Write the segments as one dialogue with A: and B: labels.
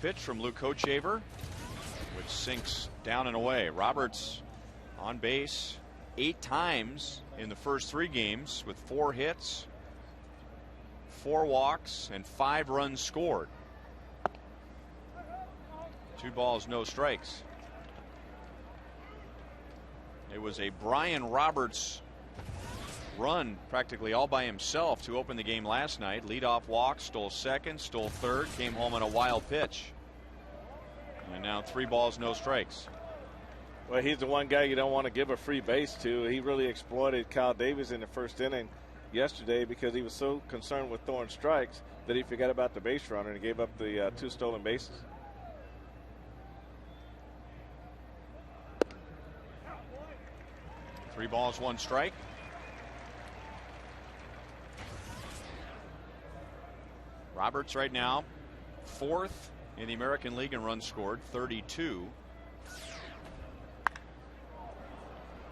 A: pitch from Luke Kochaver, which sinks down and away. Roberts on base 8 times in the first 3 games with 4 hits, 4 walks, and 5 runs scored. 2 balls, no strikes. It was a Brian Roberts run practically all by himself to open the game last night. Leadoff walk, stole second, stole third, came home on a wild pitch. And now 3 balls, no strikes.
B: Well, he's the one guy you don't want to give a free base to. He really exploited Kyle Davis in the first inning yesterday because he was so concerned with throwing strikes that he forgot about the base runner and gave up the 2 stolen bases.
A: Three balls, 1 strike. Roberts right now 4th in the American League in runs scored, 32.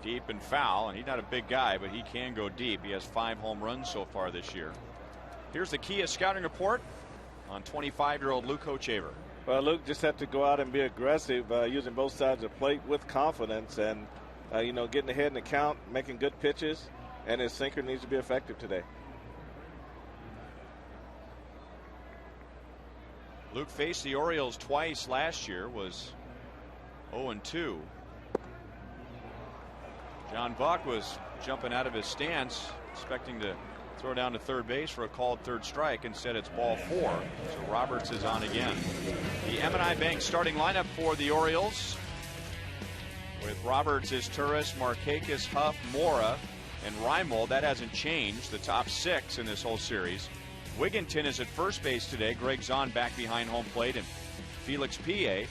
A: Deep and foul, and he's not a big guy, but he can go deep. He has 5 home runs so far this year. Here's the Kia scouting report on 25-year-old Luke Kochaver.
B: Well, Luke just had to go out and be aggressive, using both sides of the plate with confidence, and getting ahead in the count, making good pitches, and his sinker needs to be effective today.
A: Luke faced the Orioles twice last year, was 0-2. John Buck was jumping out of his stance, expecting to throw down to third base for a called 3rd strike. Instead, it's ball 4. So Roberts is on again. The M&I Bank starting lineup for the Orioles, with Roberts, Turris, Markakis, Huff, Mora, and Reimold. That hasn't changed. The top 6 in this whole series. Wigginton is at first base today. Greg Zahn back behind home plate, and Felix Pie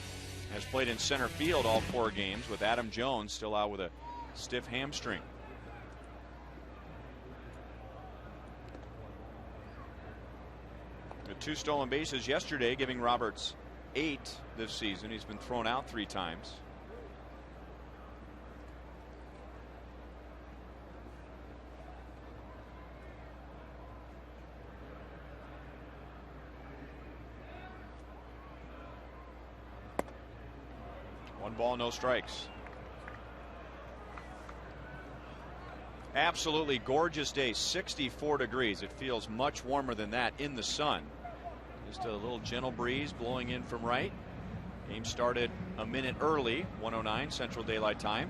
A: has played in center field all 4 games, with Adam Jones still out with a stiff hamstring. The 2 stolen bases yesterday, giving Roberts 8 this season. He's been thrown out 3 times. One ball, no strikes. Absolutely gorgeous day, 64 degrees. It feels much warmer than that in the sun. Just a little gentle breeze blowing in from right. Game started a minute early, 1:09 Central Daylight Time.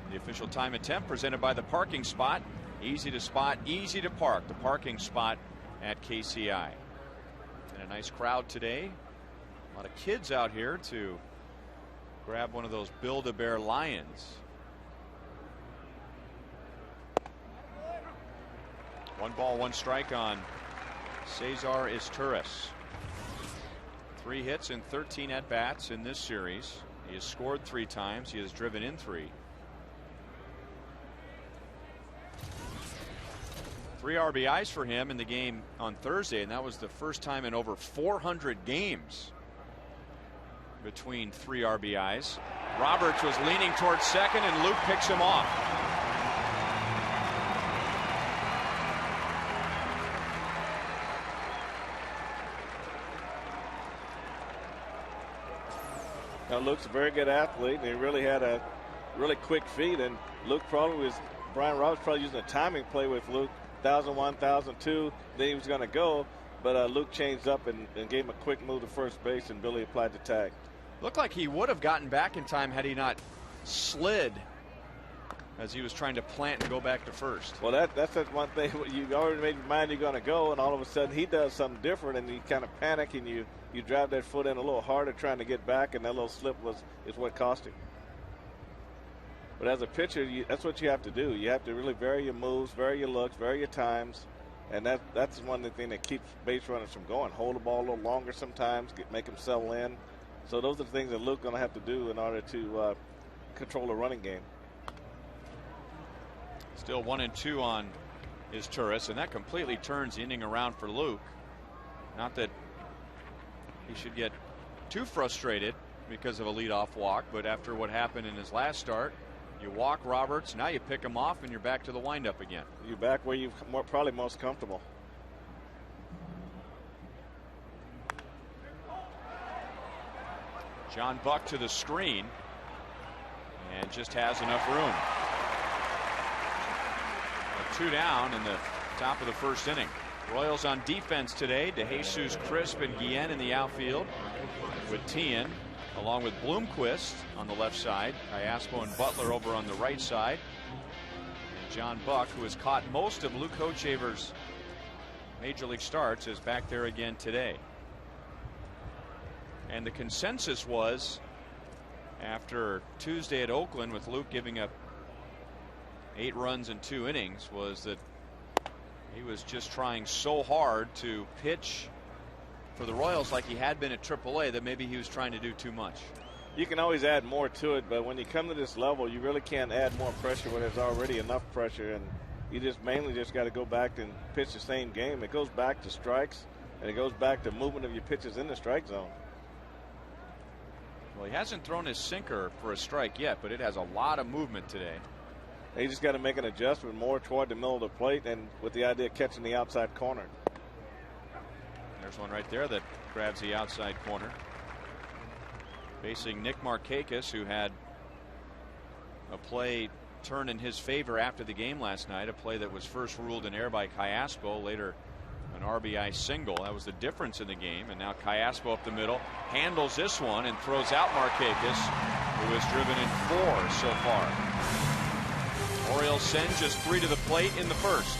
A: The official time and temp presented by the parking spot. Easy to spot, easy to park. The parking spot at KCI. And a nice crowd today. A lot of kids out here to grab one of those Build-A-Bear lions. 1 ball, 1 strike on Cesar Turris. 3 hits and 13 at-bats in this series. He has scored 3 times. He has driven in 3. 3 RBIs for him in the game on Thursday, and that was the first time in over 400 games between 3 RBIs. Roberts was leaning towards second, and Luke picks him off.
B: Now, Luke's a very good athlete, and he really had a really quick feet, and Brian Roberts probably using a timing play with Luke, 1,001, 1,002, then he was going to go, but Luke changed up and gave him a quick move to first base, and Billy applied the tag.
A: Looked like he would have gotten back in time had he not slid as he was trying to plant and go back to first.
B: Well, that's one thing. You already made your mind you're going to go, and all of a sudden he does something different, and you kind of panic, and you drive that foot in a little harder trying to get back, and that little slip is what cost him. But as a pitcher, that's what you have to do. You have to really vary your moves, vary your looks, vary your times, and that's one of the things that keeps base runners from going. Hold the ball a little longer sometimes, make them settle in. So those are the things that Luke's going to have to do in order to control the running game.
A: Still 1-2 on Turris, and that completely turns the inning around for Luke. Not that he should get too frustrated because of a leadoff walk, but after what happened in his last start, you walk Roberts, now you pick him off, and you're back to the windup again.
B: You're back where you're probably most comfortable.
A: John Buck to the screen and just has enough room. 2 down in the top of the first inning. Royals on defense today. DeJesus, Crisp, and Guillen in the outfield, with Tien along with Bloomquist on the left side. Callaspo and Butler over on the right side. And John Buck, who has caught most of Luke Hochevar's major league starts, is back there again today. And the consensus was, after Tuesday at Oakland with Luke giving up 8 runs in 2 innings, was that he was just trying so hard to pitch for the Royals like he had been at AAA that maybe he was trying to do too much.
B: You can always add more to it, but when you come to this level, you really can't add more pressure when there's already enough pressure, and you just mainly just got to go back and pitch the same game. It goes back to strikes, and it goes back to movement of your pitches in the strike zone.
A: Well, he hasn't thrown his sinker for a strike yet, but it has a lot of movement today.
B: You just got to make an adjustment more toward the middle of the plate, and with the idea of catching the outside corner.
A: There's one right there that grabs the outside corner. Facing Nick Markakis, who had a play turn in his favor after the game last night, a play that was first ruled in error by Callaspo, later an RBI single. That was the difference in the game. And now Callaspo up the middle handles this one and throws out Markakis, who has driven in 4 so far. Orioles send just 3 to the plate in the first.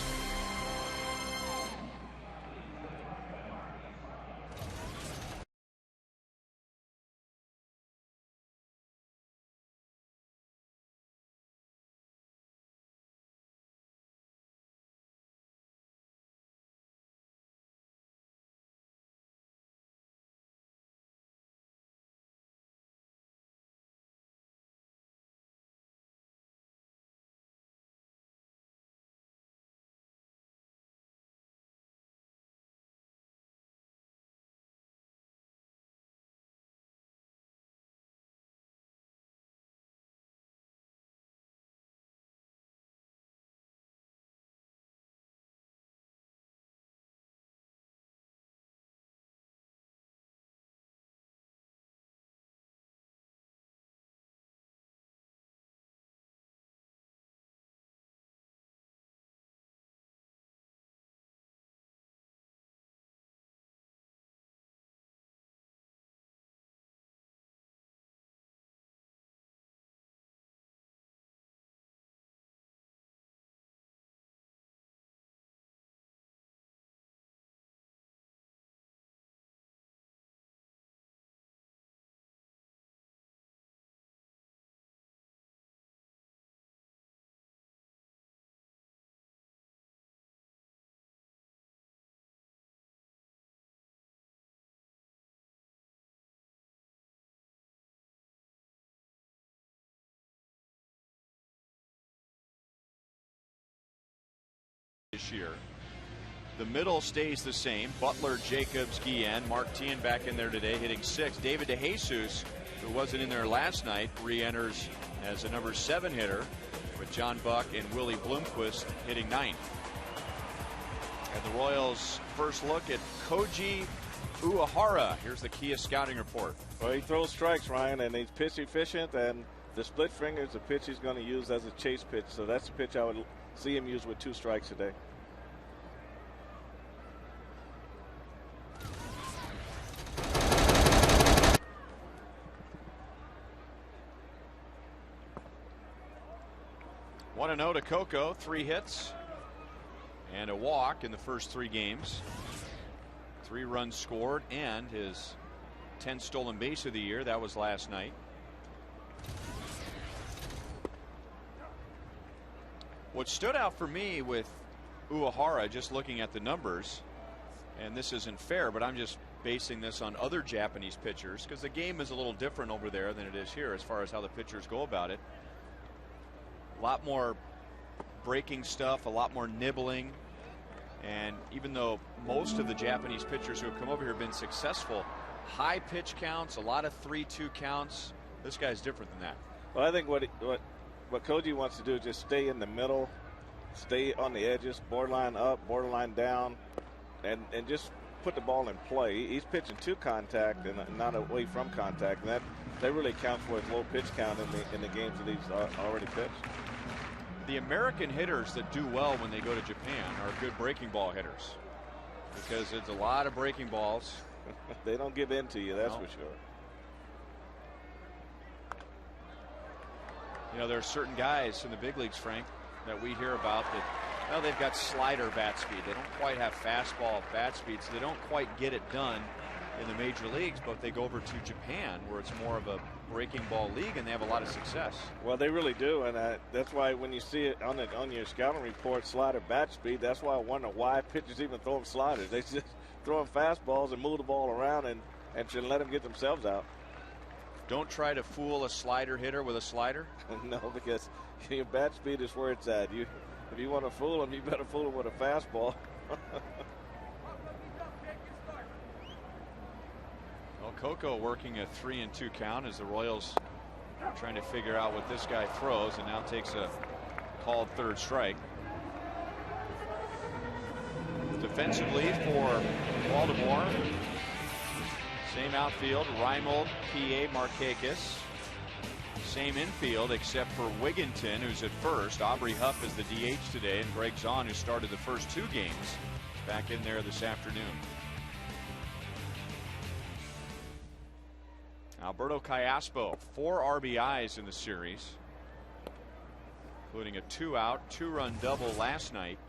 A: This year, the middle stays the same. Butler, Jacobs, Guillen, Mark Tien back in there today hitting 6. David DeJesus, who wasn't in there last night, re-enters as a number 7 hitter, with John Buck and Willie Bloomquist hitting 9th. And the Royals' first look at Koji Uehara. Here's the Kia scouting report.
B: Well, he throws strikes, Ryan, and he's pitch efficient, and the split finger is the pitch he's going to use as a chase pitch. So that's the pitch I would see him use with 2 strikes today.
A: One and 0 to Coco, 3 hits and a walk in the first 3 games. 3 runs scored, and his 10th stolen base of the year. That was last night. What stood out for me with Uehara, just looking at the numbers, and this isn't fair, but I'm just basing this on other Japanese pitchers because the game is a little different over there than it is here as far as how the pitchers go about it. A lot more breaking stuff, a lot more nibbling, and even though most of the Japanese pitchers who have come over here have been successful, high pitch counts, a lot of 3-2 counts, this guy's different than that.
B: Well, I think what Koji wants to do is just stay in the middle, stay on the edges, borderline up, borderline down, and just put the ball in play. He's pitching to contact and not away from contact, and that really counts for his low pitch count in the games that he's already pitched.
A: The American hitters that do well when they go to Japan are good breaking ball hitters, because it's a lot of breaking balls.
B: They don't give in to you, that's for sure.
A: You know, there are certain guys in the big leagues, Frank, that we hear about that, well, they've got slider bat speed. They don't quite have fastball bat speed, so they don't quite get it done in the major leagues, but they go over to Japan where it's more of a breaking ball league and they have a lot of success.
B: Well, they really do, and that's why when you see it on your scouting report, slider bat speed, that's why I wonder why pitchers even throw them sliders. They just throw them fastballs and move the ball around and should let them get themselves out.
A: Don't try to fool a slider hitter with a slider.
B: No, because your bat speed is where it's at. If you want to fool them, you better fool them with a fastball.
A: Well, Coco working a 3-2 count as the Royals are trying to figure out what this guy throws, and now takes a called third strike. Defensively for Baltimore, same outfield, Reimold, PA, Markakis. Same infield except for Wigginton, who's at first. Aubrey Huff is the DH today, and Greg Zahn, who started the first 2 games, back in there this afternoon. Alberto Callaspo, 4 RBIs in the series, including a 2-out, 2-run double last night.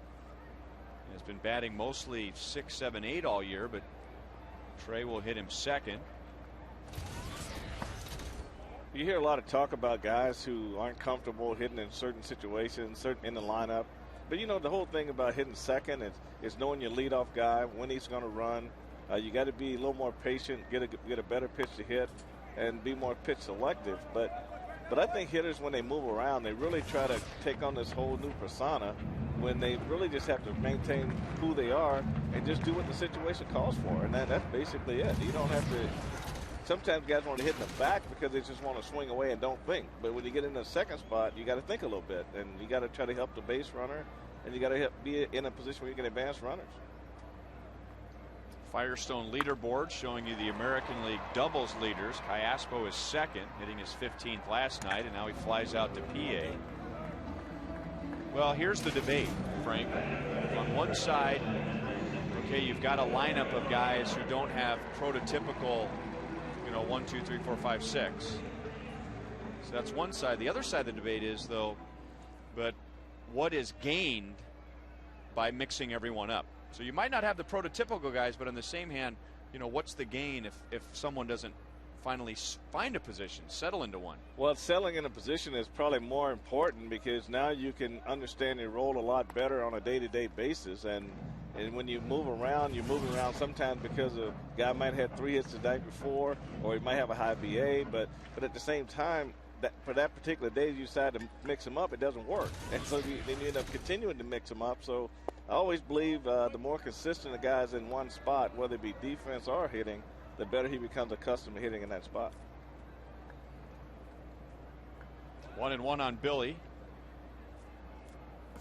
A: Has been batting mostly 6, 7, 8 all year, but Trey will hit him second.
B: You hear a lot of talk about guys who aren't comfortable hitting in certain situations, in the lineup. But, you know, the whole thing about hitting second is knowing your leadoff guy, when he's going to run. You got to be a little more patient, get a better pitch to hit, and be more pitch selective. But I think hitters, when they move around, they really try to take on this whole new persona when they really just have to maintain who they are and just do what the situation calls for. And that's basically it. You don't have to. Sometimes guys want to hit in the back because they just want to swing away and don't think. But when you get in the second spot, you got to think a little bit, and you got to try to help the base runner, and you got to be in a position where you can advance runners.
A: Firestone leaderboard showing you the American League doubles leaders. Callaspo is second, hitting his 15th last night, and now he flies out to PA. Well, here's the debate, Frank. On one side, okay, you've got a lineup of guys who don't have prototypical, 1, 2, 3, 4, 5, 6. So that's one side. The other side of the debate is, though, but what is gained by mixing everyone up? So you might not have the prototypical guys, but on the same hand, what's the gain if someone doesn't finally find a position, settle into one? Well,
B: settling in a position is probably more important because now you can understand your role a lot better on a day-to-day basis. And when you move around, you're moving around sometimes because a guy might have had 3 hits the night before, or he might have a high VA, but at the same time, for that particular day you decide to mix them up, it doesn't work. And so then you end up continuing to mix them up. So I always believe the more consistent the guy's in one spot, whether it be defense or hitting, the better he becomes accustomed to hitting in that spot.
A: 1-1 on Billy.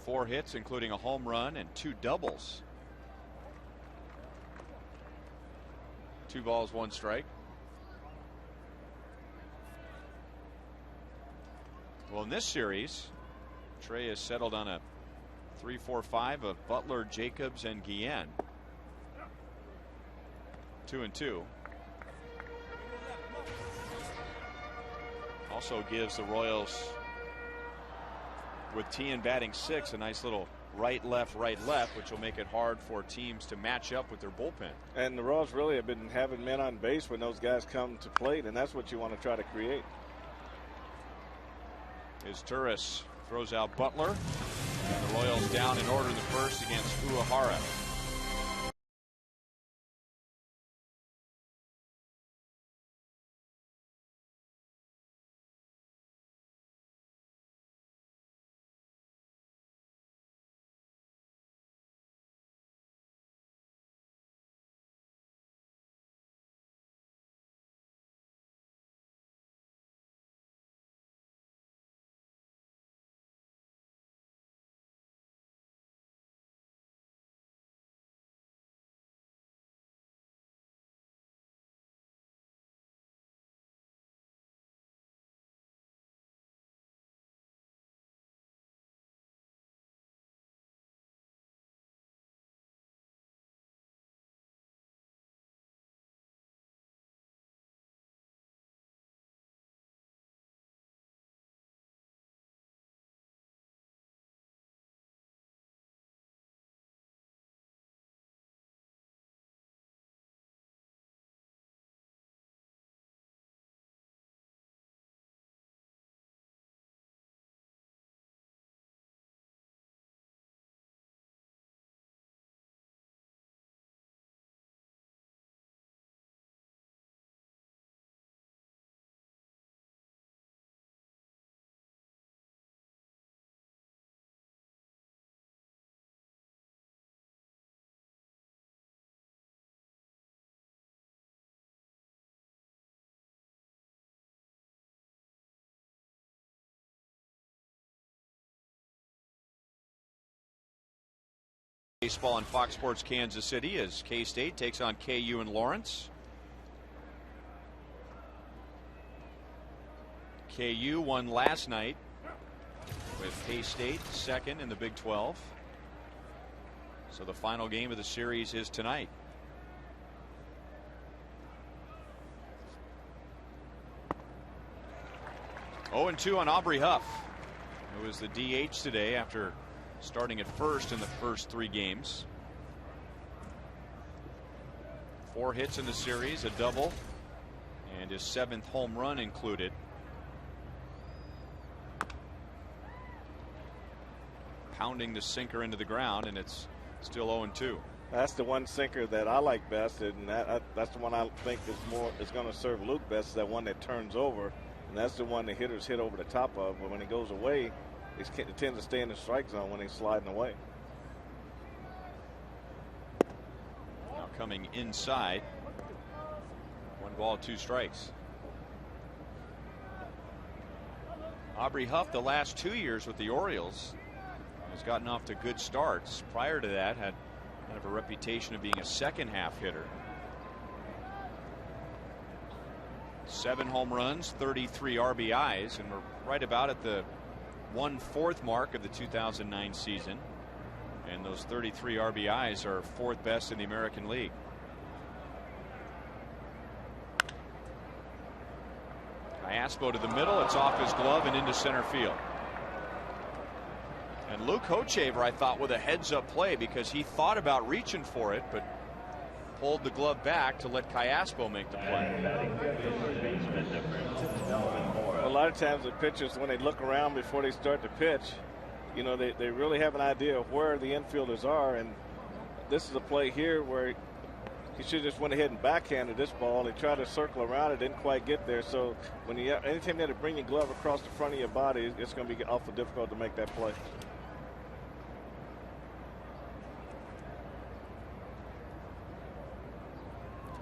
A: 4 hits, including a home run and 2 doubles. 2 balls, 1 strike. Well, in this series, Trey has settled on a 3-4-5 of Butler, Jacobs, and Guillen. 2-2. Also gives the Royals, with Tien batting 6, a nice little right, left, which will make it hard for teams to match up with their bullpen.
B: And the Royals really have been having men on base when those guys come to plate, and that's what you want to try to create.
A: As Turris throws out Butler, and the Royals down in order in the first against Uehara. Baseball on Fox Sports Kansas City as K-State takes on KU in Lawrence. KU won last night with K-State second in the Big 12. So the final game of the series is tonight. Oh, 0-2 on Aubrey Huff, who was the DH today after starting at first in the first 3 games. 4 hits in the series, a double, and his 7th home run included. Pounding the sinker into the ground, and it's still 0-2.
B: That's the one sinker that I like best, and that's the one I think is going to serve Luke best. Is that one that turns over, and that's the one the hitters hit over the top of. But when it goes away, it tends to stay in the strike zone when he's sliding away.
A: Now coming inside. 1 ball, 2 strikes. Aubrey Huff, the last 2 years with the Orioles, has gotten off to good starts. Prior to that, had kind of a reputation of being a second half hitter. 7 home runs, 33 RBIs, and we're right about at the 1/4 mark of the 2009 season. And those 33 RBIs are 4th best in the American League. Iaspo to the middle. It's off his glove and into center field. And Luke Hochevar, I thought, with a heads-up play, because he thought about reaching for it, but pulled the glove back to let Iaspo make the play.
B: A lot of times the pitchers, when they look around before they start to pitch, you know, they really have an idea of where the infielders are, and this is a play here where he should have just went ahead and backhanded this ball. He tried to circle around it, didn't quite get there. So when anytime you have to bring your glove across the front of your body, it's going to be awful difficult to make that play.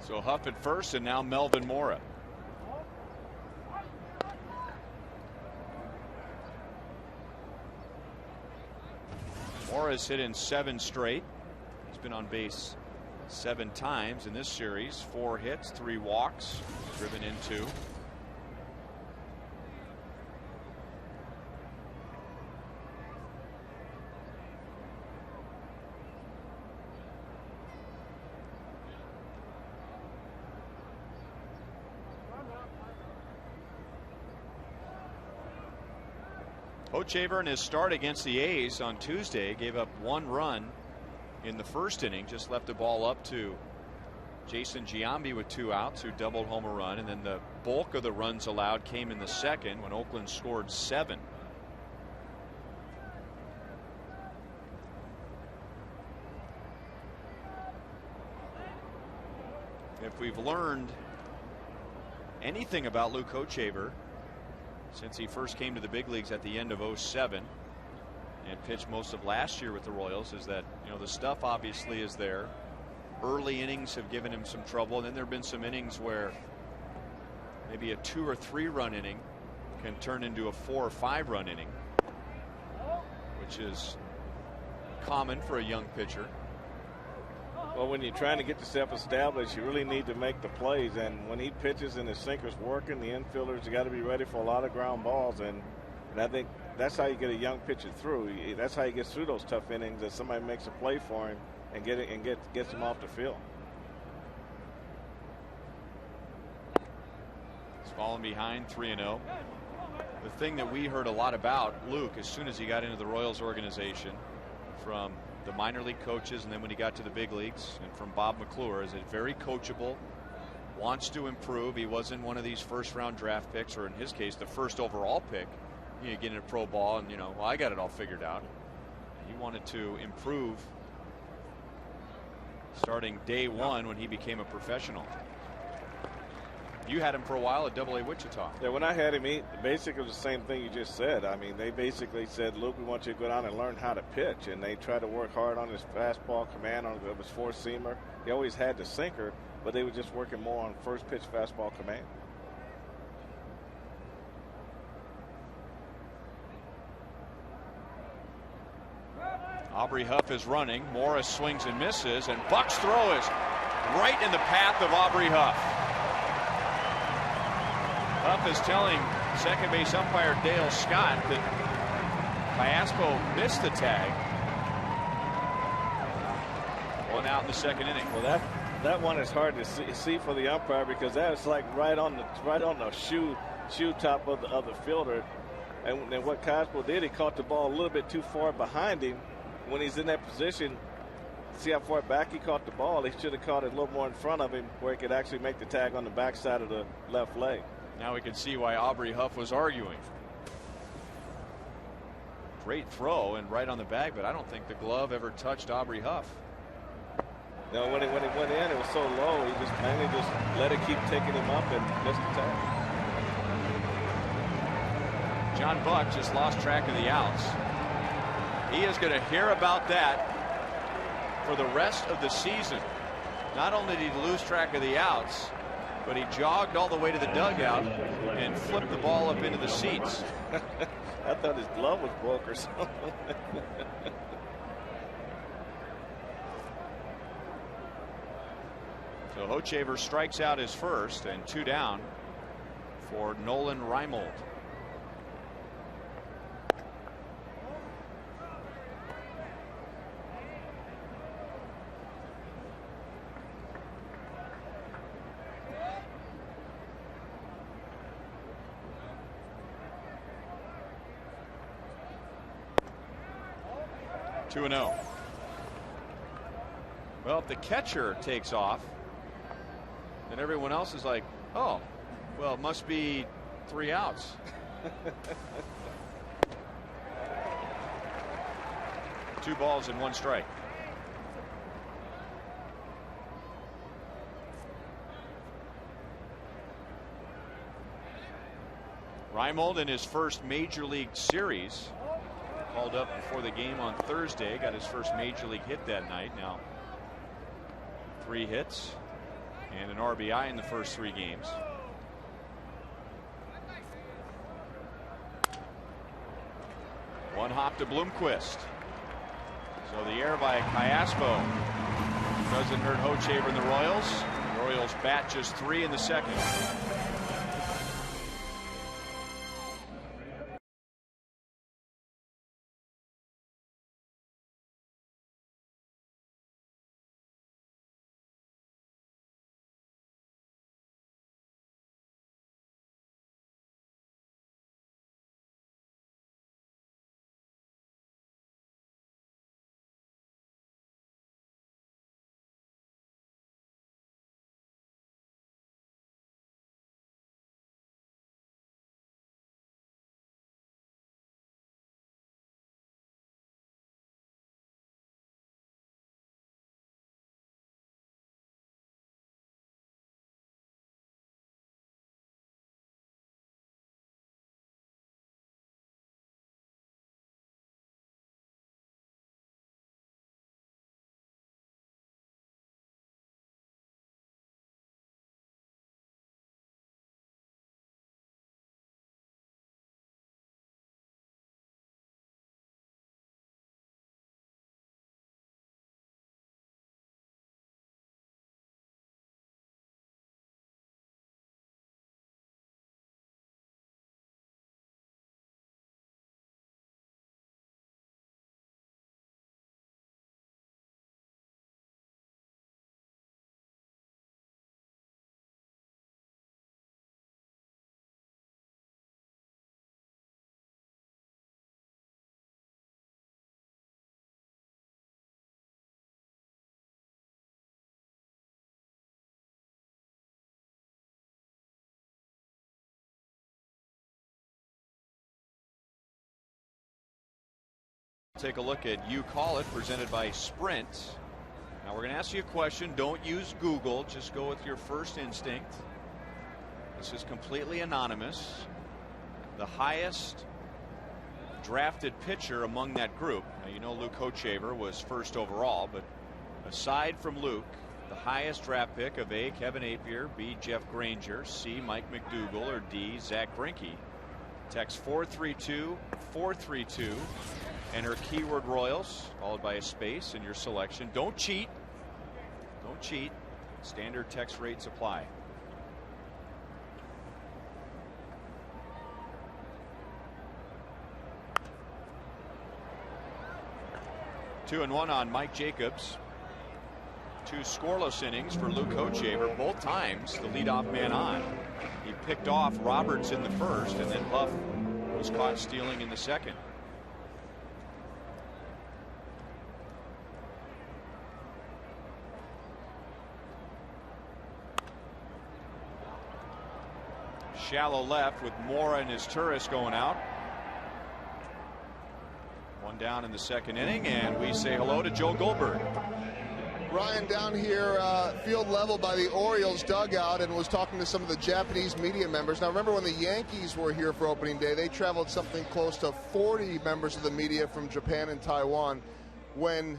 A: So Huff at first, and now Melvin Mora. Mora's hit in 7 straight. He's been on base 7 times in this series. 4 hits, 3 walks, driven in 2. Hochevar in his start against the A's on Tuesday gave up 1 run in the first inning, just left the ball up to Jason Giambi with 2 outs, who doubled home a run, and then the bulk of the runs allowed came in the second when Oakland scored 7. If we've learned anything about Luke Hochevar since he first came to the big leagues at the end of 07 and pitched most of last year with the Royals, is that, you know, the stuff obviously is there. Early innings have given him some trouble, and then there have been some innings where maybe a 2 or 3 run inning can turn into a 4 or 5 run inning, which is common for a young pitcher.
B: Well, when you're trying to get yourself established, you really need to make the plays. And when he pitches and his sinker's working, the infielders have got to be ready for a lot of ground balls. And I think that's how you get a young pitcher through. That's how he gets through those tough innings, that somebody makes a play for him and gets him off the field.
A: He's fallen behind 3-0. The thing that we heard a lot about Luke as soon as he got into the Royals organization, from the minor league coaches and then when he got to the big leagues, and from Bob McClure, is very coachable, wants to improve. He wasn't one of these first-round draft picks, or in his case the first overall pick. You get in a pro ball and, you know, well, I got it all figured out. He wanted to improve starting day 1 when he became a professional. You had him for a while at AA Wichita.
B: Yeah, when I had him, he basically was the same thing you just said. I mean, they basically said, Luke, we want you to go down and learn how to pitch. And they tried to work hard on his fastball command, on his 4-seamer. He always had the sinker, but they were just working more on first pitch fastball command.
A: Aubrey Huff is running. Morris swings and misses, and Buck's throw is right in the path of Aubrey Huff. Huff is telling second base umpire Dale Scott that Cayaspo missed the tag. One out in the second inning.
B: Well, that one is hard to see for the umpire, because that is like right on the shoe top of the fielder. And then what Cayaspo did, he caught the ball a little bit too far behind him. When he's in that position, see how far back he caught the ball. He should have caught it a little more in front of him, where he could actually make the tag on the backside of the left leg.
A: Now we can see why Aubrey Huff was arguing. Great throw and right on the bag, but I don't think the glove ever touched Aubrey Huff.
B: No, when it went in, it was so low, he just mainly just let it keep taking him up and missed the tag.
A: John Buck just lost track of the outs. He is going to hear about that for the rest of the season. Not only did he lose track of the outs, but he jogged all the way to the dugout and flipped the ball up into the seats.
B: I thought his glove was broke or something.
A: So Hochevar strikes out his first, and 2 down for Nolan Reimold. Two and 0. Well, if the catcher takes off, then everyone else is like, oh, well, it must be 3 outs. Two balls and 1 strike. Reimold in his first major league series, called up before the game on Thursday, got his first major league hit that night. Now 3 hits and an RBI in the first 3 games. One hop to Bloomquist. So the error by Cayaspo doesn't hurt Hochevar and the Royals. The Royals bat just 3 in the second. Take a look at You Call It, presented by Sprint. Now we're going to ask you a question. Don't use Google. Just go with your first instinct. This is completely anonymous. The highest drafted pitcher among that group. Now, you know Luke Hochevar was first overall, but aside from Luke, the highest draft pick of A, Kevin Appier, B, Jeff Granger, C, Mike McDougal, or D, Zach Greinke. Text 432-432 Enter keyword Royals followed by a space in your selection. Don't cheat. Don't cheat. Standard text rates apply. Two and one on Mike Jacobs. 2 scoreless innings for Luke Hochevar. Both times the leadoff man on. He picked off Roberts in the first, and then Huff was caught stealing in the second. Shallow left with Mora and his tourist going out. One down in the second inning, and we say hello to Joe Goldberg.
C: Ryan down here field level by the Orioles dugout, and was talking to some of the Japanese media members. Now remember when the Yankees were here for opening day, they traveled something close to 40 members of the media from Japan and Taiwan. When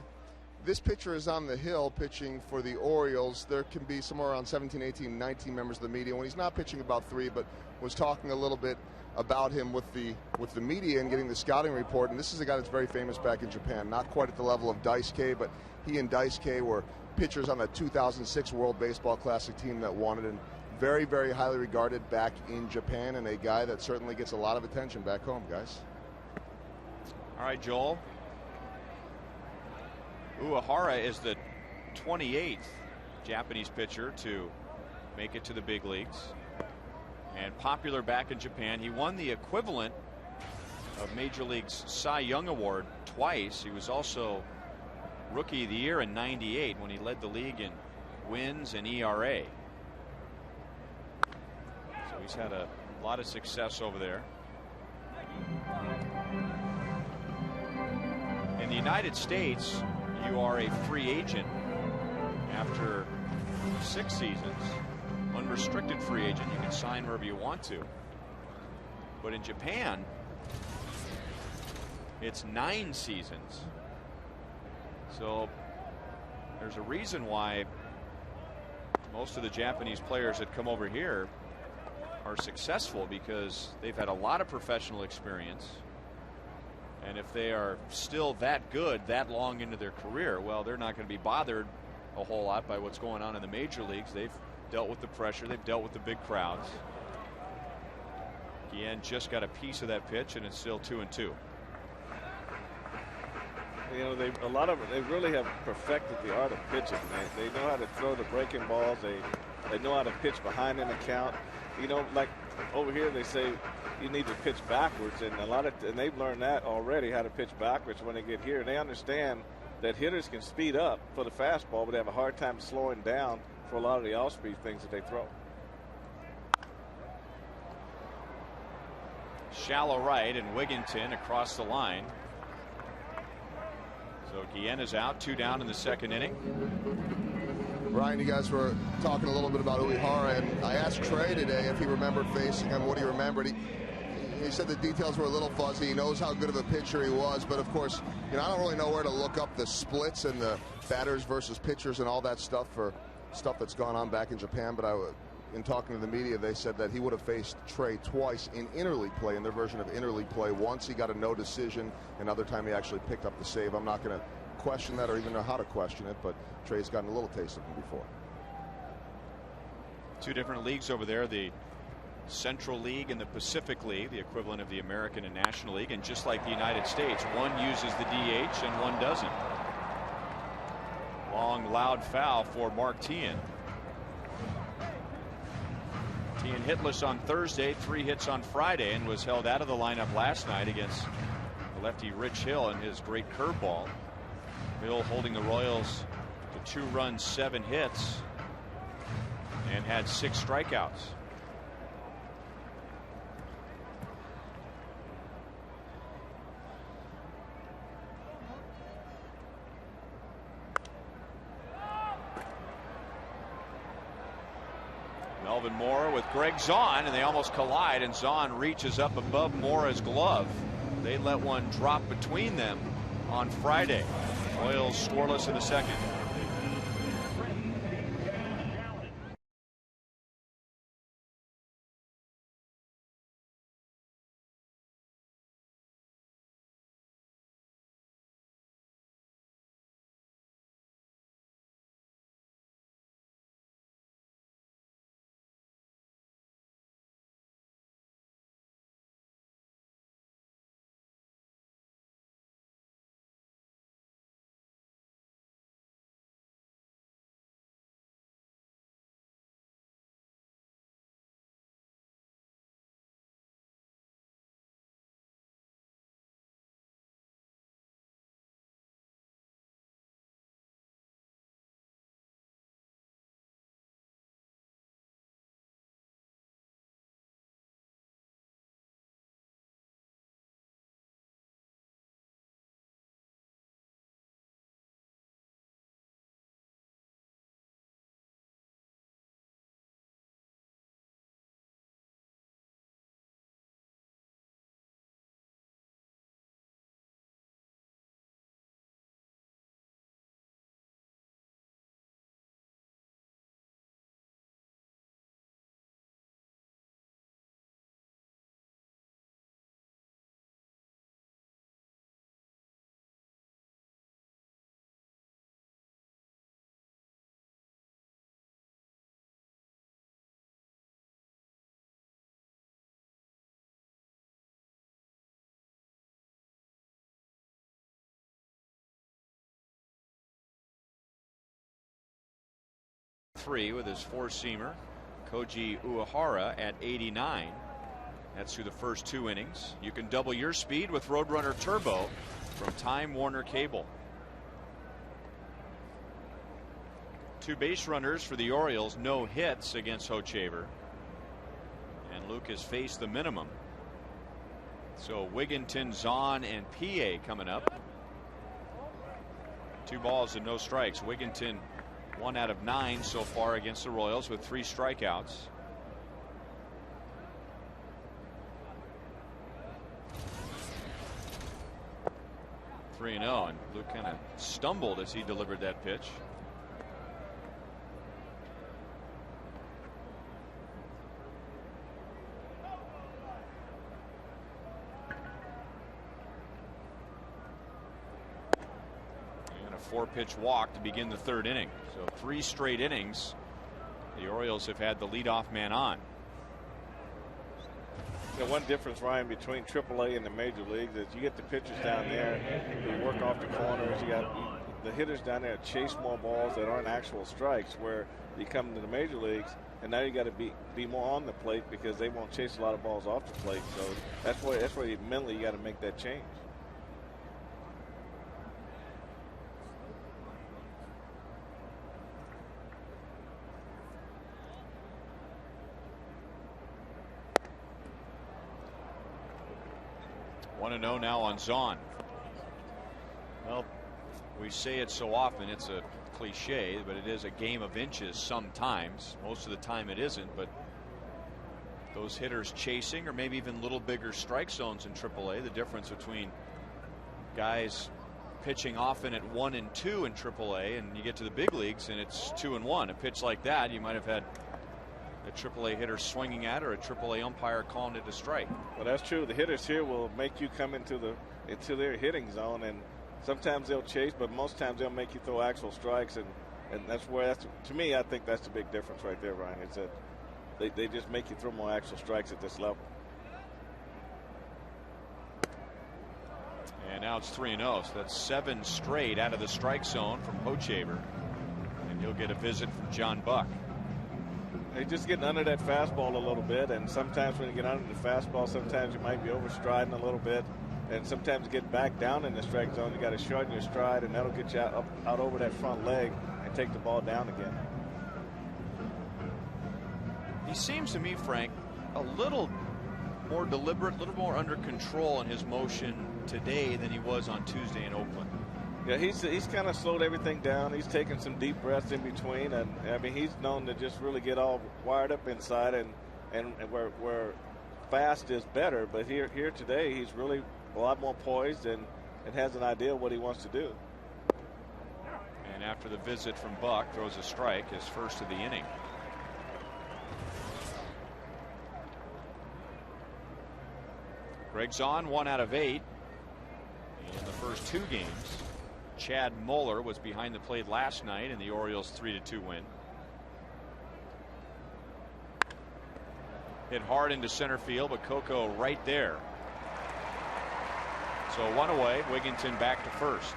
C: this pitcher is on the hill pitching for the Orioles, there can be somewhere around 17, 18, 19 members of the media. When he's not pitching, about 3, but was talking a little bit about him with the media and getting the scouting report. And this is a guy that's very famous back in Japan. Not quite at the level of Daisuke, but he and Daisuke were pitchers on the 2006 World Baseball Classic team that won it, and very, very highly regarded back in Japan, and a guy that certainly gets a lot of attention back home, guys.
A: All right, Joel. Uehara is the 28th Japanese pitcher to make it to the big leagues, and popular back in Japan. He won the equivalent of Major League's Cy Young Award twice. He was also Rookie of the Year in '98 when he led the league in wins and ERA. So he's had a lot of success over there. In the United States, you are a free agent after 6 seasons. Unrestricted free agent. You can sign wherever you want to. But in Japan, it's 9 seasons. So there's a reason why most of the Japanese players that come over here are successful, because they've had a lot of professional experience. And if they are still that good that long into their career, well, they're not going to be bothered a whole lot by what's going on in the major leagues. They've dealt with the pressure. They've dealt with the big crowds. Guillen just got a piece of that pitch, and it's still 2-2.
B: You know, they really have perfected the art of pitching. They know how to throw the breaking balls. They know how to pitch behind in the count. You know, like over here they say you need to pitch backwards, and they've learned that already, how to pitch backwards when they get here. And they understand that hitters can speed up for the fastball, but they have a hard time slowing down for a lot of the off-speed things that they throw.
A: Shallow right, and Wigginton across the line. So Guillen is out, 2 down in the second inning.
C: Ryan, you guys were talking a little bit about Uehara, and I asked Trey today if he remembered facing him, what he remembered. He said the details were a little fuzzy. He knows how good of a pitcher he was, but of course, you know, I don't really know where to look up the splits and the batters versus pitchers and all that stuff for stuff that's gone on back in Japan. But in talking to the media, they said that he would have faced Trey twice in interleague play, in their version of interleague play. Once he got a no decision, another time he actually picked up the save. I'm not going to question that or even know how to question it, but Trey's gotten a little taste of him before.
A: 2 different leagues over there, the Central League and the Pacific League, the equivalent of the American and National League. And just like the United States, one uses the DH and one doesn't. Long, loud foul for Mark Teahen. Teahen hitless on Thursday, 3 hits on Friday, and was held out of the lineup last night against the lefty Rich Hill and his great curveball. Hill holding the Royals to 2 runs, 7 hits, and had 6 strikeouts. Melvin Mora with Greg Zahn, and they almost collide, and Zahn reaches up above Mora's glove. They let one drop between them on Friday. Royals scoreless in the second. 83 with his four-seamer. Koji Uehara at 89. That's through the first 2 innings. You can double your speed with Roadrunner Turbo from Time Warner Cable. 2 base runners for the Orioles, no hits against Hochevar. And Luke has faced the minimum. So Wigginton, Zahn, and PA coming up. 2 balls and no strikes. Wigginton 1 out of 9 so far against the Royals with 3 strikeouts. Three and 0, and Luke kind of stumbled as he delivered that pitch. And a 4-pitch walk to begin the 3rd inning. So 3 straight innings the Orioles have had the leadoff man on.
B: The one difference, Ryan, between AAA and the major leagues is you get the pitchers down there, you work off the corners, you got the hitters down there chase more balls that aren't actual strikes, where you come to the major leagues and now you got to be more on the plate because they won't chase a lot of balls off the plate. So that's where you mentally you got to make that change.
A: One to 0 now on Zahn. Well, we say it so often, it's a cliche, but it is a game of inches sometimes. Most of the time it isn't, but those hitters chasing, or maybe even little bigger strike zones in AAA, the difference between guys pitching often at 1 and 2 in AAA, and you get to the big leagues and it's 2 and 1. A pitch like that, you might have had a AAA hitter swinging at, or a AAA umpire calling it a strike.
B: Well, that's true. The hitters here will make you come into their hitting zone, and sometimes they'll chase, but most times they'll make you throw actual strikes, and to me, I think that's the big difference right there, Ryan. It's that they just make you throw more actual strikes at this level.
A: And now it's 3 and 0, so that's 7 straight out of the strike zone from Hochevar, and he'll get a visit from John Buck.
B: They just getting under that fastball a little bit, and sometimes when you get under the fastball, sometimes you might be overstriding a little bit, and sometimes to get back down in the strike zone, you got to shorten your stride, and that'll get you out over that front leg and take the ball down again.
A: He seems to me, Frank, a little more deliberate, a little more under control in his motion today than he was on Tuesday in Oakland.
B: Yeah, he's kind of slowed everything down. He's taking some deep breaths in between, and I mean he's known to just really get all wired up inside, and where fast is better. But here today, he's really a lot more poised and has an idea of what he wants to do.
A: And after the visit from Buck, throws a strike, his first of the inning. Greg Zahn 1 out of 8 in the first 2 games. Chad Muller was behind the plate last night in the Orioles 3-2 win. Hit hard into center field, but Coco right there. So 1 away, Wigginton back to first.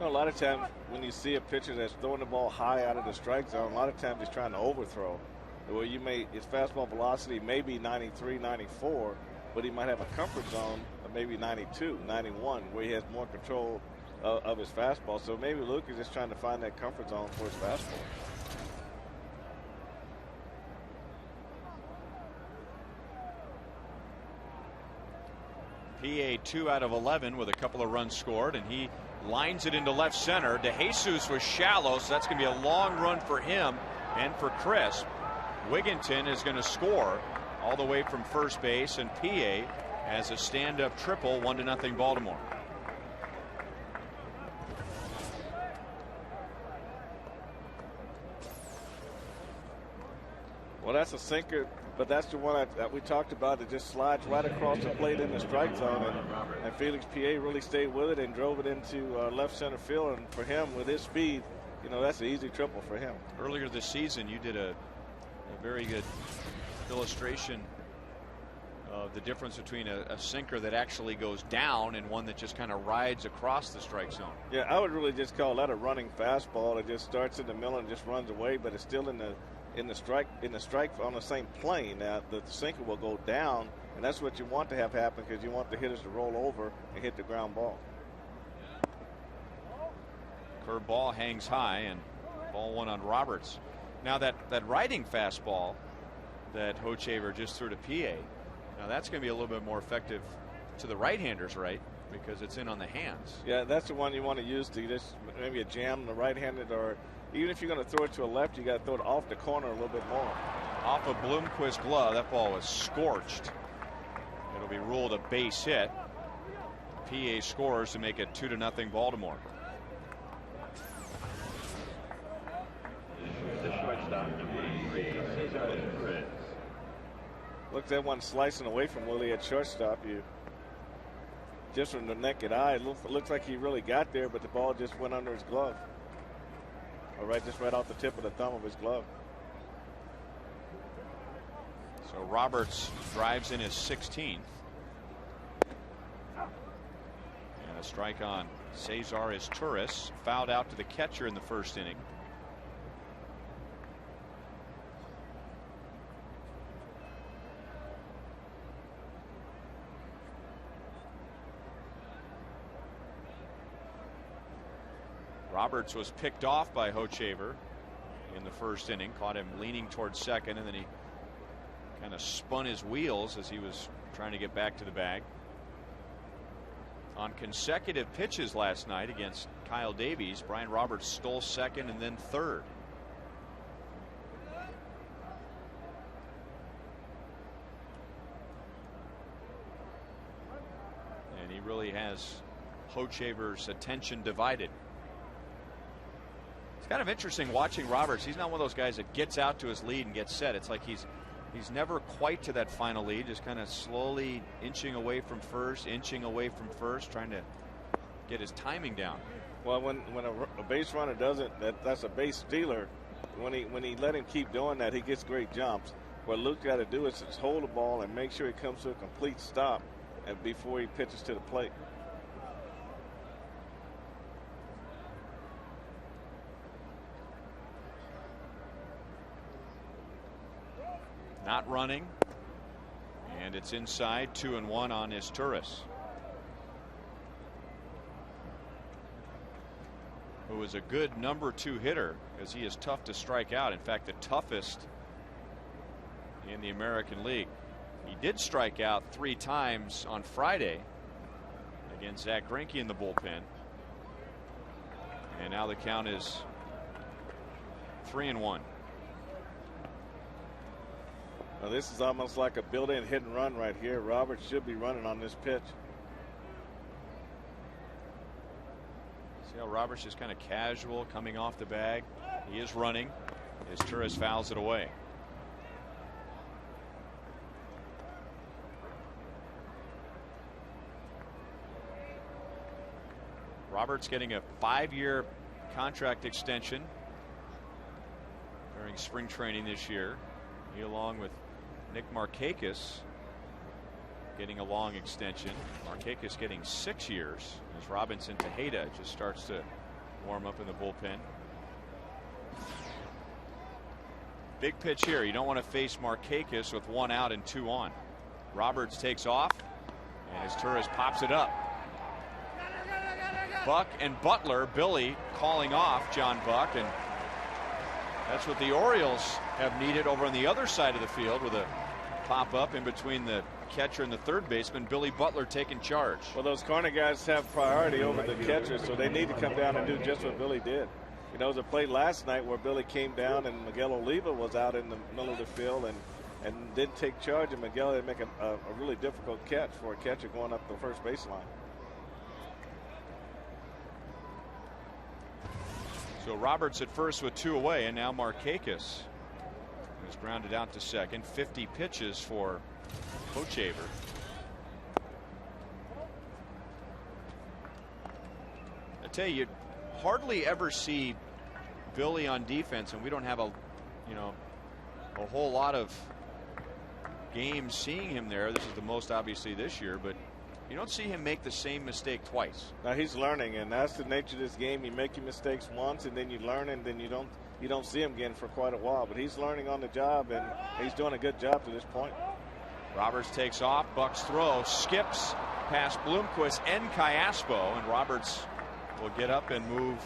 B: A lot of times when you see a pitcher that's throwing the ball high out of the strike zone, a lot of times he's trying to overthrow. Where his fastball velocity may be 93, 94, but he might have a comfort zone of maybe 92, 91, where he has more control of his fastball. So maybe Luke is just trying to find that comfort zone for his fastball.
A: PA 2 out of 11 with a couple of runs scored, and he lines it into left center. DeJesus was shallow, so that's going to be a long run for him and for Chris. Wigginton is going to score all the way from first base, and PA has a stand-up triple, 1-0 Baltimore.
B: Well, that's a sinker, but that's the one that we talked about that just slides right across the plate in the strike zone, and Felix PA really stayed with it and drove it into left center field, and for him, with his speed, that's an easy triple for him.
A: Earlier this season, you did a very good illustration the difference between a sinker that actually goes down and one that just kind of rides across the strike zone.
B: Yeah, I would really just call that a running fastball. It just starts in the middle and just runs away, but it's still in the strike on the same plane. Now the sinker will go down, and that's what you want to have happen, because you want the hitters to roll over and hit the ground ball.
A: Curve ball hangs high, and ball one on Roberts. Now that riding fastball that Hochevar just threw to PA, now that's going to be a little bit more effective to the right-handers, right? Because it's in on the hands.
B: Yeah, that's the one you want to use to just maybe a jam the right-handed, or even if you're going to throw it to a left, you got to throw it off the corner a little bit more.
A: Off of Bloomquist's glove, that ball was scorched. It'll be ruled a base hit. PA scores to make it 2-0 Baltimore.
B: Look at that one slicing away from Willie at shortstop. You just from the naked eye, it looks like he really got there, but the ball just went under his glove, or just right off the tip of the thumb of his glove.
A: So Roberts drives in his 16th. And a strike on Cesar Izturis, fouled out to the catcher in the first inning. Roberts was picked off by Hochevar in the first inning, caught him leaning towards second, and then he kind of spun his wheels as he was trying to get back to the bag. On consecutive pitches last night against Kyle Davies, Brian Roberts stole second and then third. And he really has Hochevar's attention divided. It's kind of interesting watching Roberts. He's not one of those guys that gets out to his lead and gets set. It's like he's never quite to that final lead, just kind of slowly inching away from first, trying to get his timing down.
B: Well, when a base runner does it, that's a base stealer. When he let him keep doing that, he gets great jumps. What Luke's got to do is just hold the ball and make sure he comes to a complete stop and before he pitches to the plate.
A: Not running, and it's inside. 2-1 on Izturis, who is a good number 2 hitter, because he is tough to strike out. In fact, the toughest in the American League. He did strike out 3 times on Friday against Zach Greinke in the bullpen, and now the count is 3-1.
B: Now this is almost like a built-in hit and run right here. Roberts should be running on this pitch.
A: See how Roberts is kind of casual coming off the bag. He is running. Izturis fouls it away. Roberts getting a 5-year contract extension during spring training this year. He, along with Nick Markakis, getting a long extension. Markakis getting 6 years as Robinson Tejeda just starts to warm up in the bullpen. Big pitch here. You don't want to face Markakis with 1 out and 2 on. Roberts takes off, and Izturis pops it up. Buck and Butler, Billy calling off John Buck, and that's what the Orioles have needed over on the other side of the field, with a pop up in between the catcher and the third baseman. Billy Butler taking charge.
B: Well, those corner guys have priority over the catcher, so they need to come down and do just what Billy did. You know, there was a play last night where Billy came down and Miguel Oliva was out in the middle of the field and didn't take charge, and Miguel had to make a really difficult catch for a catcher going up the first baseline.
A: So Roberts at first with 2 away, and now Markakis is grounded out to second. 50 pitches for Hochevar. I tell you, hardly ever see Billy on defense, and we don't have a whole lot of games seeing him there. This is the most obviously this year, but you don't see him make the same mistake twice.
B: Now he's learning, and that's the nature of this game. You make your mistakes once, and then you learn, and then you don't see him again for quite a while. But he's learning on the job, and he's doing a good job to this point.
A: Roberts takes off. Buck's throw skips past Bloomquist and Cayaspo, and Roberts will get up and move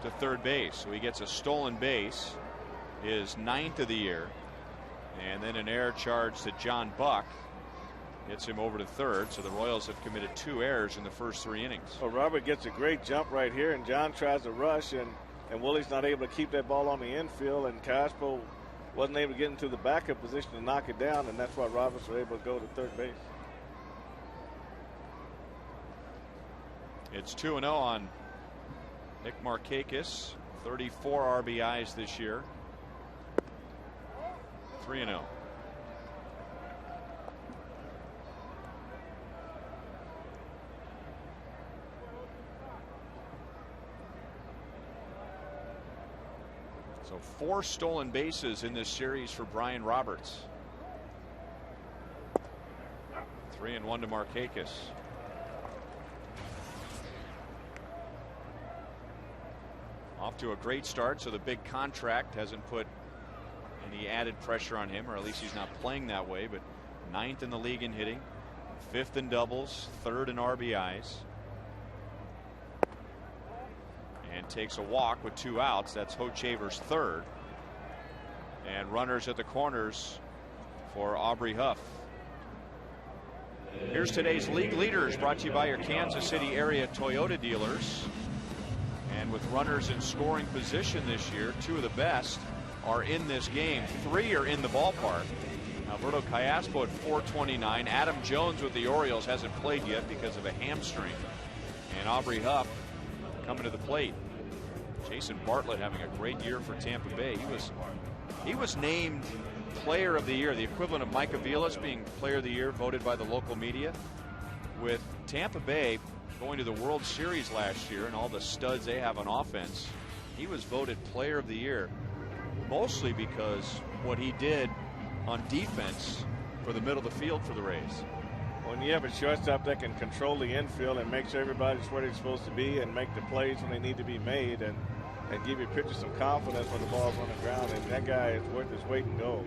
A: to third base. So he gets a stolen base, his 9th of the year, and then an error charge to John Buck gets him over to third. So the Royals have committed 2 errors in the first 3 innings.
B: Well, Robert gets a great jump right here, and John tries to rush, and Willie's not able to keep that ball on the infield, and Cayaspo wasn't able to get into the backup position to knock it down, and that's why Roberts was able to go to third base.
A: It's 2-0 on Nick Markakis, 34 RBIs this year. 3-0. So 4 stolen bases in this series for Brian Roberts. 3-1 to Markakis. Off to a great start, so the big contract hasn't put any added pressure on him, or at least he's not playing that way. But 9th in the league in hitting, 5th in doubles, 3rd in RBIs. And takes a walk with 2 outs. That's Hochevar's 3rd. And runners at the corners for Aubrey Huff. Here's today's league leaders, brought to you by your Kansas City area Toyota dealers. And with runners in scoring position this year, 2 of the best are in this game. 3 are in the ballpark. Alberto Cayaspo at 429. Adam Jones with the Orioles hasn't played yet because of a hamstring. And Aubrey Huff coming to the plate. Jason Bartlett having a great year for Tampa Bay. He was named player of the year, the equivalent of Mike Aviles being player of the year voted by the local media. With Tampa Bay going to the World Series last year and all the studs they have on offense, he was voted player of the year, mostly because what he did on defense for the middle of the field for the Rays.
B: When you have a shortstop that can control the infield and make sure everybody's where they're supposed to be and make the plays when they need to be made, and give your pitcher some confidence when the ball's on the ground, and that guy is worth his weight in gold.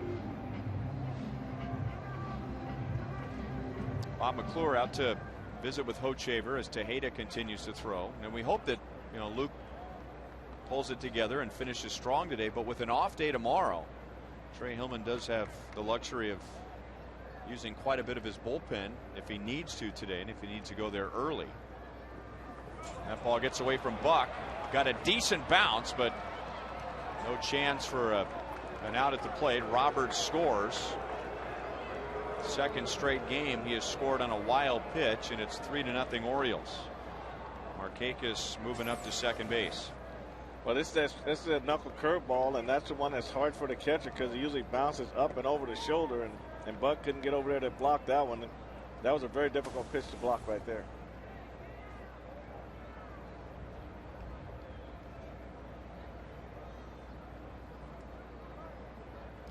A: Bob McClure out to visit with Hochevar as Tejeda continues to throw, and we hope that Luke pulls it together and finishes strong today. But with an off day tomorrow, Trey Hillman does have the luxury of using quite a bit of his bullpen if he needs to today, and if he needs to go there early. That ball gets away from Buck, got a decent bounce, but no chance for an out at the plate. Roberts scores. Second straight game he has scored on a wild pitch, and it's 3-0 Orioles. Markakis moving up to second base.
B: Well, this is a knuckle curveball, and that's the one that's hard for the catcher because it usually bounces up and over the shoulder, and Buck couldn't get over there to block that one. That was a very difficult pitch to block right there.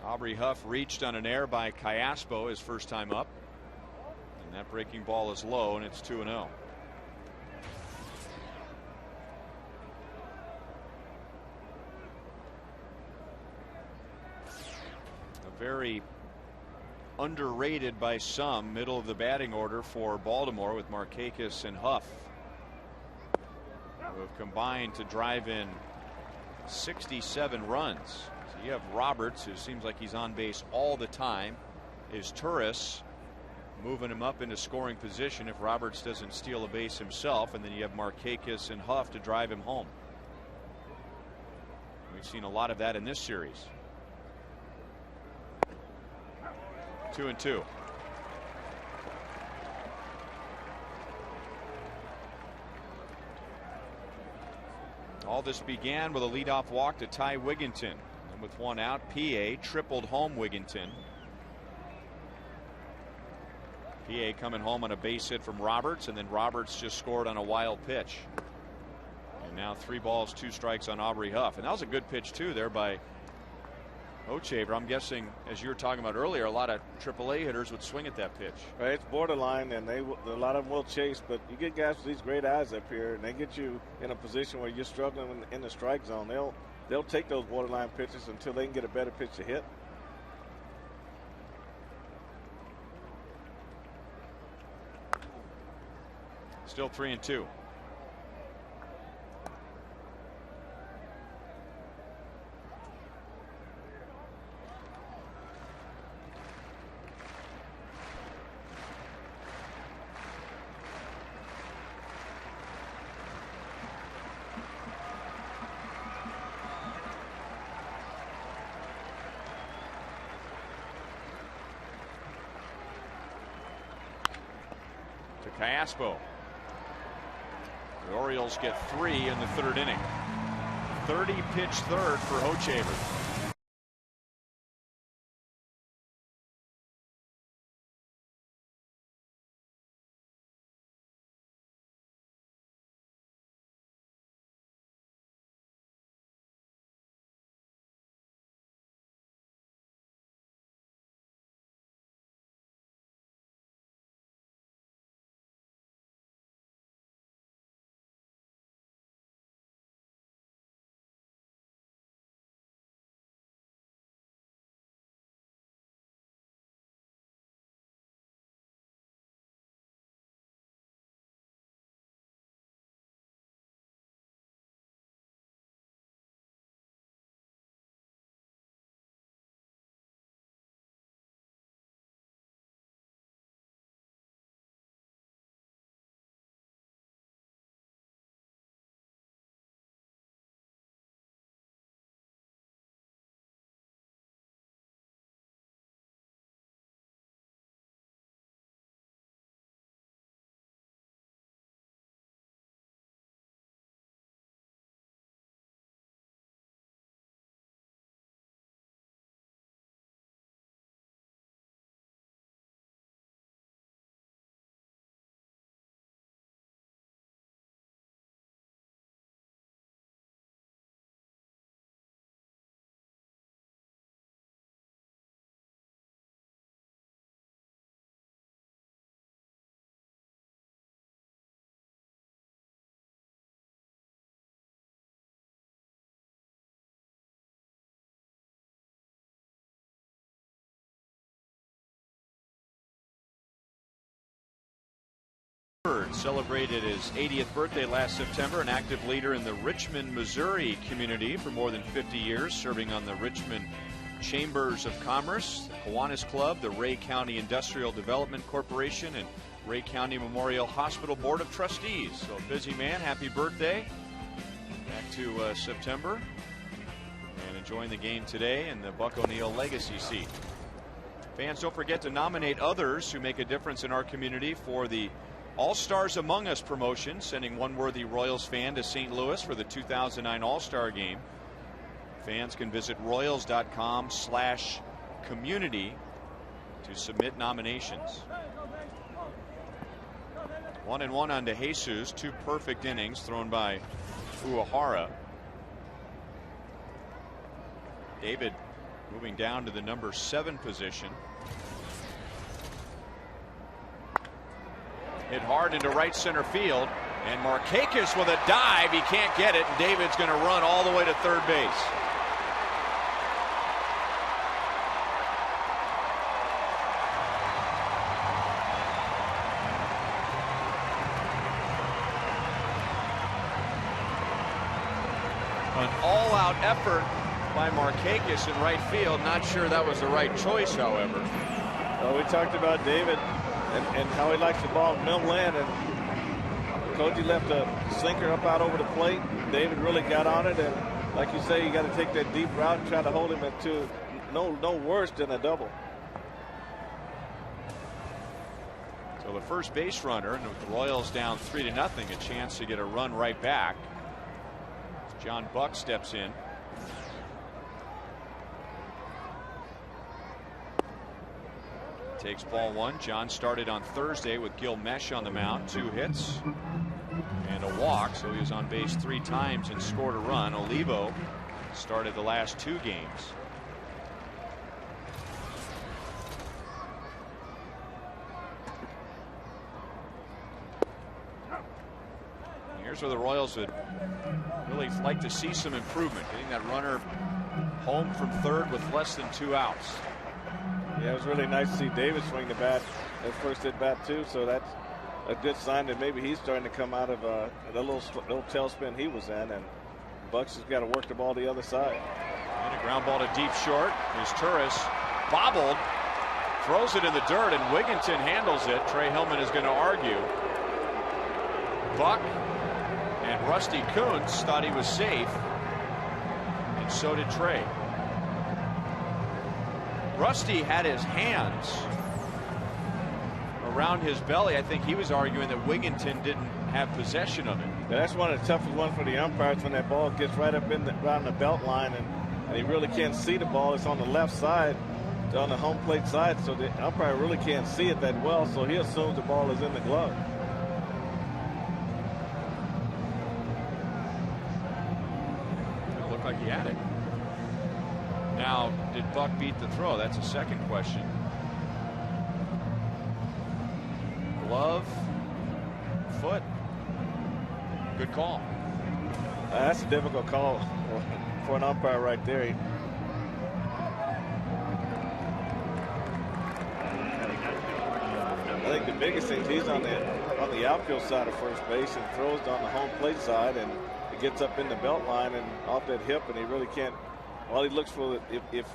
A: Aubrey Huff reached on an error by Cayaspo his first time up, and that breaking ball is low, and it's 2-0. A very underrated by some middle of the batting order for Baltimore, with Markakis and Huff, who have combined to drive in 67 runs. You have Roberts, who seems like he's on base all the time. Is Turris moving him up into scoring position if Roberts doesn't steal a base himself, and then you have Markakis and Huff to drive him home. We've seen a lot of that in this series. 2-2. All this began with a leadoff walk to Ty Wigginton. With 1 out, PA tripled home Wigginton. PA coming home on a base hit from Roberts, and then Roberts just scored on a wild pitch. And now 3 balls, 2 strikes on Aubrey Huff. And that was a good pitch too there by Hochevar, I'm guessing, as you were talking about earlier, a lot of AAA hitters would swing at that pitch.
B: Right, it's borderline, and a lot of them will chase. But you get guys with these great eyes up here, and they get you in a position where you're struggling in the strike zone. They'll take those borderline pitches until they can get a better pitch to hit.
A: Still 3-2. To Caspo. The Orioles get 3 in the 3rd inning. 30-pitch third for Hochevar. Celebrated his 80th birthday last September, an active leader in the Richmond, Missouri community for more than 50 years, serving on the Richmond Chambers of Commerce, the Kiwanis Club, the Ray County Industrial Development Corporation, and Ray County Memorial Hospital Board of Trustees. So a busy man. Happy birthday. Back to September. And enjoying the game today in the Buck O'Neil Legacy seat. Fans, don't forget to nominate others who make a difference in our community for the All-Stars Among Us promotion, sending one worthy Royals fan to St. Louis for the 2009 All-Star Game. Fans can visit royals.com/community to submit nominations. 1-1 on to Jesus. 2 perfect innings thrown by Uehara. David moving down to the number 7 position. Hit hard into right center field, and Markakis with a dive. He can't get it, and David's going to run all the way to third base. An all-out effort by Markakis in right field. Not sure that was the right choice, however.
B: Well, we talked about David and how he likes the ball millland, and Koji left a sinker up out over the plate. David really got on it, and like you say, you got to take that deep route and try to hold him into no worse than a double.
A: So the first base runner, and with the Royals down 3-0, a chance to get a run right back. John Buck steps in. Takes ball 1. John started on Thursday with Gil Mesh on the mound. 2 hits and a walk, so he was on base 3 times and scored a run. Olivo started the last 2 games. where the Royals would really like to see some improvement, getting that runner home from third with less than 2 outs.
B: Yeah, it was really nice to see Davis swing the bat at first at bat too, so that's a good sign that maybe he's starting to come out of the little tailspin he was in, and Bucks has got to work the ball the other side.
A: And a ground ball to deep short. Here's Turris, bobbled, throws it in the dirt, and Wigginton handles it. Trey Hillman is going to argue. Buck and Rusty Kuntz thought he was safe, and so did Trey. Rusty had his hands around his belly. I think he was arguing that Wigginton didn't have possession of it.
B: Yeah, that's one of the toughest ones for the umpires, when that ball gets right up around the belt line, and he really can't see the ball. It's on the left side, on the home plate side, so the umpire really can't see it that well, so he assumes the ball is in the glove.
A: It looked like he had it. Now, did Buck beat the throw? That's a second question. Glove, foot, good call.
B: That's a difficult call for an umpire right there. I think the biggest thing is he's on the outfield side of first base and throws on the home plate side, and it gets up in the belt line and off that hip, and he really can't. All he looks for, if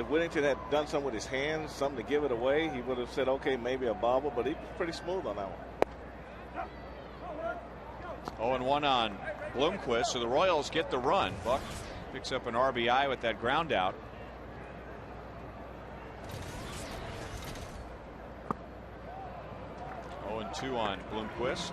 B: Whittington had done something with his hands, something to give it away, he would have said, okay, maybe a bobble, but he was pretty smooth on that one.
A: 0-1 on Bloomquist, so the Royals get the run. Buck picks up an RBI with that ground out. And 2 on Bloomquist.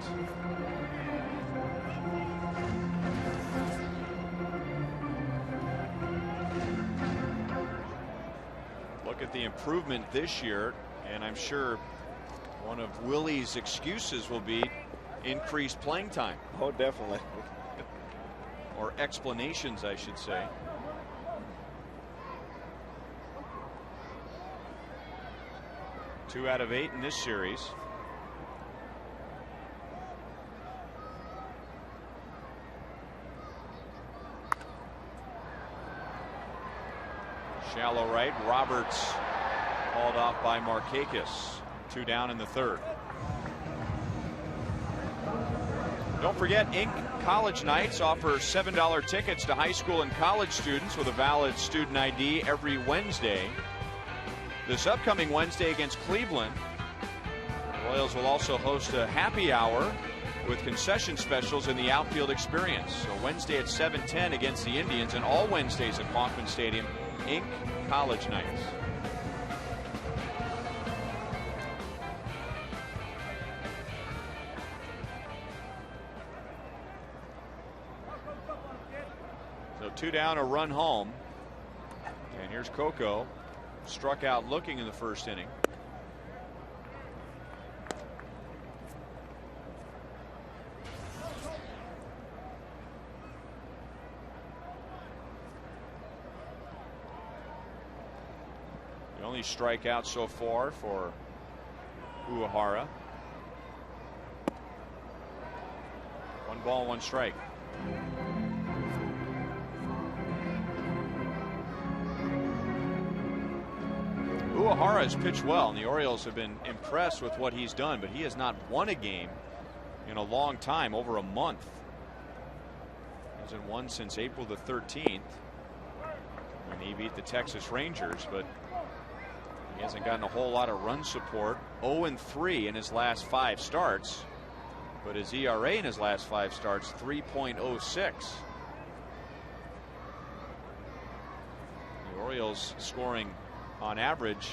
A: Look at the improvement this year, and I'm sure one of Willie's excuses will be increased playing time.
B: Oh, definitely.
A: Or explanations, I should say. Two out of 8 in this series. Shallow right. Roberts hauled off by Markakis. 2 down in the third. Don't forget, Inc. College Nights offer $7 tickets to high school and college students with a valid student ID every Wednesday. This upcoming Wednesday against Cleveland, the Royals will also host a happy hour with concession specials in the outfield experience. So Wednesday at 7:10 against the Indians, and all Wednesdays at Kauffman Stadium, Inc. College Nights. So 2 down, a run home. And here's Coco. Struck out looking in the first inning. The only strikeout so far for Uehara. 1 ball, 1 strike. Uehara has pitched well, and the Orioles have been impressed with what he's done, but he has not won a game in a long time, over a month. He hasn't won since April the 13th when he beat the Texas Rangers, but he hasn't gotten a whole lot of run support. 0-3 in his last 5 starts, but his ERA in his last 5 starts, 3.06. The Orioles scoring on average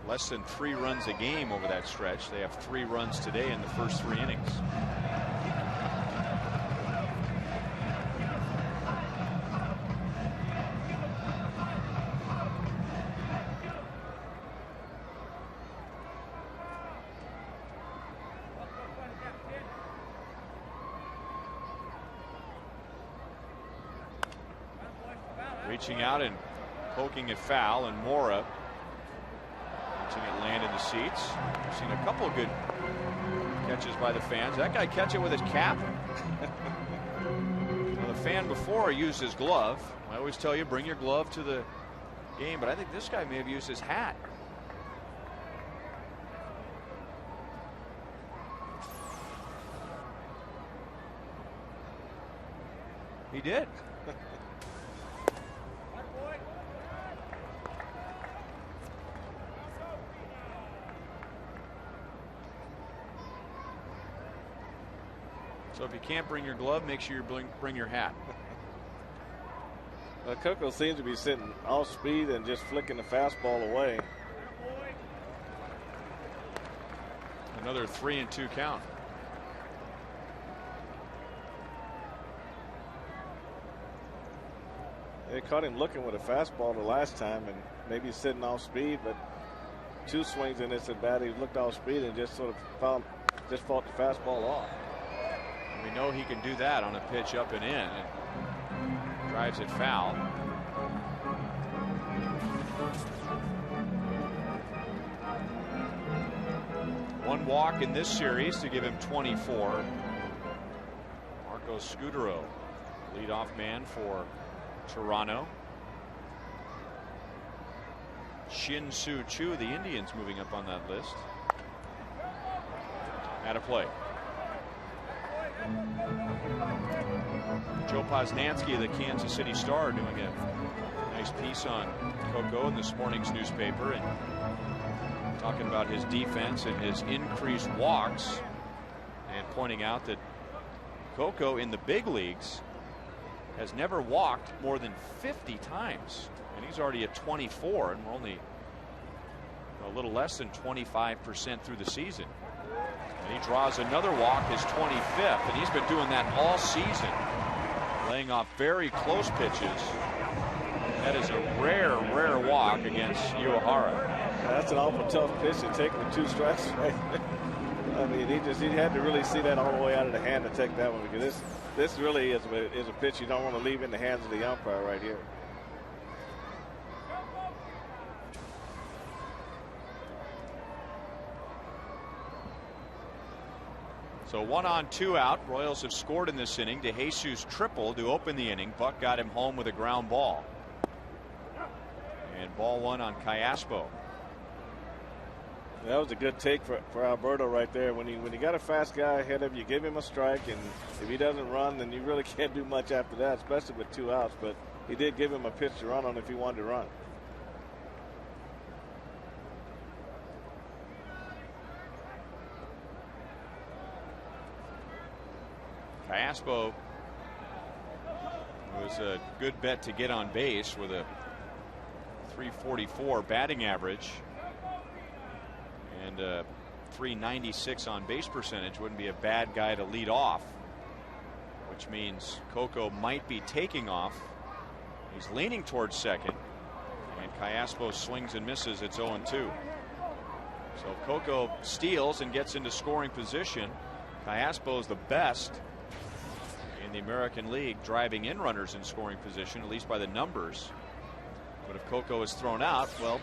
A: less than 3 runs a game over that stretch. They have 3 runs today in the first 3 innings. Reaching out and poking it foul, and Mora watching it land in the seats. We've seen a couple of good catches by the fans. That guy catch it with his cap? Well, the fan before used his glove. I always tell you, bring your glove to the game, but I think this guy may have used his hat. He did. So if you can't bring your glove, make sure you bring your hat.
B: Coco seems to be sitting off speed and just flicking the fastball away.
A: Another 3-2 count.
B: They caught him looking with a fastball the last time, and maybe sitting off speed, but 2 swings in this at bat, he looked off speed and just sort of fought the fastball off.
A: We know he can do that on a pitch up and in, and drives it foul. One walk in this series to give him 24. Marco Scudero, leadoff man for Toronto. Shin Soo Choo, the Indians, moving up on that list. At a play. Joe Posnanski of the Kansas City Star doing a nice piece on Coco in this morning's newspaper, and talking about his defense and his increased walks, and pointing out that Coco in the big leagues has never walked more than 50 times, and he's already at 24, and we're only a little less than 25% through the season. And he draws another walk, his 25th, and he's been doing that all season, laying off very close pitches. That is a rare walk against Uehara.
B: That's an awful tough pitch to take with 2 strikes right there. I mean, he had to really see that all the way out of the hand to take that one, because this really is a pitch you don't want to leave in the hands of the umpire right here.
A: So 1 on 2 out. Royals have scored in this inning. DeJesus triple to open the inning. Buck got him home with a ground ball. And ball 1 on Callaspo.
B: That was a good take for Alberto right there. When you got a fast guy ahead of you, give him a strike, and if he doesn't run, then you really can't do much after that, especially with 2 outs. But he did give him a pitch to run on if he wanted to run.
A: Callaspo was a good bet to get on base with a .344 batting average and a .396 on base percentage. Wouldn't be a bad guy to lead off, which means Coco might be taking off. He's leaning towards second, and Callaspo swings and misses. It's 0-2. So if Coco steals and gets into scoring position, Callaspo is the best in the American League driving in runners in scoring position, at least by the numbers. But if Coco is thrown out, well,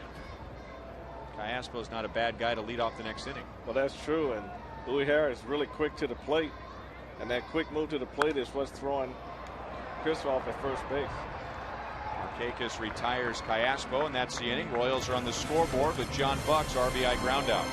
A: Callaspo is not a bad guy to lead off the next inning.
B: Well, that's true, and Uehara is really quick to the plate, and that quick move to the plate is what's throwing Chris off at first base.
A: Markakis retires Callaspo, and that's the inning. Royals are on the scoreboard with John Buck's RBI groundout.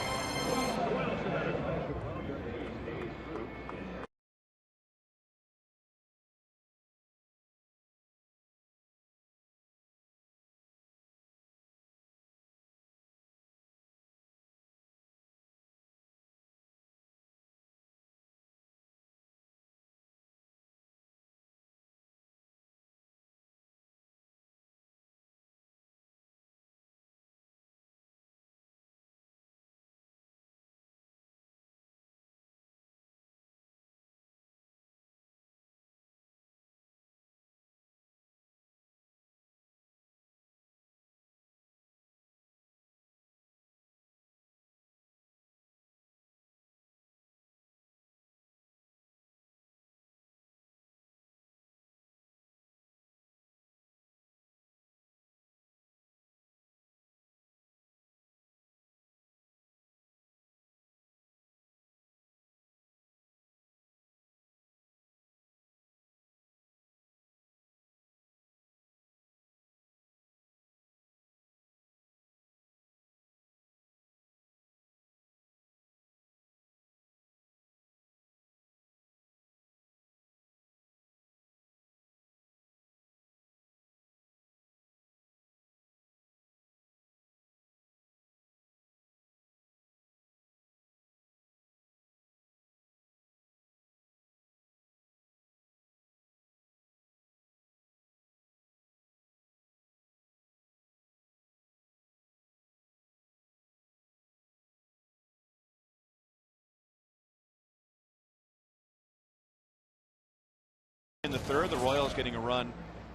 A: in the third. The Royals getting a run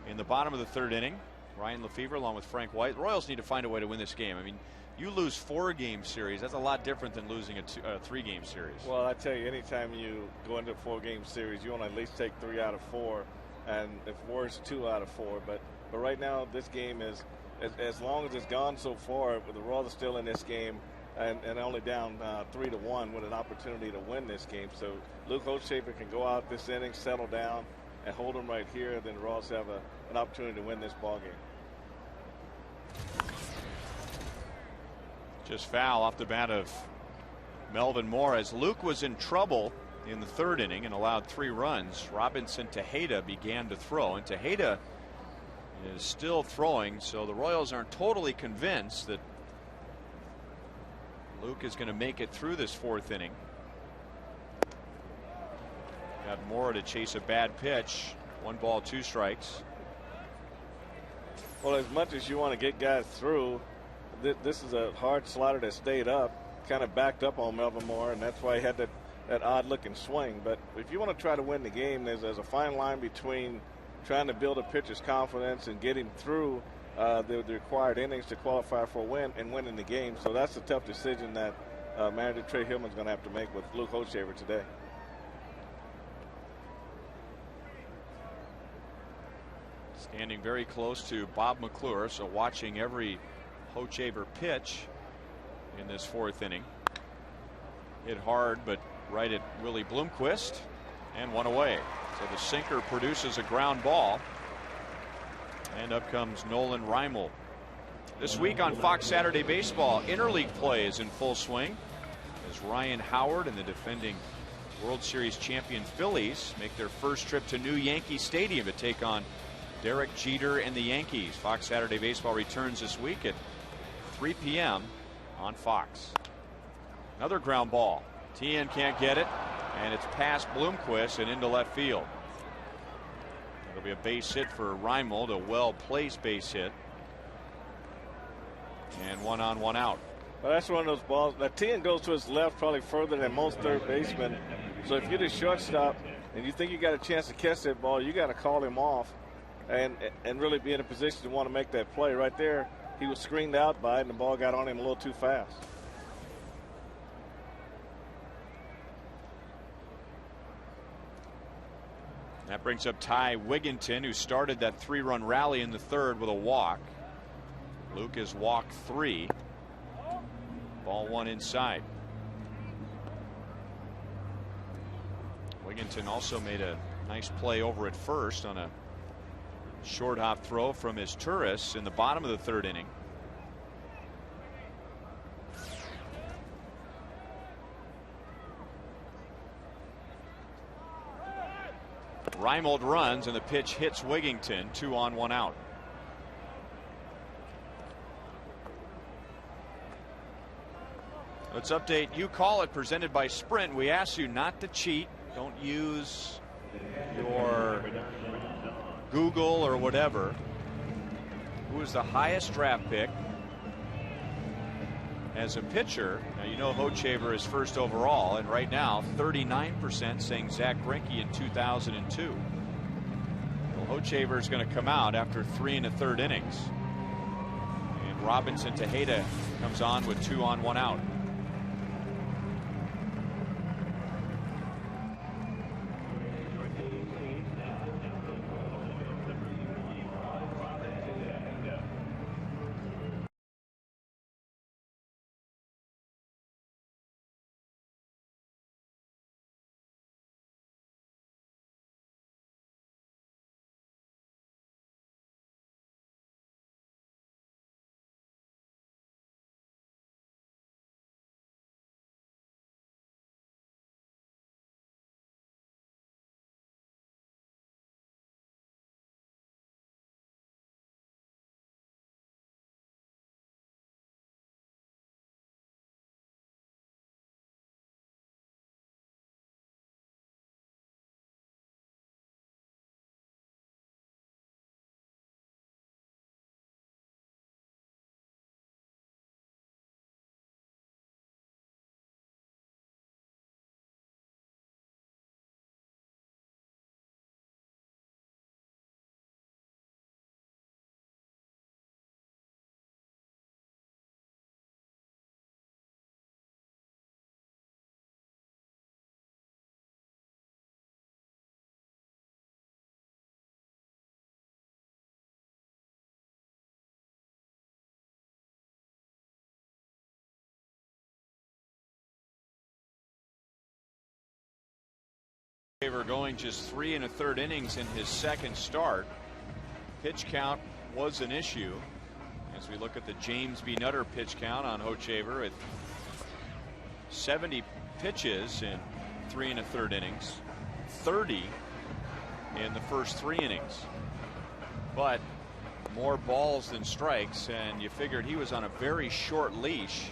A: in the bottom of the third inning. Ryan Lefevre along with Frank White. The Royals need to find a way to win this game. I mean, you lose 4-game series. That's a lot different than losing a 3-game series.
B: Well, I tell you, anytime you go into a 4-game series, you want to at least take 3 out of 4, and if worse, 2 out of 4. But right now, this game is, as long as it's gone so far, the Royals are still in this game and only down 3-1 with an opportunity to win this game. So Luke Hochshafer can go out this inning, settle down, and hold them right here. Then the Royals have an opportunity to win this ball game.
A: Just foul off the bat of Melvin Moore as Luke was in trouble in the third inning and allowed 3 runs. Robinson Tejeda began to throw, and Tejeda is still throwing, so the Royals aren't totally convinced that Luke is going to make it through this 4th inning. Got Moore to chase a bad pitch. 1 ball, 2 strikes.
B: Well, as much as you want to get guys through, this is a hard slider that stayed up, kind of backed up on Melvin Moore, and that's why he had that odd-looking swing. But if you want to try to win the game, there's a fine line between trying to build a pitcher's confidence and get him through the required innings to qualify for a win and winning the game. So that's a tough decision that manager Trey Hillman's going to have to make with Luke Hochshafer today.
A: Standing very close to Bob McClure, so watching every Hochshafer pitch in this 4th inning. Hit hard, but right at Willie Bloomquist, and 1 away. So the sinker produces a ground ball, and up comes Nolan Reimel. This week on Fox Saturday Baseball, interleague play is in full swing as Ryan Howard and the defending World Series champion Phillies make their first trip to new Yankee Stadium to take on Derek Jeter and the Yankees. Fox Saturday Baseball returns this week at 3 p.m. on Fox. Another ground ball. Tien can't get it, and it's past Bloomquist and into left field. It'll be a base hit for Reimold, a well-placed base hit. And 1 on, 1 out.
B: Well, that's one of those balls. That Tien goes to his left probably further than most third basemen. So if you're the shortstop and you think you got a chance to catch that ball, you got to call him off and really be in a position to want to make that play. Right there, he was screened out by it, and the ball got on him a little too fast.
A: That brings up Ty Wigginton, who started that 3-run rally in the third with a walk. Luke has walked 3. Ball 1 inside. Wigginton also made a nice play over at first on a short hop throw from his Turris in the bottom of the third inning. Reimold runs and the pitch hits Wigginton. 2 on, 1 out. Let's update You Call It, presented by Sprint. We ask you not to cheat. Don't use your Google or whatever. Who is the highest draft pick as a pitcher? Now, you know Hochshafer is first overall, and right now 39% saying Zach Greinke in 2002. Well, Hochshafer is going to come out after 3 1/3 innings, and Robinson Tejeda comes on with 2 on, 1 out. Hochevar going just 3 1/3 innings in his second start. Pitch count was an issue as we look at the James B. Nutter pitch count on Hochevar at 70 pitches in 3 1/3 innings, 30 in the first 3 innings, but more balls than strikes, and you figured he was on a very short leash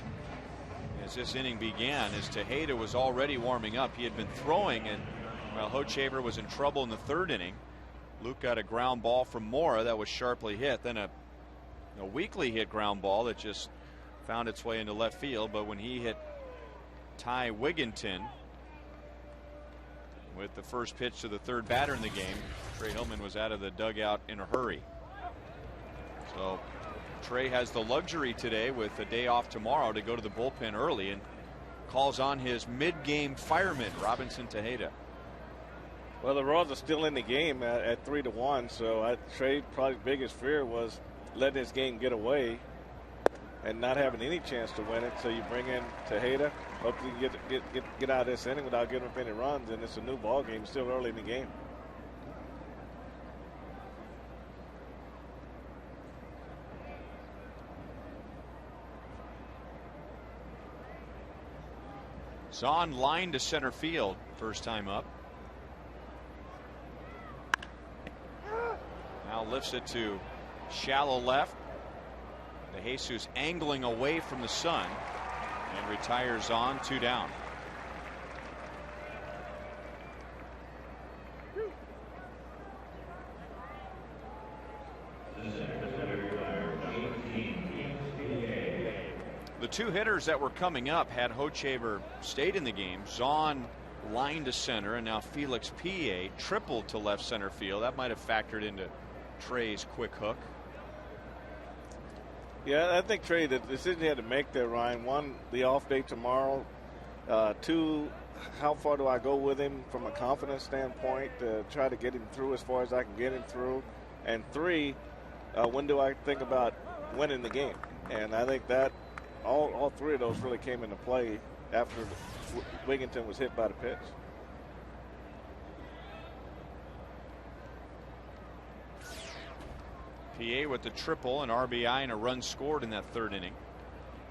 A: as this inning began, as Tejeda was already warming up. He had been throwing, and while Hochevar was in trouble in the 3rd inning, Luke got a ground ball from Mora that was sharply hit, then a weakly hit ground ball that just found its way into left field. But when he hit Ty Wigginton with the first pitch to the 3rd batter in the game, Trey Hillman was out of the dugout in a hurry. So Trey has the luxury today, with a day off tomorrow, to go to the bullpen early and calls on his mid-game fireman, Robinson Tejeda.
B: Well, the Royals are still in the game at 3-1, so Trey's probably biggest fear was letting his game get away and not having any chance to win it. So you bring in Tejeda, hopefully you get out of this inning without giving up any runs, and it's a new ball game, still early in the game.
A: Zahn line to center field, first time up. Now lifts it to shallow left. DeJesus angling away from the sun and retires on, 2 down. The 2 hitters that were coming up, had Hochevar stayed in the game, Zahn line to center, and now Felix P.A. tripled to left center field. That might have factored into Trey's quick hook.
B: Yeah, I think Trey, the decision he had to make there, Ryan, 1, the off day tomorrow. 2, how far do I go with him from a confidence standpoint to try to get him through as far as I can get him through? And 3, when do I think about winning the game? And I think that all 3 of those really came into play after Wigginton was hit by the pitch.
A: PA with the triple, an RBI, and a run scored in that 3rd inning.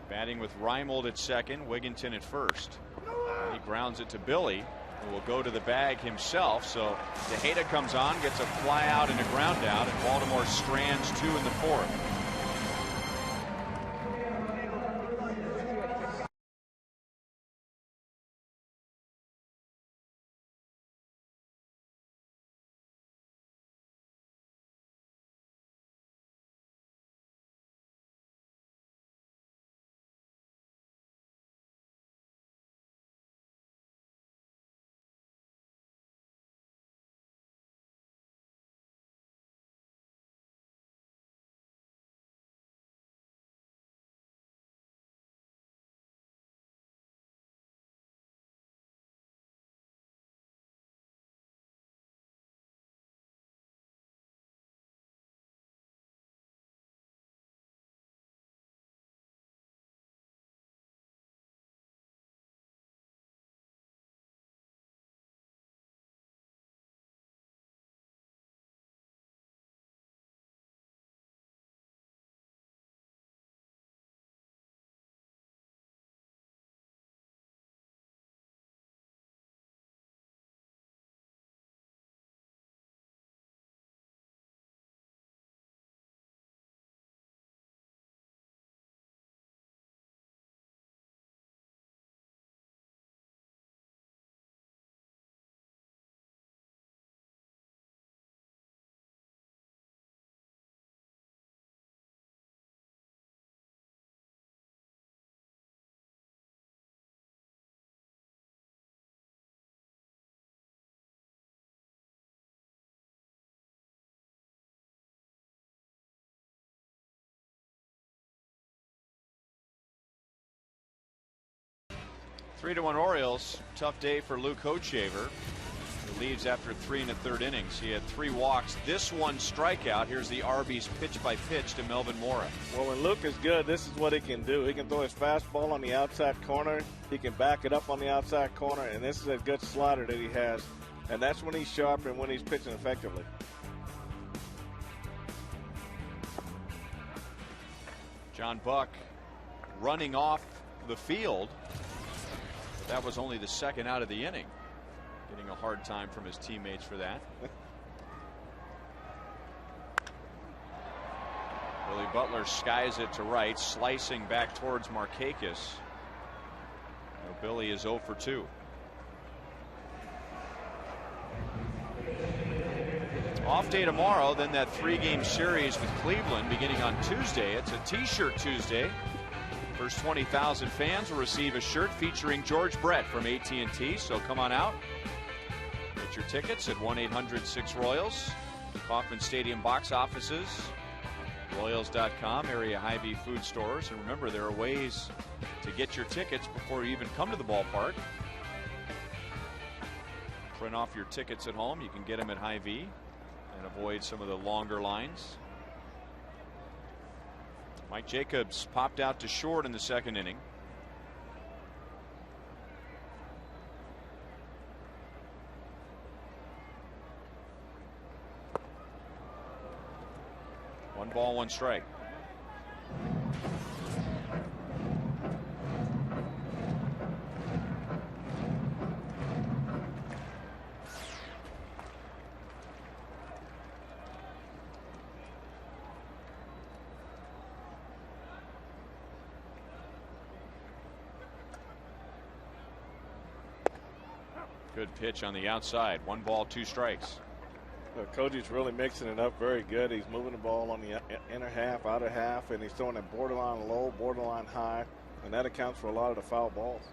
A: Batting with Reimold at second, Wigginton at first. He grounds it to Billy, who will go to the bag himself. So Tejeda comes on, gets a fly out and a ground out, and Baltimore strands 2 in the 4th. Three to 1 Orioles. Tough day for Luke Hochevar, who leaves after 3 1/3 innings. He had 3 walks. This one strikeout. Here's the Arby's pitch by pitch to Melvin Mora.
B: Well, when Luke is good, this is what he can do. He can throw his fastball on the outside corner. He can back it up on the outside corner, and this is a good slider that he has. And that's when he's sharp and when he's pitching effectively.
A: John Buck running off the field. That was only the second out of the inning. Getting a hard time from his teammates for that. Billy Butler skies it to right, slicing back towards Markakis. Now Billy is 0 for 2. Off day tomorrow, then that 3-game series with Cleveland beginning on Tuesday. It's a T-shirt Tuesday. First 20,000 fans will receive a shirt featuring George Brett from AT&T. So come on out. Get your tickets at 1-800-6-ROYALS. Kauffman Stadium box offices. Royals.com, area Hy-Vee food stores. And remember, there are ways to get your tickets before you even come to the ballpark. Print off your tickets at home. You can get them at Hy-Vee and avoid some of the longer lines. Mike Jacobs popped out to short in the second inning. One ball, one strike. Good pitch on the outside. One ball, two strikes.
B: Koji's really mixing it up very good. He's moving the ball on the inner half, outer half, and he's throwing it borderline low, borderline high, and that accounts for a lot of the foul balls.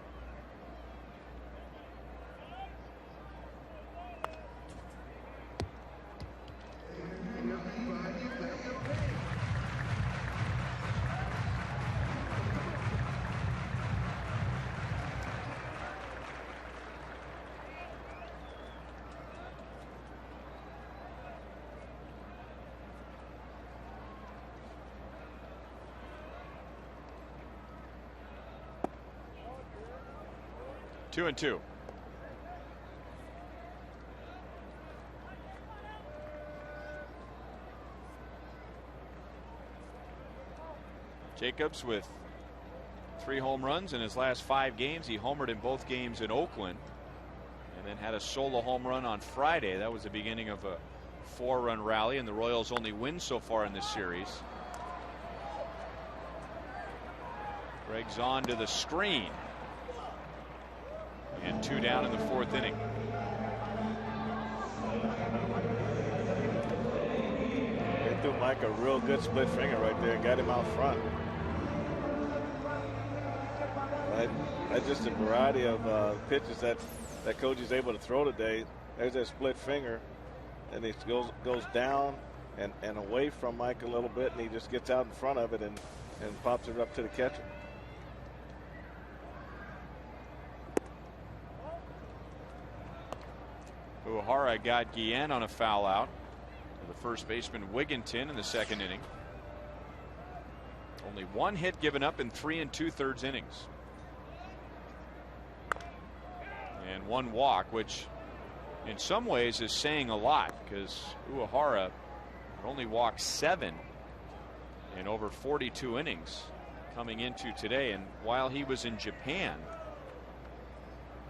A: Two and two. Jacobs with 3 home runs in his last 5 games. He homered in both games in Oakland and then had a solo home run on Friday. That was the beginning of a 4-run rally, and the Royals only win so far in this series. Greg's on to the screen. And 2 down in the 4th inning.
B: They threw Mike a real good split finger right there. Got him out front. That's just a variety of pitches that Koji's able to throw today. There's that split finger, and he goes down and away from Mike a little bit, and he just gets out in front of it and pops it up to the catcher.
A: Uehara got Guillen on a foul out. The first baseman Wigginton in the second inning. Only 1 hit given up in 3 2/3 innings. And 1 walk, which in some ways is saying a lot, because Uehara only walked 7 in over 42 innings coming into today. And while he was in Japan,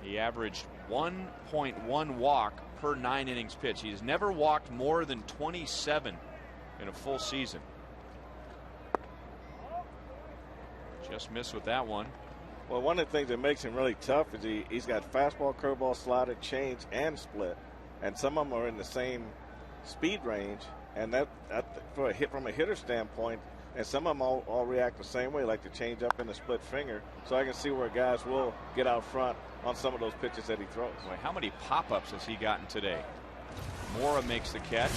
A: he averaged 1.1 walk per 9 innings pitched. He has never walked more than 27 in a full season. Just missed with that one.
B: Well, one of the things that makes him really tough is he's got fastball, curveball, slider, change, and split, and some of them are in the same speed range. And that for a hit from a hitter standpoint, and some of them all react the same way, like the change up and the split finger. So I can see where guys will get out front on some of those pitches that he throws.
A: Boy, how many pop-ups has he gotten today? Mora makes the catch.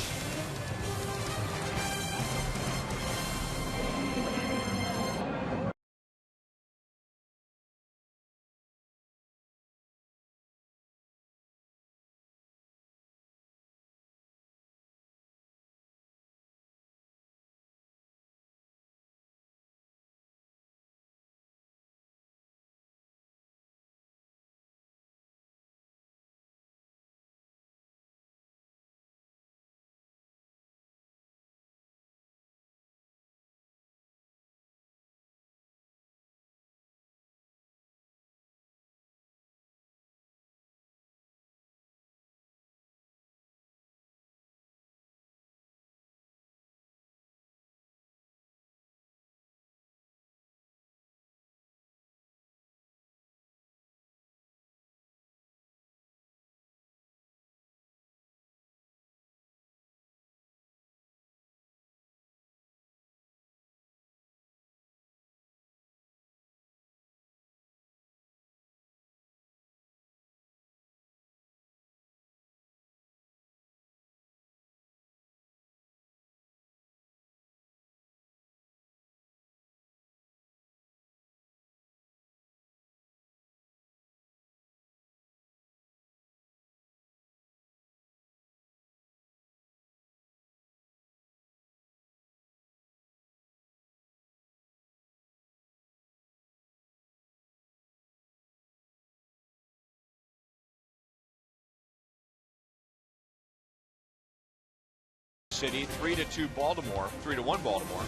A: City, 3-2 Baltimore, 3-1 Baltimore.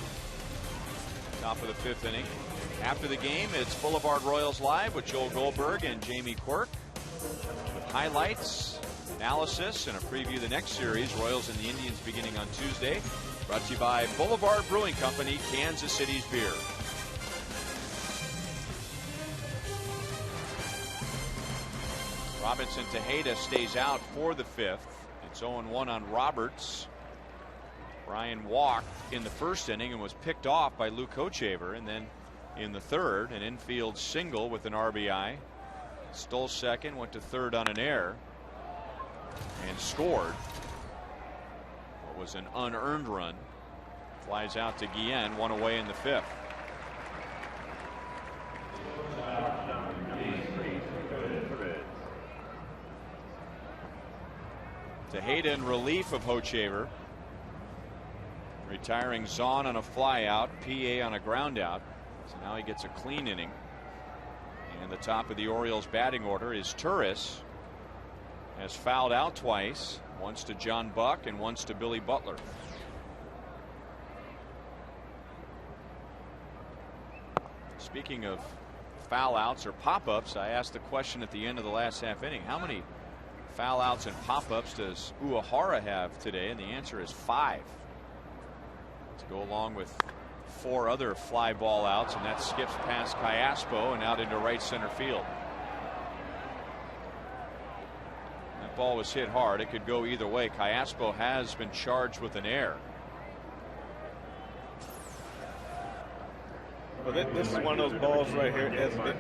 A: Top of the 5th inning. After the game, it's Boulevard Royals Live with Joel Goldberg and Jamie Quirk with highlights, analysis, and a preview of the next series, Royals and the Indians, beginning on Tuesday. Brought to you by Boulevard Brewing Company, Kansas City's beer. Robinson Tejeda stays out for the 5th. It's 0-1 on Roberts. Brian walked in the first inning and was picked off by Luke Hochevar, and then in the 3rd, an infield single with an RBI. Stole second, went to 3rd on an error, and scored. What was an unearned run. Flies out to Guillen, 1 away in the 5th. Tejeda in relief of Hochevar. Retiring Zahn on a fly out, PA on a ground out. So now he gets a clean inning. And the top of the Orioles batting order is Turris. Has fouled out twice, once to John Buck and once to Billy Butler. Speaking of foul outs or pop-ups, I asked the question at the end of the last half inning, how many foul outs and pop-ups does Uehara have today? And the answer is 5. To go along with 4 other fly ball outs, and that skips past Callaspo and out into right center field. That ball was hit hard. It could go either way. Callaspo has been charged with an error.
B: Well, this is one of those balls right here.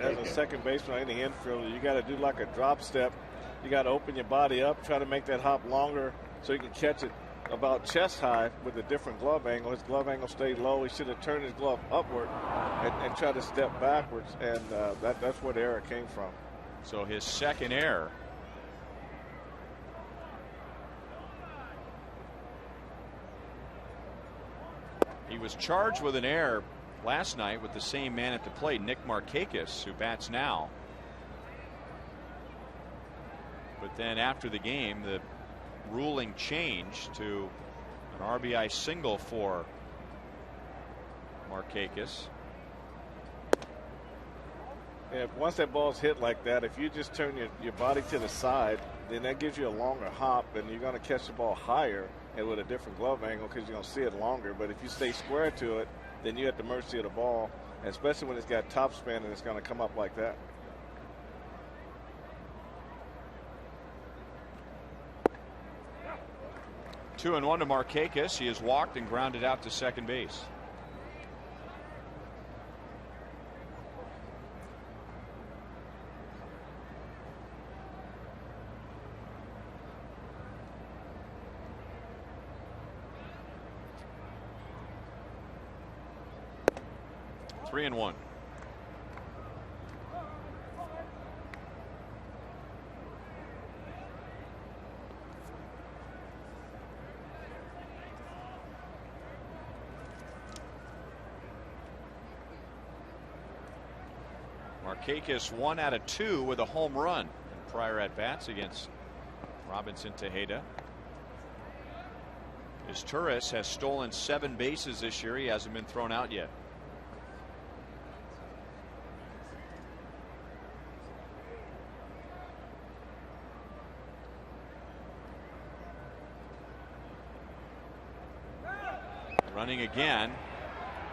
B: As a second baseman or any infielder, you got to do like a drop step. You got to open your body up, try to make that hop longer so you can catch it about chest high with a different glove angle. His glove angle stayed low. He should have turned his glove upward and tried to step backwards, and that's where the error came from.
A: So his second error. He was charged with an error last night with the same man at the plate, Nick Markakis, who bats now. But then after the game, the ruling changed to an RBI single for Markakis.
B: Yeah, once that ball's hit like that, if you just turn your body to the side, then that gives you a longer hop, and you're going to catch the ball higher and with a different glove angle because you're going to see it longer. But if you stay square to it, then you're at the mercy of the ball, especially when it's got top spin and it's going to come up like that.
A: Two and one to Markakis. He has walked and grounded out to second base. Three and one. Markakis 1 out of 2 with a home run in prior at bats against Robinson Tejeda. His Turris has stolen 7 bases this year. He hasn't been thrown out yet. Running again.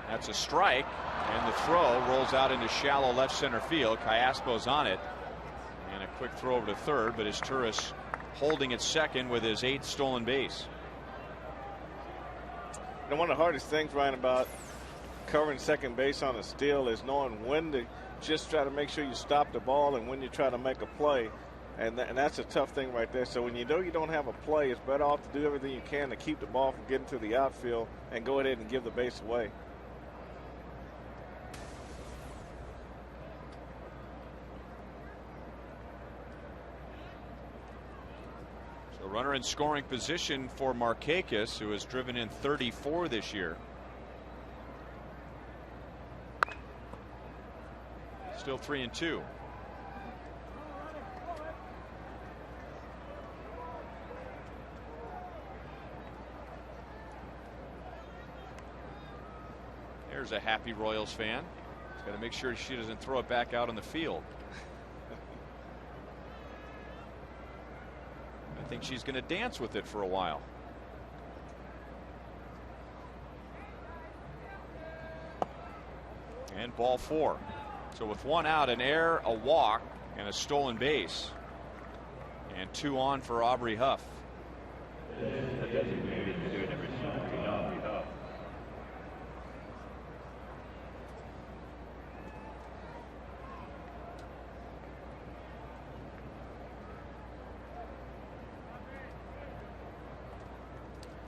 A: That's a strike, and the throw rolls out into shallow left center field. Callaspo's on it, and a quick throw over to third, but his Turris holding at second with his 8th stolen base.
B: And one of the hardest things, Ryan, about covering second base on a steal is knowing when to just try to make sure you stop the ball and when you try to make a play. And that's a tough thing right there. So when you know you don't have a play, it's better off to do everything you can to keep the ball from getting to the outfield and go ahead and give the base away.
A: So runner in scoring position for Markakis, who has driven in 34 this year. Still 3 and 2. There's a happy Royals fan. He's got to make sure she doesn't throw it back out on the field. I think she's going to dance with it for a while. And ball 4. So with 1 out, an error, a walk, and a stolen base. And 2 on for Aubrey Huff.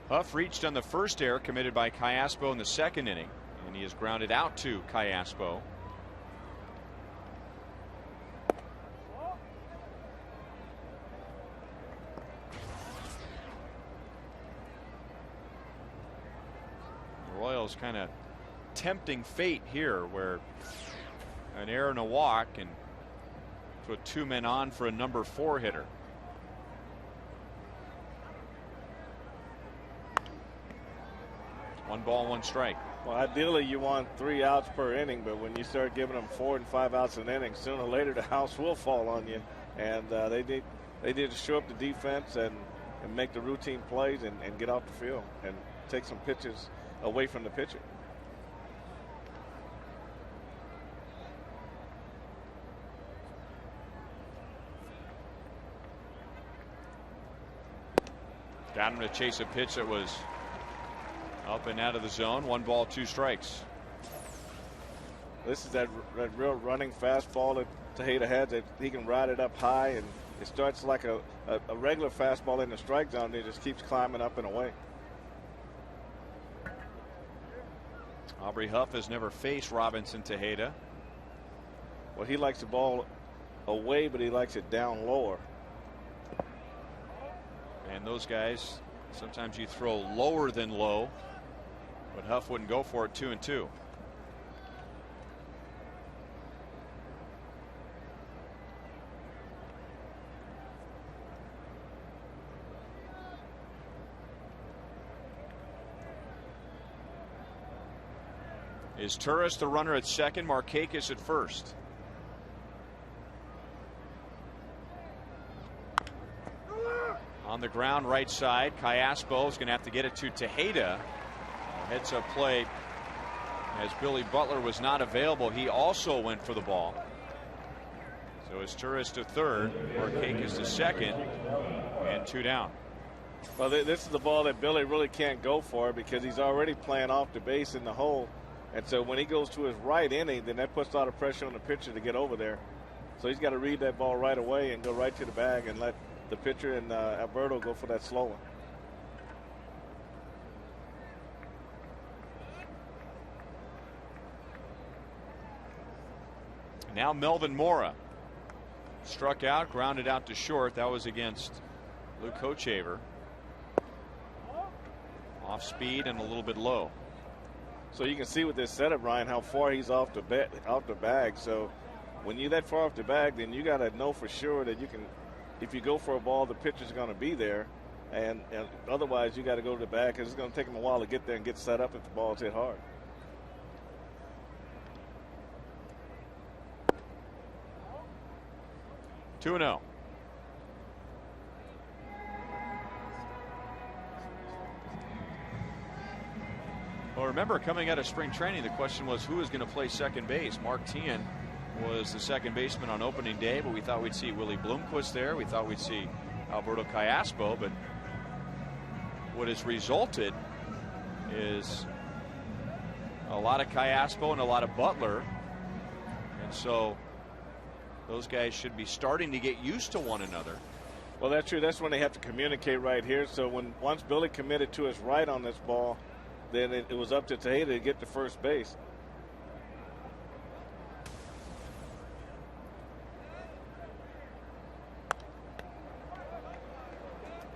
A: Huff reached on the first error committed by Cayaspo in the second inning, and he is grounded out to Cayaspo. The Royals kind of tempting fate here, where an error and a walk and put 2 men on for a number 4 hitter. One ball, 1 strike.
B: Well, ideally you want 3 outs per inning, but when you start giving them 4 and 5 outs an inning, sooner or later the house will fall on you. And they need to show up the defense and make the routine plays and get off the field and take some pitches away from the pitcher.
A: Got him to chase a pitch that was up and out of the zone. 1 ball, 2 strikes.
B: This is that real running fastball that Tejeda had, that he can ride it up high, and it starts like a regular fastball in the strike zone. It just keeps climbing up and away.
A: Aubrey Huff has never faced Robinson Tejeda.
B: Well, he likes the ball away, but he likes it down lower.
A: And those guys, sometimes you throw lower than low, but Huff wouldn't go for it. 2-2. Is Turris the runner at second, Markakis at first? On the ground, right side, Cayaspo is going to have to get it to Tejeda. Heads up play as Billy Butler was not available. He also went for the ball. So it's Turris to third, Markakis to second, and 2 down.
B: Well, this is the ball that Billy really can't go for because he's already playing off the base in the hole. And so when he goes to his right inning, then that puts a lot of pressure on the pitcher to get over there. So he's got to read that ball right away and go right to the bag and let the pitcher and Alberto go for that slow one.
A: Now Melvin Mora struck out, grounded out to short. That was against Luke Hochaver. Off speed and a little bit low.
B: So you can see with this setup, Ryan, how far he's off the bag. So when you're that far off the bag, then you got to know for sure that you can, if you go for a ball, the pitcher's going to be there. And otherwise, you got to go to the bag because it's going to take him a while to get there and get set up if the ball's hit hard.
A: Two and 0. Well, remember, coming out of spring training, the question was who was going to play second base. Mark Teahan was the second baseman on opening day, but we thought we'd see Willie Bloomquist there. We thought we'd see Alberto Cayaspo, but what has resulted is a lot of Cayaspo and a lot of Butler. And so those guys should be starting to get used to one another.
B: Well, that's true. That's when they have to communicate right here. So once Billy committed to his right on this ball, then it was up to Tejeda to get to first base.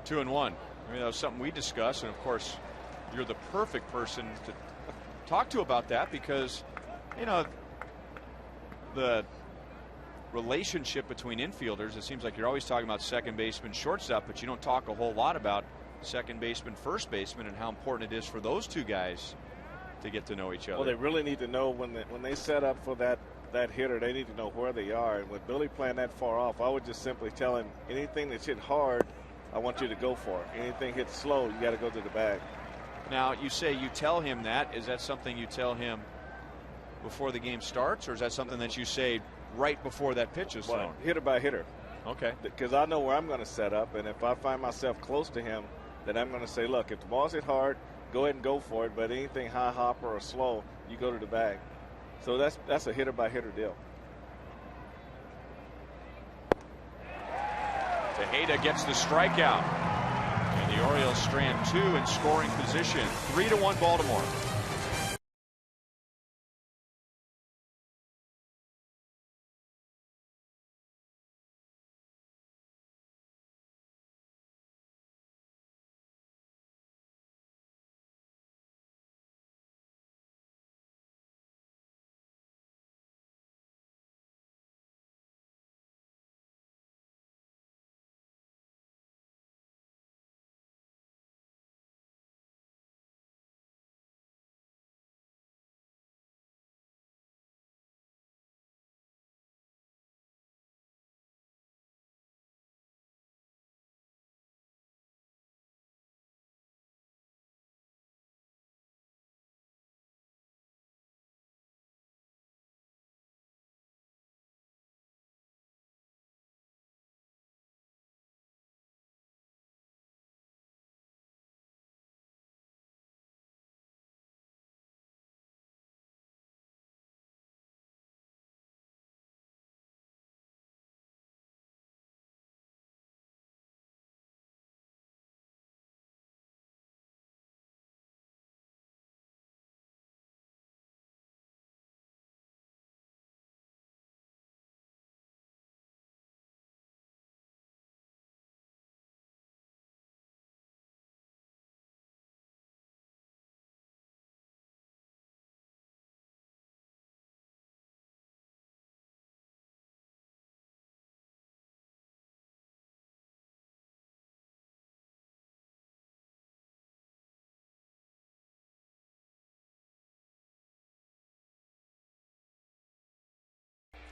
A: Two and 1. I mean, that was something we discussed, and of course, you're the perfect person to talk to about that because, you know, the relationship between infielders, it seems like you're always talking about second baseman, shortstop, but you don't talk a whole lot about second baseman, first baseman, and how important it is for those two guys to get to know each other.
B: Well, they really need to know when they set up for that hitter, they need to know where they are. And with Billy playing that far off, I would just simply tell him, anything that's hit hard, I want you to go for it. Anything hit slow, you got to go to the bag.
A: Now, you say you tell him that. Is that something you tell him before the game starts, or is that something that you say right before that pitch is thrown?
B: Hitter by hitter.
A: Okay.
B: Because I know where I'm going to set up, and if I find myself close to him, then I'm going to say, look, if the ball's hit hard, go ahead and go for it, but anything high hopper or slow, you go to the bag. So that's a hitter by hitter deal.
A: Tejeda gets the strikeout. And the Orioles strand 2 in scoring position. 3-1 Baltimore.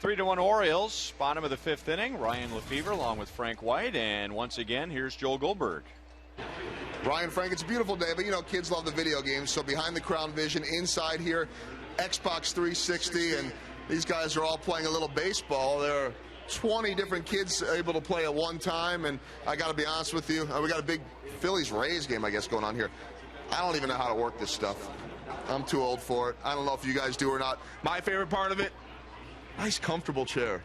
A: Three to 1 Orioles, bottom of the 5th inning. Ryan Lefevre along with Frank White, and once again, here's Joel Goldberg.
C: Ryan, Frank, it's a beautiful day, but you know kids love the video games, so behind the Crown Vision, inside here, Xbox 360, and these guys are all playing a little baseball. There are 20 different kids able to play at one time, and I got to be honest with you, we got a big Phillies-Rays game, I guess, going on here. I don't even know how to work this stuff. I'm too old for it. I don't know if you guys do or not. My favorite part of it, nice comfortable chair.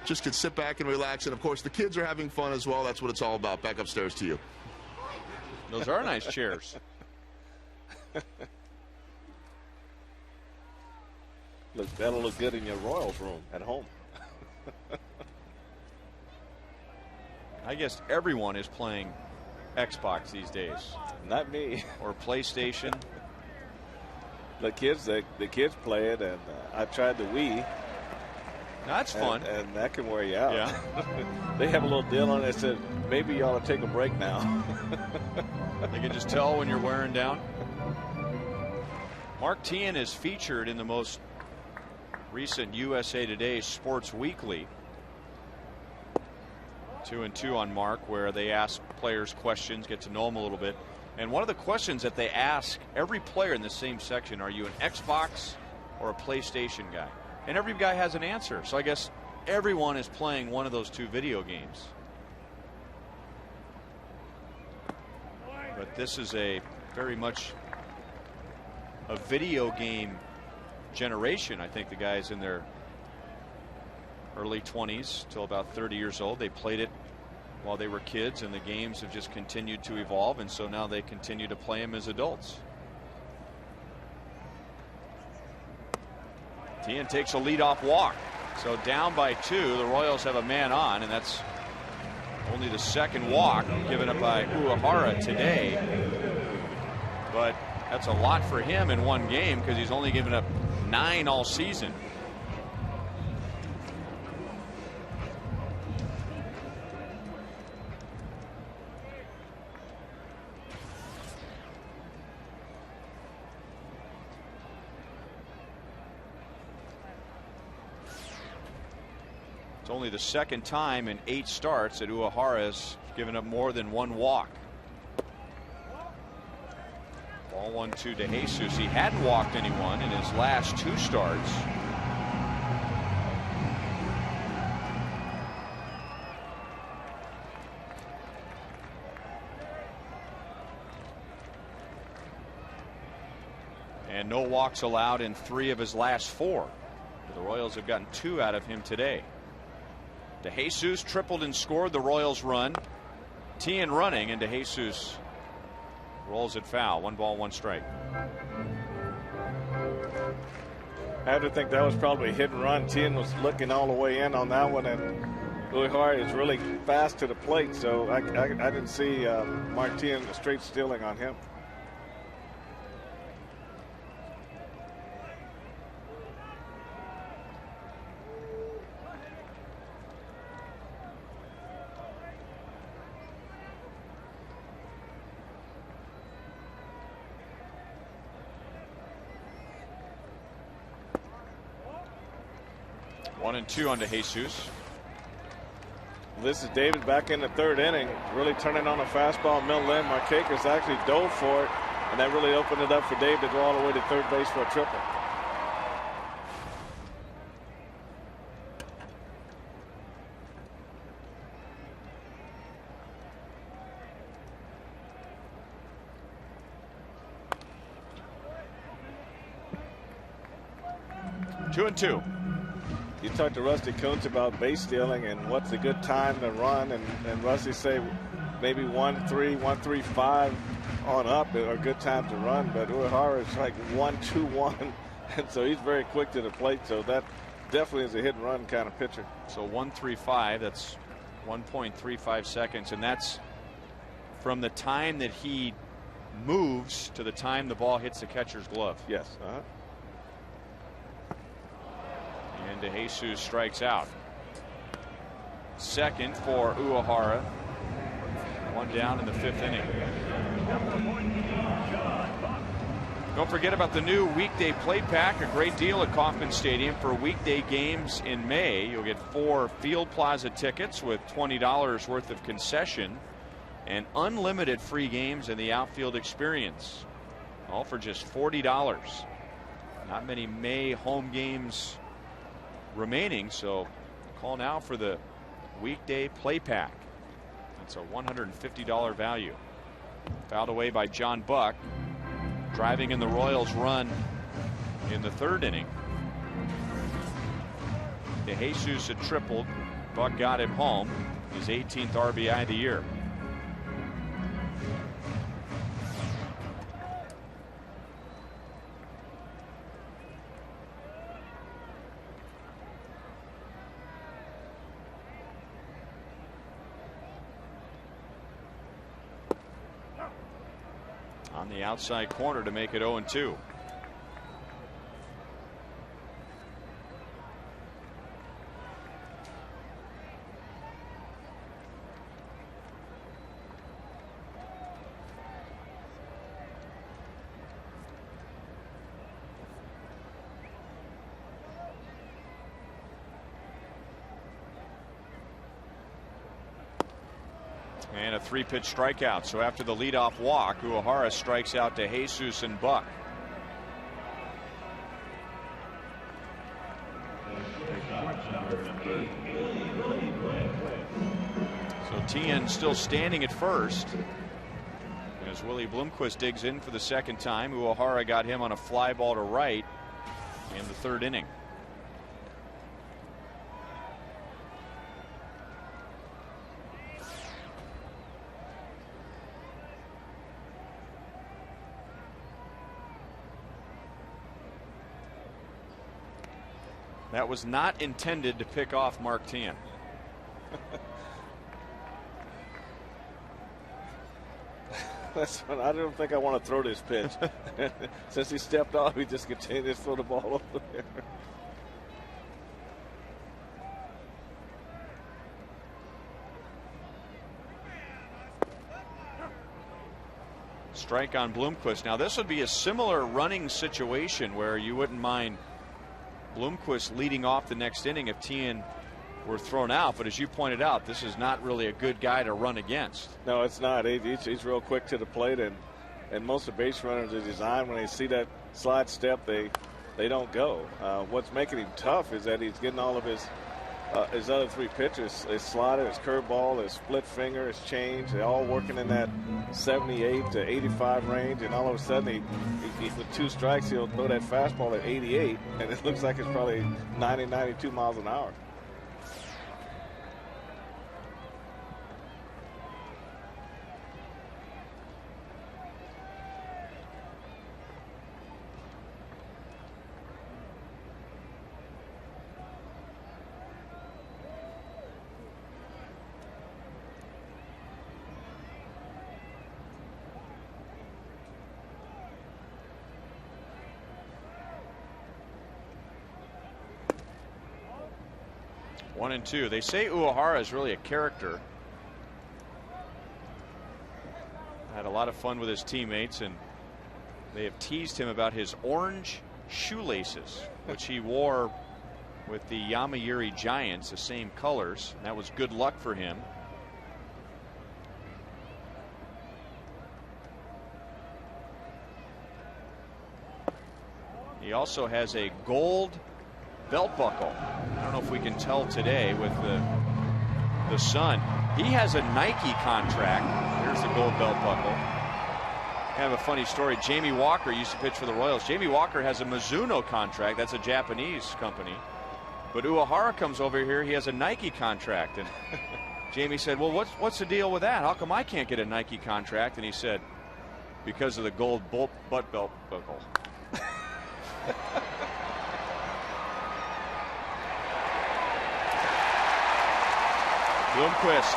C: Just could sit back and relax, and of course the kids are having fun as well. That's what it's all about. Back upstairs to you.
A: Those are nice chairs.
B: Look, that'll look good in your Royals room at home.
A: I guess everyone is playing Xbox these days.
B: Not me.
A: Or PlayStation.
B: The kids play it, and I tried the Wii.
A: That's fun.
B: And that can wear you out.
A: Yeah.
B: They have a little deal on it that said, maybe you ought to take a break now.
A: They can just tell when you're wearing down. Mark Teahan is featured in the most recent USA Today Sports Weekly. 2 and 2 on Mark, where they ask players questions, get to know them a little bit. And one of the questions that they ask every player in the same section, are you an Xbox or a PlayStation guy? And every guy has an answer. So I guess everyone is playing one of those two video games. But this is a very much a video game generation. I think the guys in their early 20s till about 30 years old, they played it while they were kids, and the games have just continued to evolve, and so now they continue to play them as adults. Teahan takes a leadoff walk. So down by 2, the Royals have a man on, and that's only the second walk given up by Uehara today. But that's a lot for him in one game because he's only given up 9 all season. only the second time in 8 starts that Uehara has given up more than 1 walk. Ball 1-2 to Jesus. He hadn't walked anyone in his last 2 starts. And no walks allowed in 3 of his last 4. The Royals have gotten 2 out of him today. DeJesus tripled and scored the Royals run. Tien running, and DeJesus rolls it foul. 1 ball, 1 strike.
B: I have to think that was probably a hit and run. Tien was looking all the way in on that one, and Uehara is really fast to the plate, so I didn't see Mark Tien straight stealing on him.
A: One and 2 on DeJesus.
B: This is David back in the 3rd inning, really turning on a fastball. Middle in. Markakis actually dove for it, and that really opened it up for Dave to go all the way to third base for a triple.
A: Two and 2.
B: You talk to Rusty Kuntz about base stealing and what's a good time to run, and Rusty say maybe 1-3, 1-3-5 on up are good times to run, but Uehara is like 1-2-1, and so he's very quick to the plate, so that definitely is a hit and run kind of pitcher.
A: So 1-3-5, that's 1.35 seconds, and that's from the time that he moves to the time the ball hits the catcher's glove.
B: Yes.
A: And DeJesus strikes out. Second for Uehara. 1 down in the 5th inning. Don't forget about the new weekday play pack. A great deal at Kauffman Stadium for weekday games in May. You'll get 4 Field Plaza tickets with $20 worth of concession and unlimited free games in the outfield experience. All for just $40. Not many May home games remaining, so call now for the weekday play pack. That's a $150 value. Fouled away by John Buck, driving in the Royals run in the 3rd inning. DeJesus had tripled. Buck got him home, his 18th RBI of the year. On the outside corner to make it 0-2. And a 3-pitch strikeout. So after the leadoff walk, Uehara strikes out DeJesus and Buck. So Tien still standing at first as Willie Bloomquist digs in for the 2nd time. Uehara got him on a fly ball to right in the 3rd inning. That was not intended to pick off Mark Tien.
B: I don't think I want to throw this pitch. Since he stepped off, he just continued to throw the ball over there.
A: Strike on Bloomquist. Now this would be a similar running situation where you wouldn't mind Bloomquist leading off the next inning if Tien were thrown out. But as you pointed out, this is not really a good guy to run against.
B: No, it's not. He's real quick to the plate, and most of the base runners are designed when they see that slide step, they don't go. What's making him tough is that he's getting all of his other three pitches, his slider, his curveball, his split finger, his change, they're all working in that 78 to 85 range, and all of a sudden he with 2 strikes, he'll throw that fastball at 88, and it looks like it's probably 90, 92 miles an hour.
A: One and two. They say Uehara is really a character. Had a lot of fun with his teammates, and they have teased him about his orange shoelaces, which he wore with the Yomiuri Giants, the same colors. And that was good luck for him. He also has a gold belt buckle. I don't know if we can tell today with the sun. He has a Nike contract. There's the gold belt buckle. Kind of a funny story. Jamie Walker used to pitch for the Royals. Jamie Walker has a Mizuno contract. That's a Japanese company. But Uehara comes over here. He has a Nike contract. And Jamie said, well, what's the deal with that? How come I can't get a Nike contract? And he said, because of the gold butt belt buckle. Bloomquist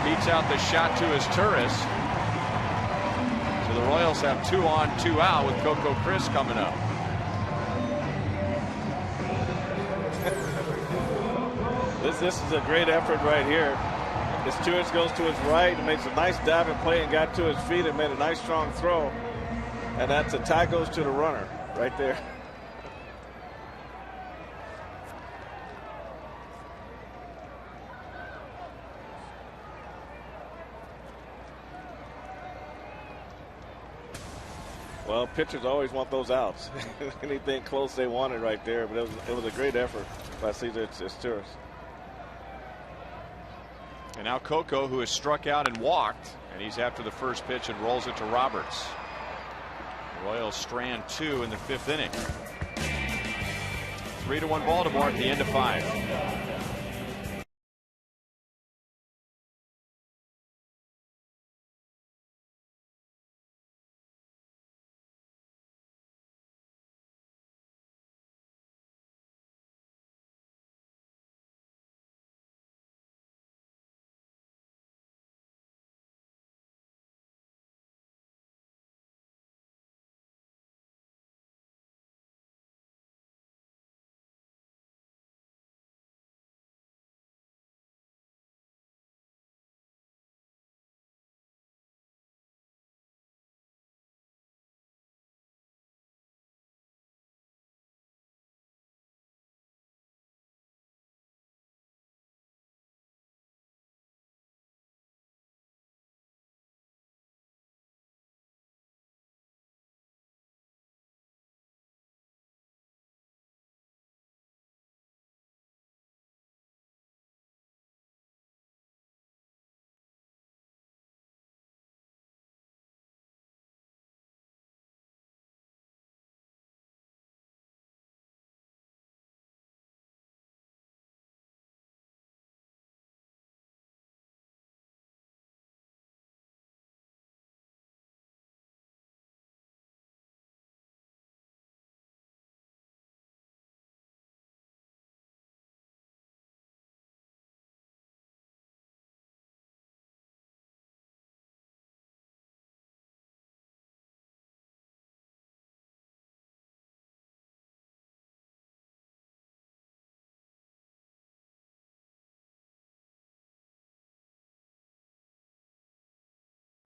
A: beats out the shot to his Turris. So the Royals have 2 on, 2 out with Coco Chris coming up.
B: This is a great effort right here. As Turris goes to his right and makes a nice diving play and got to his feet and made a nice strong throw. And that's a tie goes to the runner right there. Well, pitchers always want those outs. Anything close they wanted right there, but it was a great effort by Cesar Turris.
A: And now Coco, who has struck out and walked, and he's after the first pitch and rolls it to Roberts. The Royals strand 2 in the 5th inning. 3-1 Baltimore at the end of 5.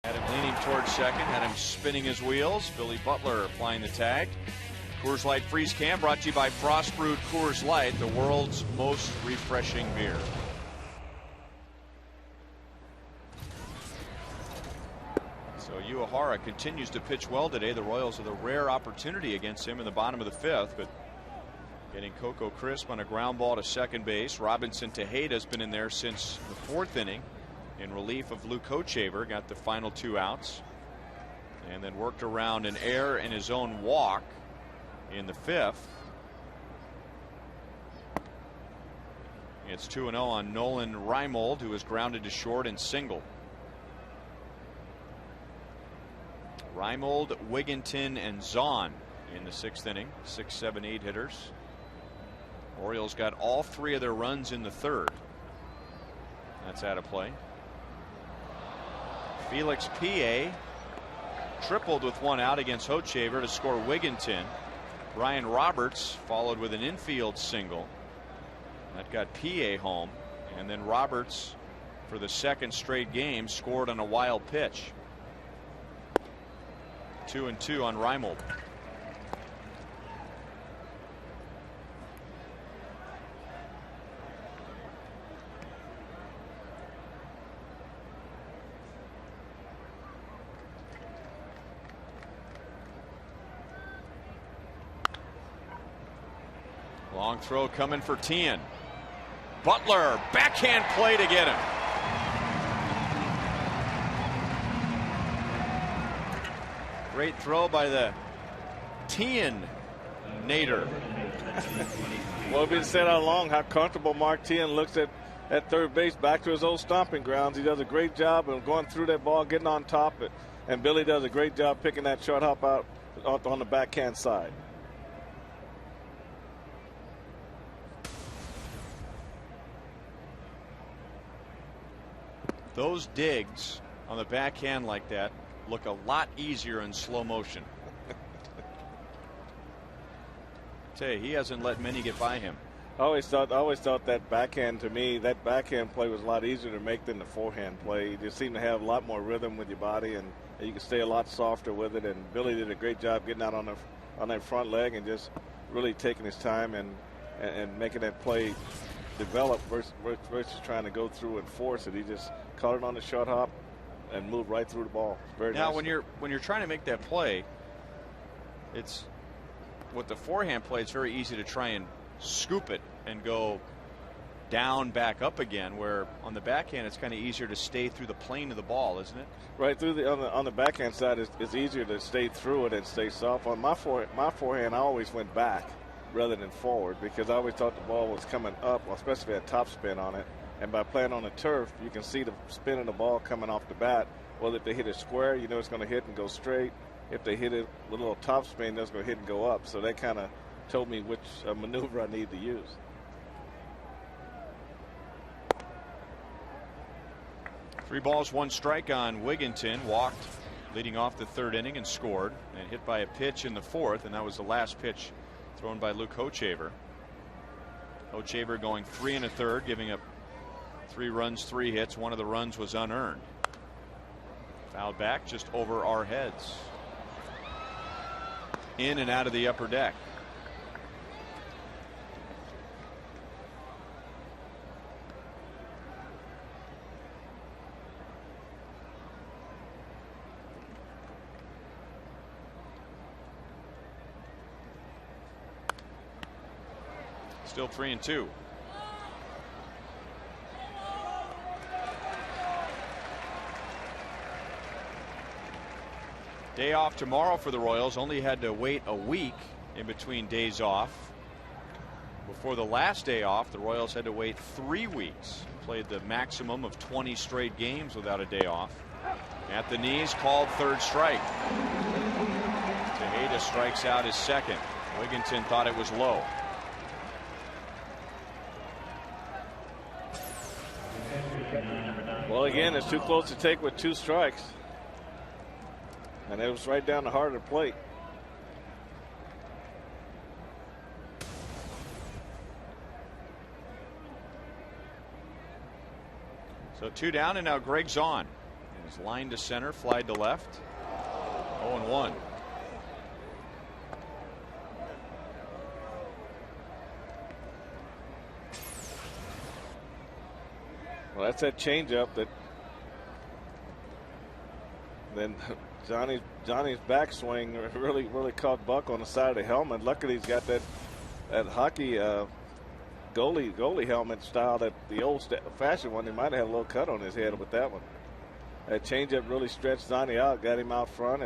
A: Had him leaning towards second, had him spinning his wheels. Billy Butler applying the tag. Coors Light Freeze Can brought to you by Frost Brewed Coors Light, the world's most refreshing beer. So Uehara continues to pitch well today. The Royals with a rare opportunity against him in the bottom of the fifth, but getting Coco Crisp on a ground ball to second base. Robinson Tejeda's been in there since the fourth inning in relief of Luke Hochevar. Got the final 2 outs and then worked around an error in his own walk in the fifth. It's 2-0 on Nolan Reimold, who was grounded to short and single. Reimold, Wigginton, and Zahn in the 6th inning. 6, 7, 8 hitters. Orioles got all 3 of their runs in the 3rd. That's out of play. Felix P.A. tripled with 1 out against Hochevar to score Wigginton. Ryan Roberts followed with an infield single. That got P.A. home. And then Roberts, for the 2nd straight game, scored on a wild pitch. 2-2 on Reimold. Long throw coming for Tien. Butler, backhand play to get him. Great throw by the Tien-nator.
B: Well, we've been said all along how comfortable Mark Tien looks at third base, back to his old stomping grounds. He does a great job of going through that ball, getting on top of it. And Billy does a great job picking that short hop out on the backhand side.
A: Those digs on the backhand like that look a lot easier in slow motion. Tell you, he hasn't let many get by him.
B: I always thought that backhand, to me, that backhand play was a lot easier to make than the forehand play. You just seem to have a lot more rhythm with your body, and you can stay a lot softer with it. And Billy did a great job getting out on that front leg and just really taking his time and making that play develop versus trying to go through and force it. He just caught it on the short hop and moved right through the ball. Very
A: now,
B: nice.
A: when you're trying to make that play, it's with the forehand play. It's very easy to try and scoop it and go down, back up again. Where on the backhand, it's kind of easier to stay through the plane of the ball, isn't it?
B: Right through on the backhand side, it's easier to stay through it and stay soft. On my forehand, I always went back rather than forward because I always thought the ball was coming up, especially at top spin on it. And by playing on the turf, you can see the spin of the ball coming off the bat. Well, if they hit it square, you know it's going to hit and go straight. If they hit it with a little top spin, it's going to hit and go up. So that kind of told me which maneuver I need to use.
A: Three balls, one strike on Wigginton. Walked leading off the 3rd inning and scored, and hit by a pitch in the 4th, and that was the last pitch thrown by Luke Hochevar. Hochevar going 3 1/3, giving up 3 runs, 3 hits. One of the runs was unearned. Fouled back just over our heads. In and out of the upper deck. Still 3-2. Day off tomorrow for the Royals. Only had to wait a week in between days off. Before the last day off, the Royals had to wait 3 weeks. Played the maximum of 20 straight games without a day off. At the knees, called 3rd strike. Tejeda strikes out his 2nd. Wigginton thought it was low.
B: Well, again, it's too close to take with 2 strikes. And it was right down the heart of the plate.
A: So 2 down, and now Greg's on. His line to center, fly to left. 0-1.
B: Well, that's that changeup that then Johnny's backswing really caught Buck on the side of the helmet. Luckily, he's got that hockey goalie helmet style, that the old-fashioned one. He might have had a little cut on his head with that one. That changeup really stretched Johnny out, got him out front,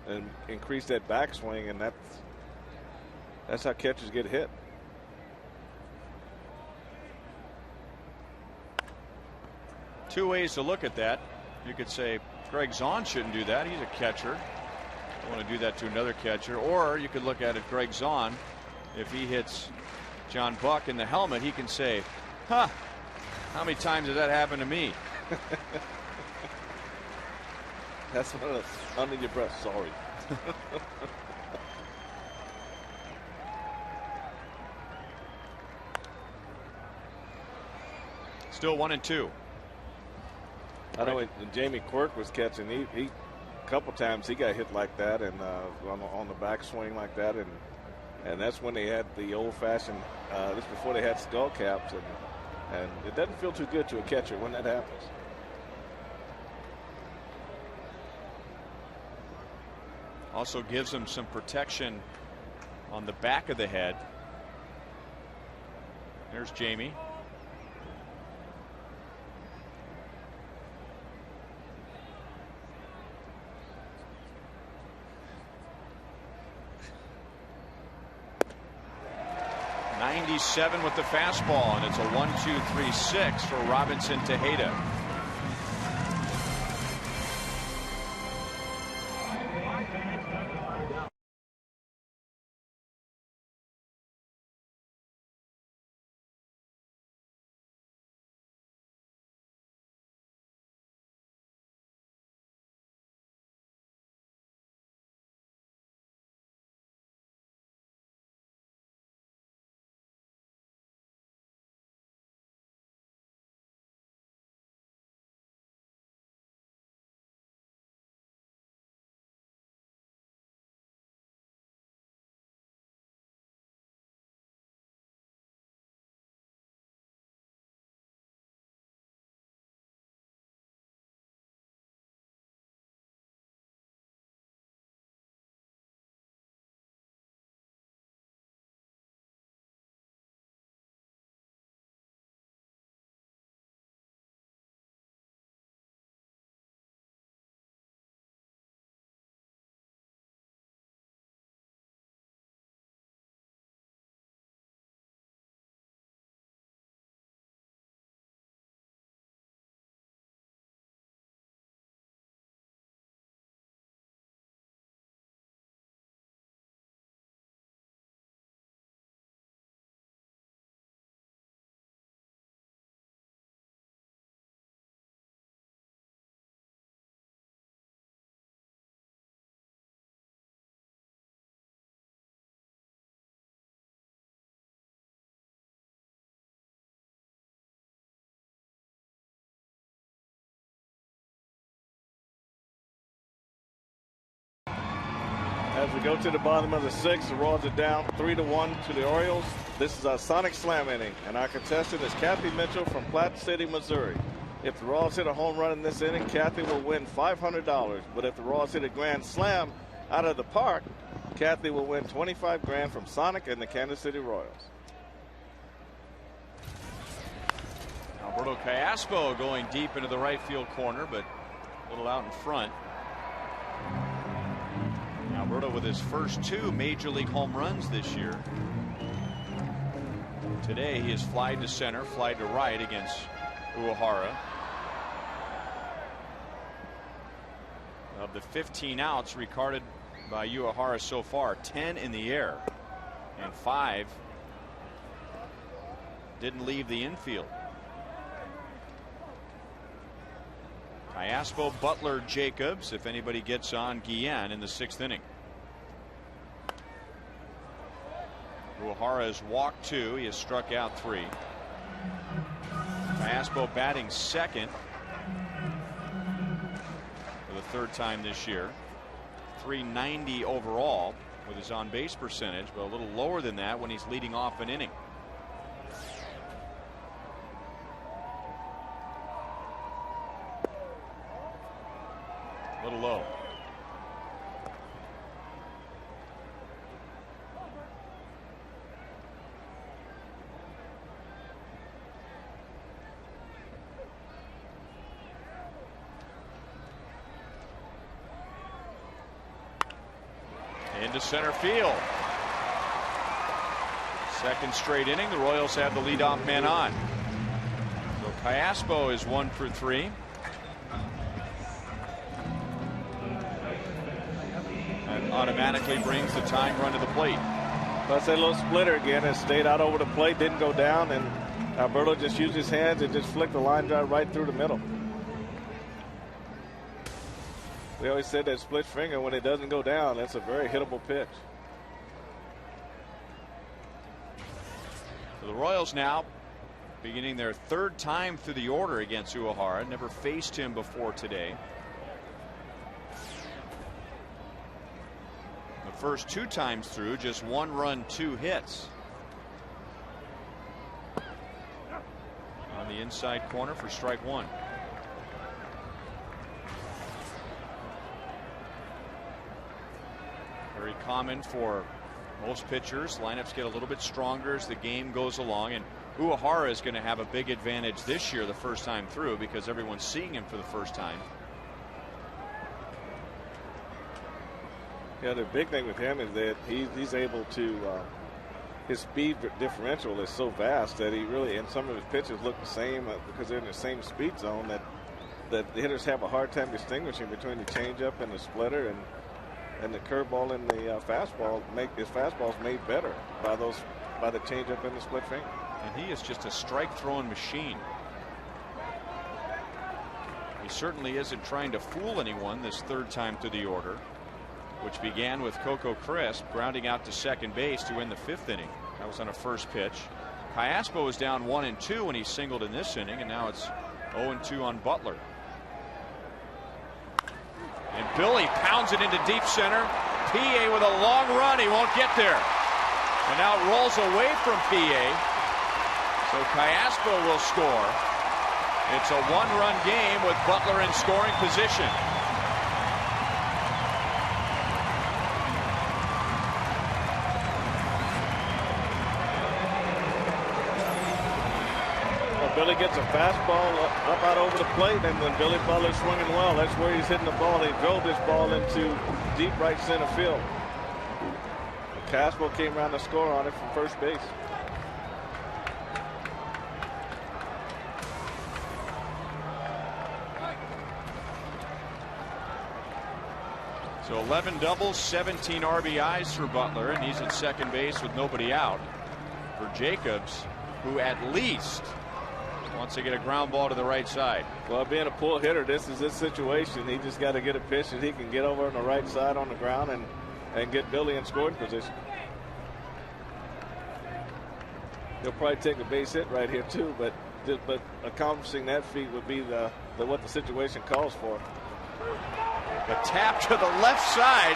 B: and increased that backswing, and that's how catchers get hit.
A: Two ways to look at that. You could say Greg Zahn shouldn't do that. He's a catcher. Don't want to do that to another catcher. Or you could look at it, Greg Zahn, if he hits John Buck in the helmet, he can say, huh, how many times has that happened to me?
B: That's one of those under your breath, sorry.
A: Still 1-2.
B: I know when Jamie Quirk was catching, he a couple times he got hit like that, and on the backswing like that, and that's when they had the old-fashioned. This before they had skull caps, and it doesn't feel too good to a catcher when that happens.
A: Also gives him some protection on the back of the head. There's Jamie. '97 with the fastball, and it's a 1-2-3-6 for Robinson Tejeda.
B: As we go to the bottom of the sixth, the Royals are down 3-1 to the Orioles. This is our Sonic Slam inning, and our contestant is Kathy Mitchell from Platte City, Missouri. If the Royals hit a home run in this inning, Kathy will win $500. But if the Royals hit a grand slam out of the park, Kathy will win $25,000 from Sonic and the Kansas City Royals.
A: Alberto Callaspo going deep into the right field corner, but a little out in front. Alberto with his first 2 major league home runs this year. Today he has flied to center, flied to right against Uehara. Of the 15 outs recorded by Uehara so far, 10 in the air, and 5 didn't leave the infield. Callaspo, Butler, Jacobs, if anybody gets on Guillen in the 6th inning. Uehara has walked 2. He has struck out 3. Callaspo batting second for the 3rd time this year. .390 overall with his on-base percentage, but a little lower than that when he's leading off an inning. Into center field. Second straight inning, the Royals have the leadoff man on. So Callaspo is 1 for 3. And automatically brings the tying run to the plate.
B: That's a little splitter again. It stayed out over the plate, didn't go down, and Alberto just used his hands and just flicked the line drive right through the middle. We always said that split finger, when it doesn't go down, that's a very hittable pitch.
A: So the Royals now beginning their third time through the order against Uehara. Never faced him before today. The first 2 times through, just 1 run, 2 hits. On the inside corner for strike 1. Very common for most pitchers. Lineups get a little bit stronger as the game goes along, and Uehara is going to have a big advantage this year the first time through because everyone's seeing him for the first time.
B: Yeah, the big thing with him is that he's able to his speed differential is so vast that he really, and some of his pitches look the same because they're in the same speed zone that the hitters have a hard time distinguishing between the changeup and the splitter, and the curveball and the fastball. His fastball's made better by the changeup and the split finger.
A: And he is just a strike throwing machine. He certainly isn't trying to fool anyone this third time through the order, which began with Coco Crisp grounding out to second base to win the 5th inning. That was on a first pitch. Callaspo was down 1-2 when he singled in this inning, and now it's 0-2 on Butler. And Billy pounds it into deep center. PA with a long run. He won't get there. And now it rolls away from PA. So Callaspo will score. It's a 1-run game with Butler in scoring position.
B: Billy gets a fastball up out over the plate, and when Billy Butler's swinging well, that's where he's hitting the ball. He drove this ball into deep right center field. Callaspo came around to score on it from first base.
A: So 11 doubles, 17 RBIs for Butler, and he's at second base with nobody out. For Jacobs, who at least wants to get a ground ball to the right side.
B: Well, being a pull hitter, this is his situation. He just got to get a pitch that he can get over on the right side on the ground and get Billy in scoring position. He'll probably take a base hit right here too, but accomplishing that feat would be what the situation calls for.
A: A tap to the left side.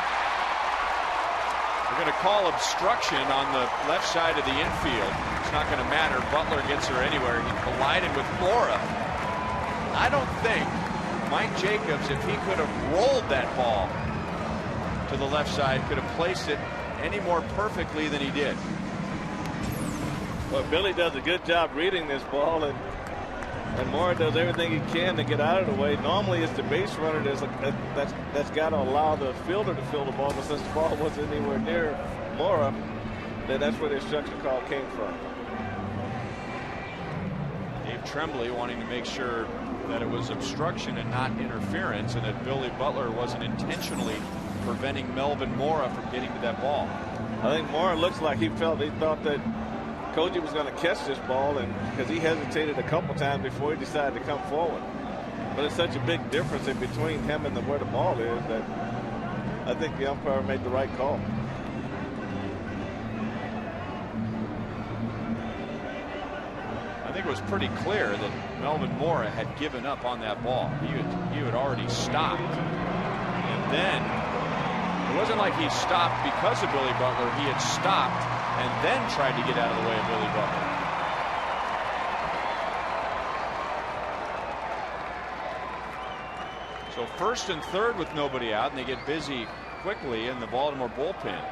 A: We're going to call obstruction on the left side of the infield. It's not going to matter. Butler gets her anywhere. He collided with Mora. I don't think Mike Jacobs, if he could have rolled that ball to the left side, could have placed it any more perfectly than he did.
B: Well, Billy does a good job reading this ball, and Mora does everything he can to get out of the way. Normally it's the base runner that's got to allow the fielder to field the ball, but since the ball wasn't anywhere near Mora, that's where the obstruction call came from.
A: Dave Tremblay wanting to make sure that it was obstruction and not interference, and that Billy Butler wasn't intentionally preventing Melvin Mora from getting to that ball.
B: I think Mora looks like he thought that Koji was going to catch this ball, and because he hesitated a couple times before he decided to come forward. But it's such a big difference in between him and where the ball is that I think the umpire made the right call.
A: I think it was pretty clear that Melvin Mora had given up on that ball. He had already stopped. And then it wasn't like he stopped because of Billy Butler. He had stopped and then tried to get out of the way of Billy Butler. So first and third with nobody out, and they get busy quickly in the Baltimore bullpen.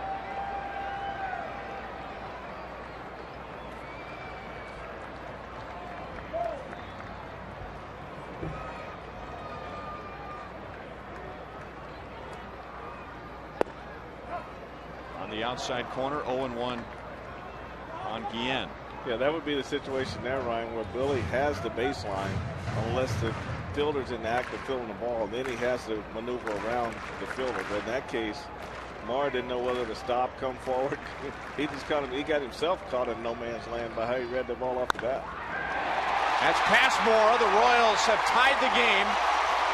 A: outside corner, 0-1 on Guillen.
B: Yeah, that would be the situation there, Ryan, where Billy has the baseline, unless the fielder's in the act of fielding the ball. Then he has to maneuver around the fielder. But in that case, Marr didn't know whether to stop, come forward. He got himself caught in no man's land by how he read the ball off the bat.
A: That's Passmore. The Royals have tied the game.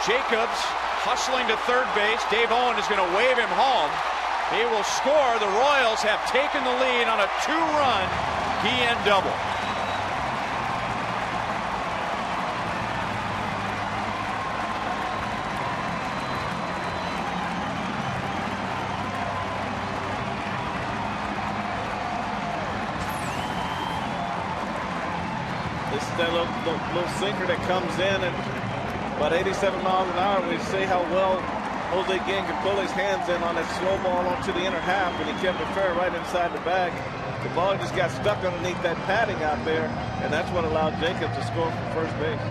A: Jacobs hustling to third base. Dave Owen is going to wave him home. He will score. The Royals have taken the lead on a 2-run Guillen double.
B: This is that little sinker that comes in at about 87 miles an hour. We see how well Jose Guillen can pull his hands in on that slow ball onto the inner half, and he kept it fair right inside the bag. The ball just got stuck underneath that padding out there, and that's what allowed Jacobs to score from first base.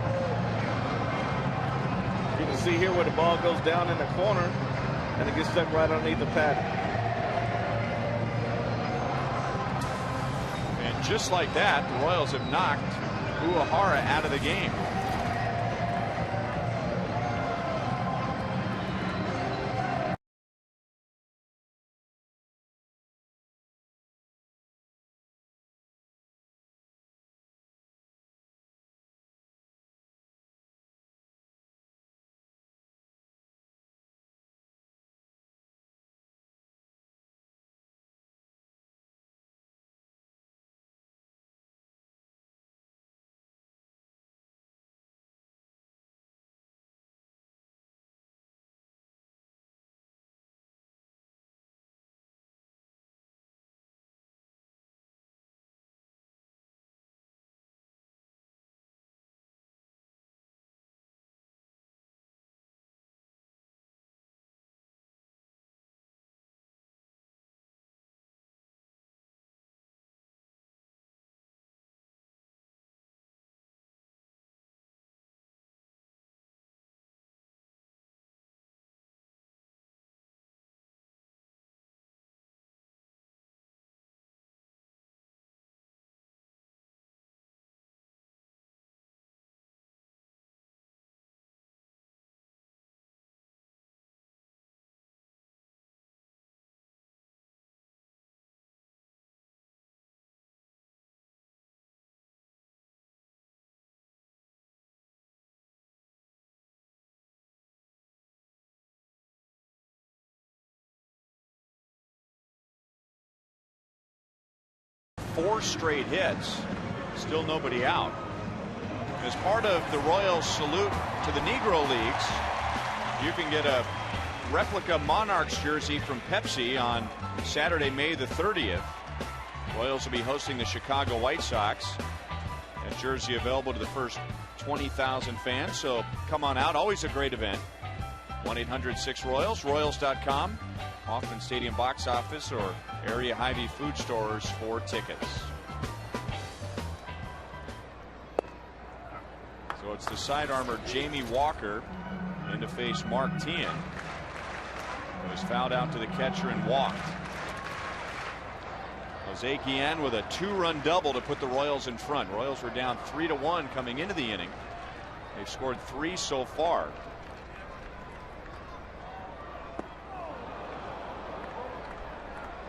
B: You can see here where the ball goes down in the corner, and it gets stuck right underneath the padding.
A: And just like that, the Royals have knocked Uehara out of the game. Four straight hits, still nobody out. As part of the Royals salute to the Negro Leagues, you can get a replica Monarchs jersey from Pepsi on Saturday, May the 30th. Royals will be hosting the Chicago White Sox. That jersey available to the first 20,000 fans, so come on out. Always a great event. 1-800-6-ROYALS, Royals.com, Hoffman Stadium box office, or area Hy-Vee food stores for tickets. So it's the side armor Jamie Walker in to face Mark Teahan, who was fouled out to the catcher and walked. Jose Guillen with a 2-run double to put the Royals in front. Royals were down 3-1 coming into the inning. They've scored 3 so far.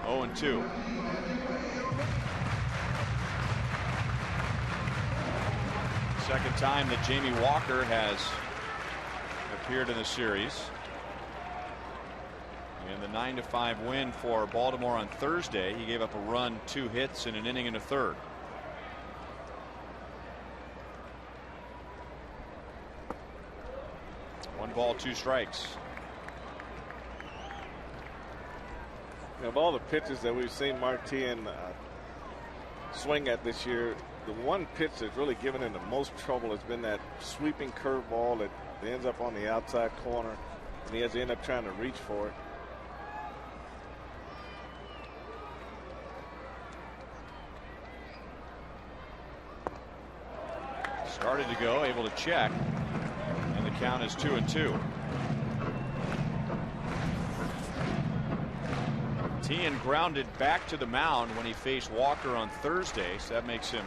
A: Oh, 2. Second time that Jamie Walker has appeared in the series. In the 9-5 win for Baltimore on Thursday, he gave up a run, 2 hits in an inning and a third. One ball, 2 strikes.
B: Of all the pitches that we've seen Mark Teahan swing at this year, the one pitch that's really given him the most trouble has been that sweeping curveball that ends up on the outside corner, and he has to end up trying to reach for it.
A: Started to go, able to check, and the count is 2-2. Tien grounded back to the mound when he faced Walker on Thursday, so that makes him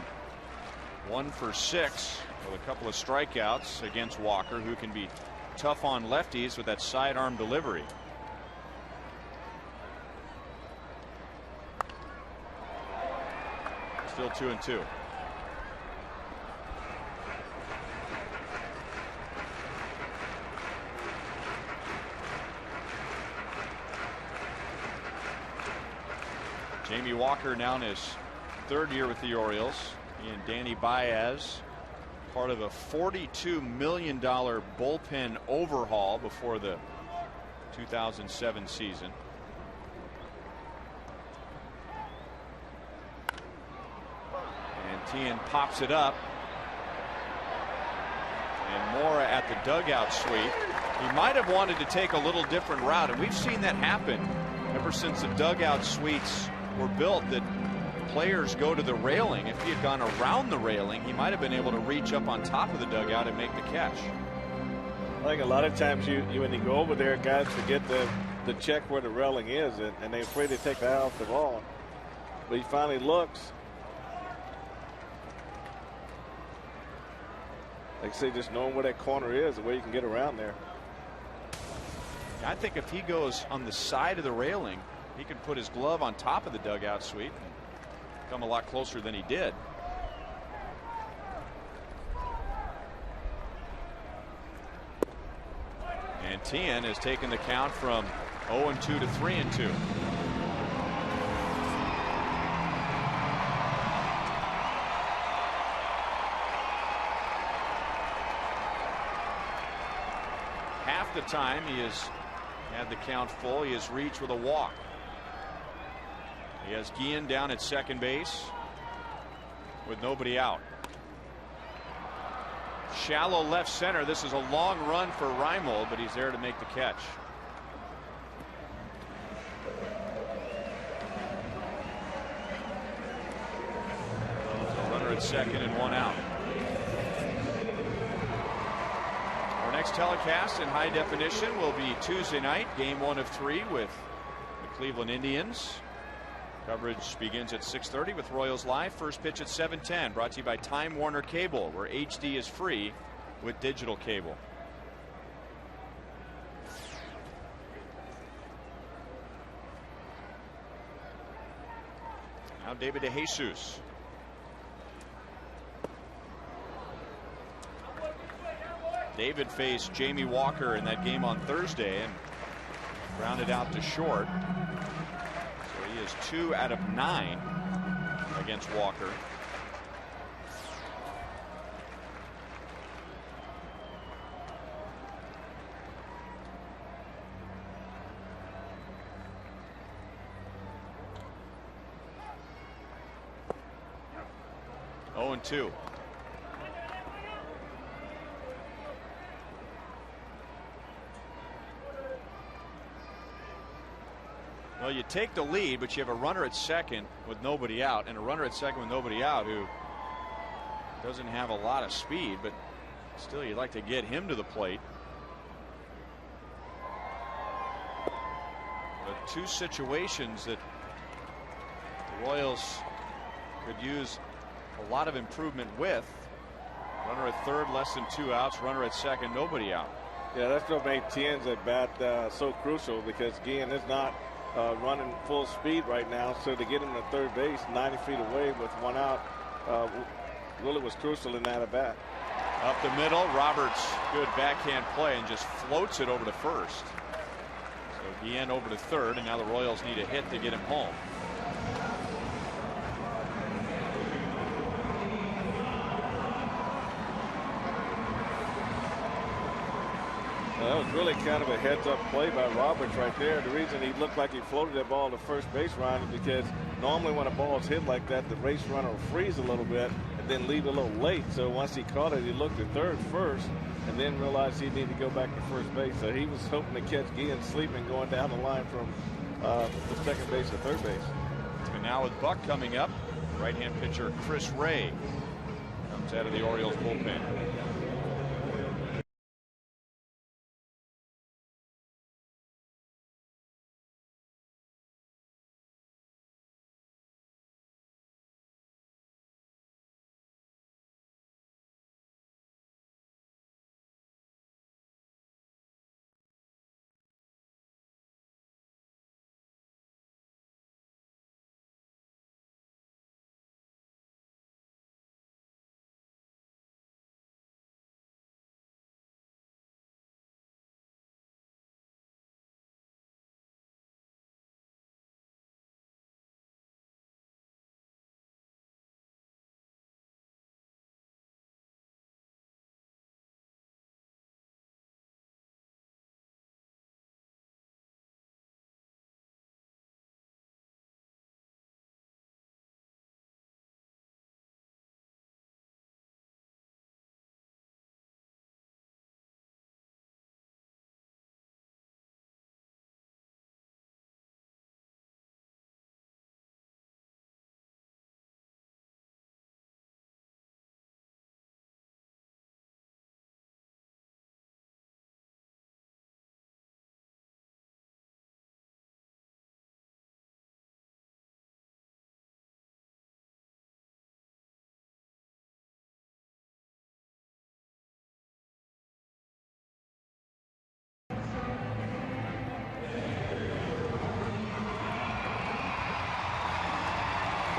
A: 1 for 6 with a couple of strikeouts against Walker, who can be tough on lefties with that sidearm delivery. Still 2-2. Jamie Walker now in his 3rd year with the Orioles. He and Danny Baez, part of a $42 million bullpen overhaul before the 2007 season. And Tien pops it up. And Mora at the dugout sweep. He might have wanted to take a little different route, and we've seen that happen ever since the dugout suites were built, that players go to the railing. If he had gone around the railing, he might have been able to reach up on top of the dugout and make the catch.
B: I think a lot of times when you go over there, guys forget to check where the railing is, and they're afraid to take the eye off the ball. But he finally looks. Like I say, just knowing where that corner is, the way you can get around there.
A: I think if he goes on the side of the railing, he can put his glove on top of the dugout suite and come a lot closer than he did. And Tien has taken the count from 0-2 to 3-2. Half the time he has had the count full, he has reached with a walk. He has Guillen down at second base with nobody out. Shallow left center. This is a long run for Reimold, but he's there to make the catch. So runner at second and 1 out. Our next telecast in high definition will be Tuesday night, game 1 of 3 with the Cleveland Indians. Coverage begins at 6:30 with Royals Live. First pitch at 7:10. Brought to you by Time Warner Cable, where HD is free with digital cable. Now David DeJesus. David faced Jamie Walker in that game on Thursday and grounded out to short. So he is 2 out of 9 against Walker. Oh, and 2. Well, you take the lead, but you have a runner at second with nobody out, and a runner at second with nobody out who doesn't have a lot of speed, but still you'd like to get him to the plate. But two situations that the Royals could use a lot of improvement with. Runner at third, less than 2 outs. Runner at second, nobody out.
B: Yeah, that's what made Tien's at bat so crucial, because Guillen is not running full speed right now. So to get him to third base 90 feet away with 1 out really was crucial in that at bat.
A: Up the middle, Roberts, good backhand play, and just floats it over to first. So Guillen over to third, and now the Royals need a hit to get him home.
B: That was really kind of a heads-up play by Roberts right there. The reason he looked like he floated that ball to first base, Ryan, is because normally when a ball is hit like that, the race runner will freeze a little bit and then leave a little late. So once he caught it, he looked at third first and then realized he needed to go back to first base. So he was hoping to catch Guillen sleeping going down the line from the second base to third base.
A: And now with Buck coming up, right-hand pitcher Chris Ray comes out of the Orioles bullpen.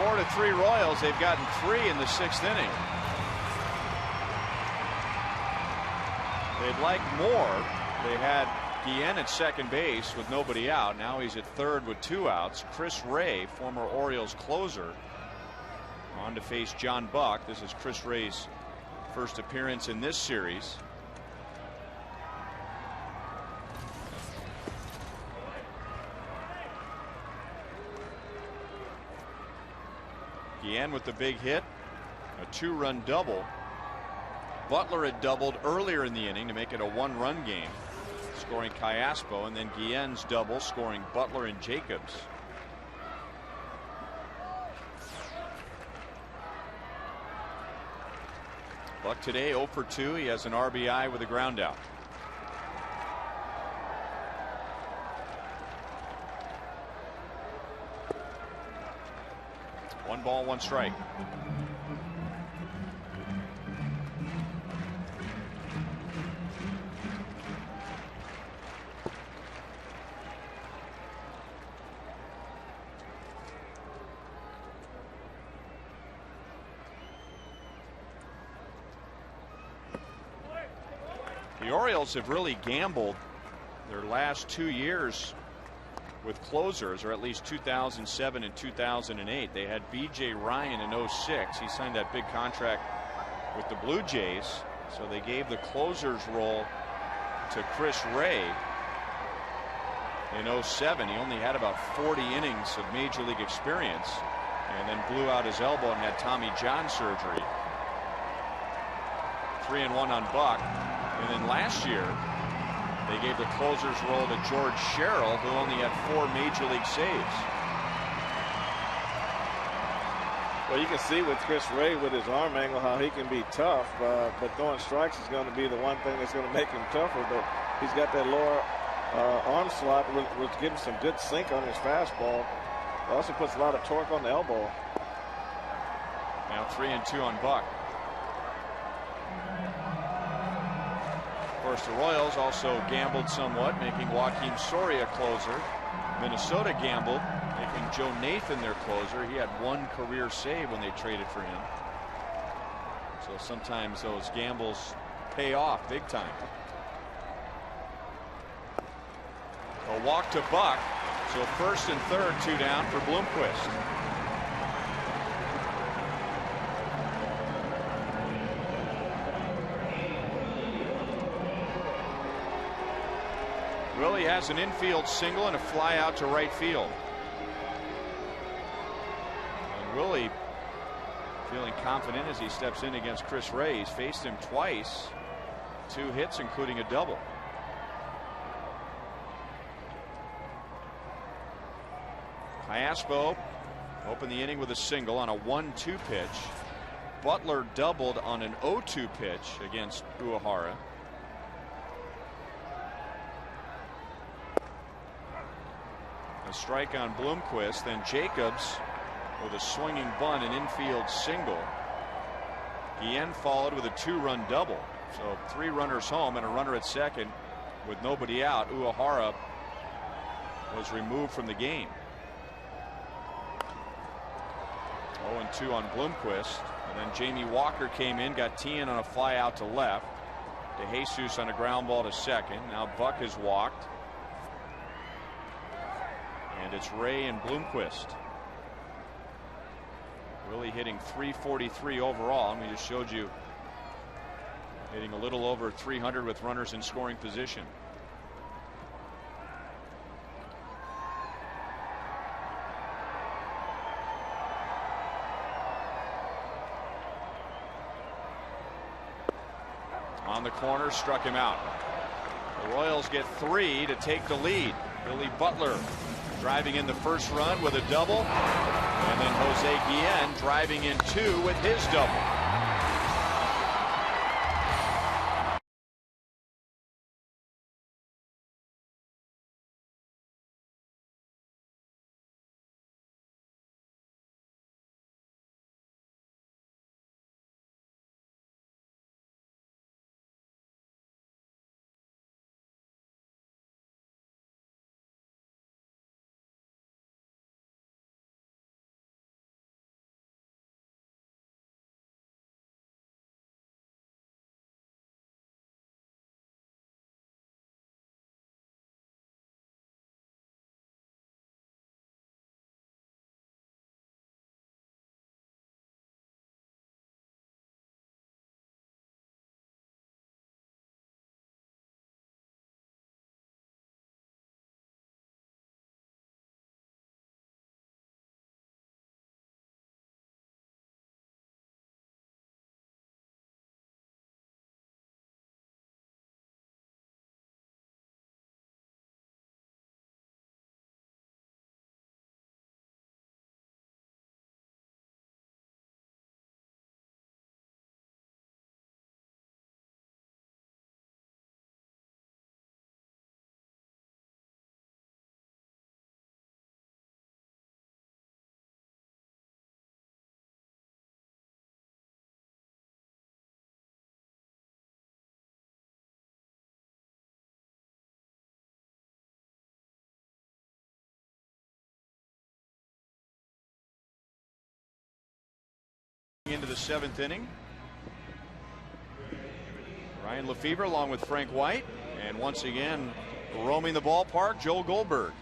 A: 4-3 Royals. They've gotten 3 in the 6th inning. They'd like more. They had Guillen at second base with nobody out. Now he's at third with 2 outs. Chris Ray, former Orioles closer, on to face John Buck. This is Chris Ray's first appearance in this series. Guillen with the big hit, a 2-run double. Butler had doubled earlier in the inning to make it a 1-run game, scoring Callaspo, and then Guillen's double scoring Butler and Jacobs. Buck today 0 for 2. He has an RBI with a ground out. One ball, 1 strike. The Orioles have really gambled their last 2 years with closers, or at least 2007 and 2008. They had B.J. Ryan in 06. He signed that big contract with the Blue Jays, so they gave the closer's role to Chris Ray in 07. He only had about 40 innings of major league experience, and then blew out his elbow and had Tommy John surgery. 3-1 on Buck. And then last year, they gave the closer's role to George Sherrill, who only had 4 major league saves.
B: Well, you can see with Chris Ray with his arm angle how he can be tough, but throwing strikes is going to be the one thing that's going to make him tougher. But he's got that lower arm slot, which gives him some good sink on his fastball. It also puts a lot of torque on the elbow.
A: Now 3-2 on Buck. Of course, the Royals also gambled somewhat, making Joakim Soria closer. Minnesota gambled, making Joe Nathan their closer. He had 1 career save when they traded for him. So sometimes those gambles pay off big time. A walk to Buck. So first and third, 2 down for Bloomquist. Willie has an infield single and a fly out to right field. And Willie feeling confident as he steps in against Chris Ray. He's faced him twice, 2 hits, including a double. Callaspo opened the inning with a single on a 1-2 pitch. Butler doubled on an 0-2 pitch against Uehara. A strike on Bloomquist, then Jacobs with a swinging bunt and infield single. Guillen followed with a 2-run double. So 3 runners home and a runner at second with nobody out. Uehara was removed from the game. 0-2 on Bloomquist, and then Jamie Walker came in, got Tien on a fly out to left. DeJesus on a ground ball to second. Now Buck has walked. And it's Ray and Bloomquist. Willie hitting .343 overall, and we just showed you hitting a little over 300 with runners in scoring position. On the corner, struck him out. The Royals get 3 to take the lead. Billy Butler driving in the first run with a double, and then Jose Guillen driving in 2 with his double. the 7th inning. Ryan Lefebvre along with Frank White, and once again roaming the ballpark, Joel Goldberg.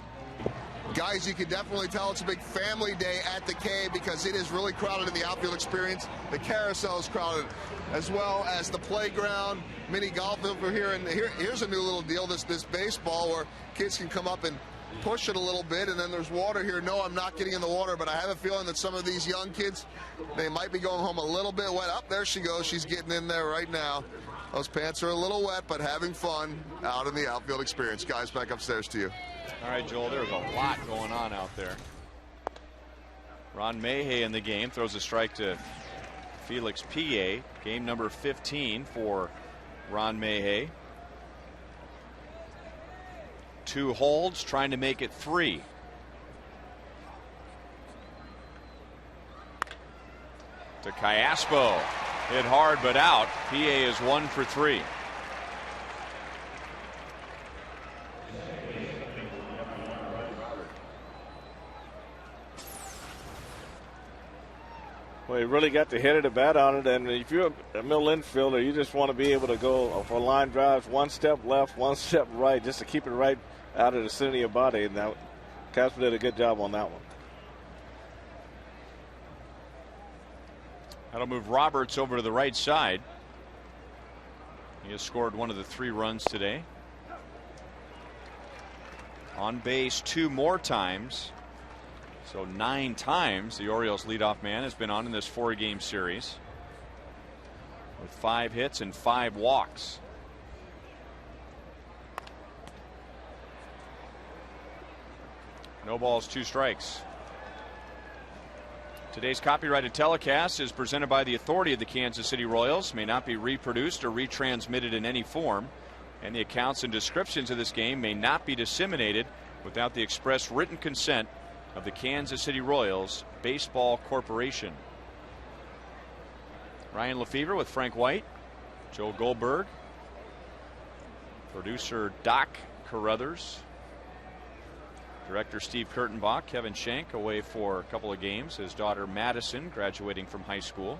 C: Guys, you can definitely tell it's a big family day at the K because it is really crowded in the outfield experience. The carousel is crowded, as well as the playground, mini golf over here. And here's a new little deal, this baseball where kids can come up and push it a little bit, and then there's water here. No, I'm not getting in the water, but I have a feeling that some of these young kids, they might be going home a little bit wet. Up there she goes. She's getting in there right now. Those pants are a little wet, but having fun out in the outfield experience. Guys, back upstairs to you.
A: All right, Joel, there's a lot going on out there. Ron Mayhay in the game, throws a strike to Felix P.A. Game number 15 for Ron Mayhay. 2 holds, trying to make it 3. To Callaspo. Hit hard but out. PA is 1 for 3.
B: Well, he really got the head of the bat on it, and if you're a middle infielder, you just want to be able to go for line drives, 1 step left, 1 step right, just to keep it right out of the center of your body. And now Casper did a good job on that one.
A: That'll move Roberts over to the right side. He has scored 1 of the 3 runs today. On base 2 more times. So 9 times the Orioles leadoff man has been on in this 4-game series, with 5 hits and 5 walks. No balls, 2 strikes. Today's copyrighted telecast is presented by the authority of the Kansas City Royals, may not be reproduced or retransmitted in any form, and the accounts and descriptions of this game may not be disseminated without the express written consent of the Kansas City Royals Baseball Corporation. Ryan Lefebvre with Frank White, Joe Goldberg, producer Doc Carruthers, director Steve Kurtenbach, Kevin Schenk away for a couple of games, his daughter Madison graduating from high school.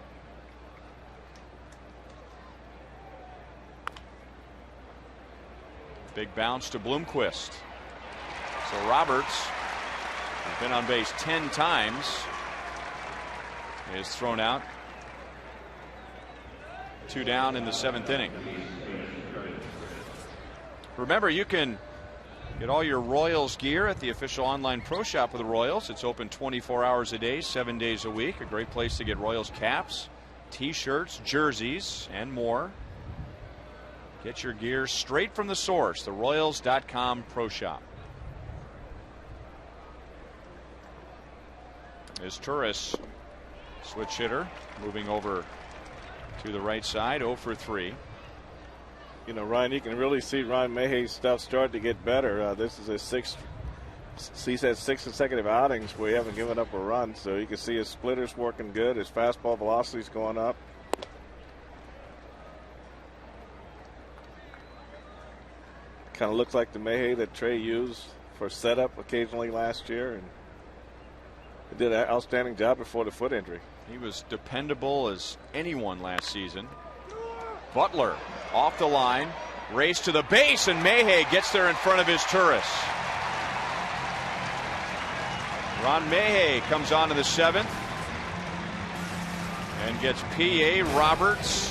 A: Big bounce to Bloomquist. So Roberts, who's been on base 10 times, is thrown out. 2 down in the 7th inning. Remember, you can get all your Royals gear at the official online pro shop of the Royals. It's open 24 hours a day, 7 days a week. A great place to get Royals caps, t-shirts, jerseys, and more. Get your gear straight from the source, the Royals.com pro shop. Is Turris, switch hitter, moving over to the right side, 0 for 3.
B: You know, Ryan, you can really see Ryan Mayhay's stuff start to get better. This is his 6th. He's had 6 consecutive outings where he haven't given up a run, so you can see his splitters working good. His fastball velocity's going up. Kind of looks like the Mayhay that Trey used for setup occasionally last year, and he did an outstanding job before the foot injury.
A: He was dependable as anyone last season. Butler off the line, race to the base, and Mayhay gets there in front of his Turris. Ron Mayhay comes on to the 7th and gets P.A. Roberts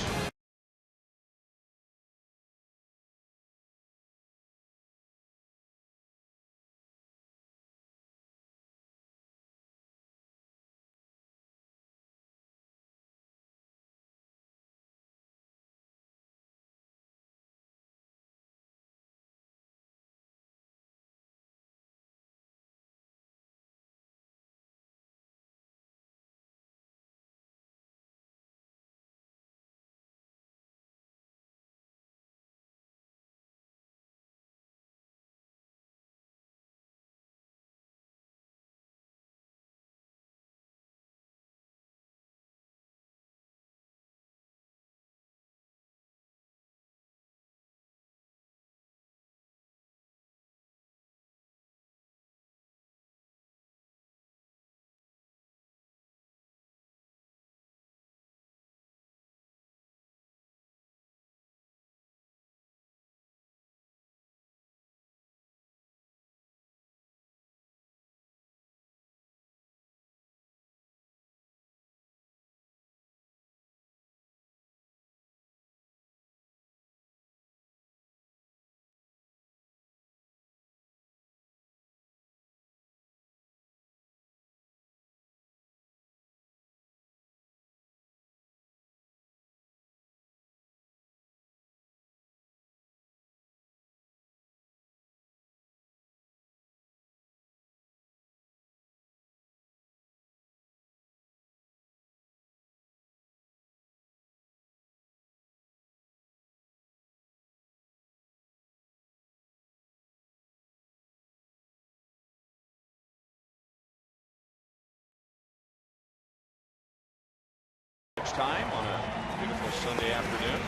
A: time on a beautiful Sunday afternoon.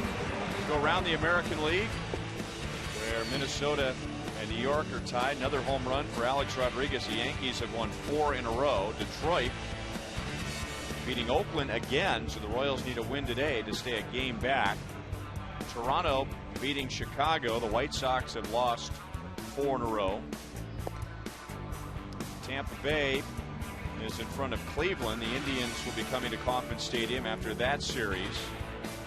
A: Let's go around the American League, where Minnesota and New York are tied. Another home run for Alex Rodriguez. The Yankees have won 4 in a row. Detroit beating Oakland again, so the Royals need a win today to stay a game back. Toronto beating Chicago. The White Sox have lost 4 in a row. Tampa Bay is in front of Cleveland. The Indians will be coming to Kauffman Stadium after that series.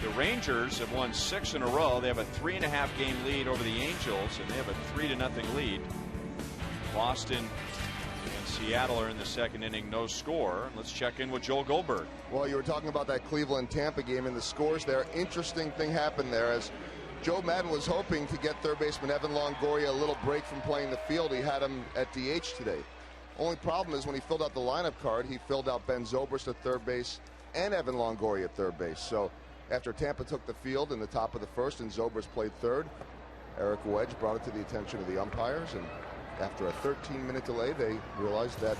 A: The Rangers have won 6 in a row. They have a 3.5 game lead over the Angels, and they have a 3-0 lead. Boston and Seattle are in the second inning, no score. Let's check in with Joel Goldberg.
C: Well, you were talking about that Cleveland-Tampa game and the scores there. Interesting thing happened there as Joe Madden was hoping to get third baseman Evan Longoria a little break from playing the field. He had him at DH today. Only problem is when he filled out the lineup card, he filled out Ben Zobrist at third base and Evan Longoria at third base. So after Tampa took the field in the top of the first and Zobrist played third, Eric Wedge brought it to the attention of the umpires, and after a 13-minute delay, they realized that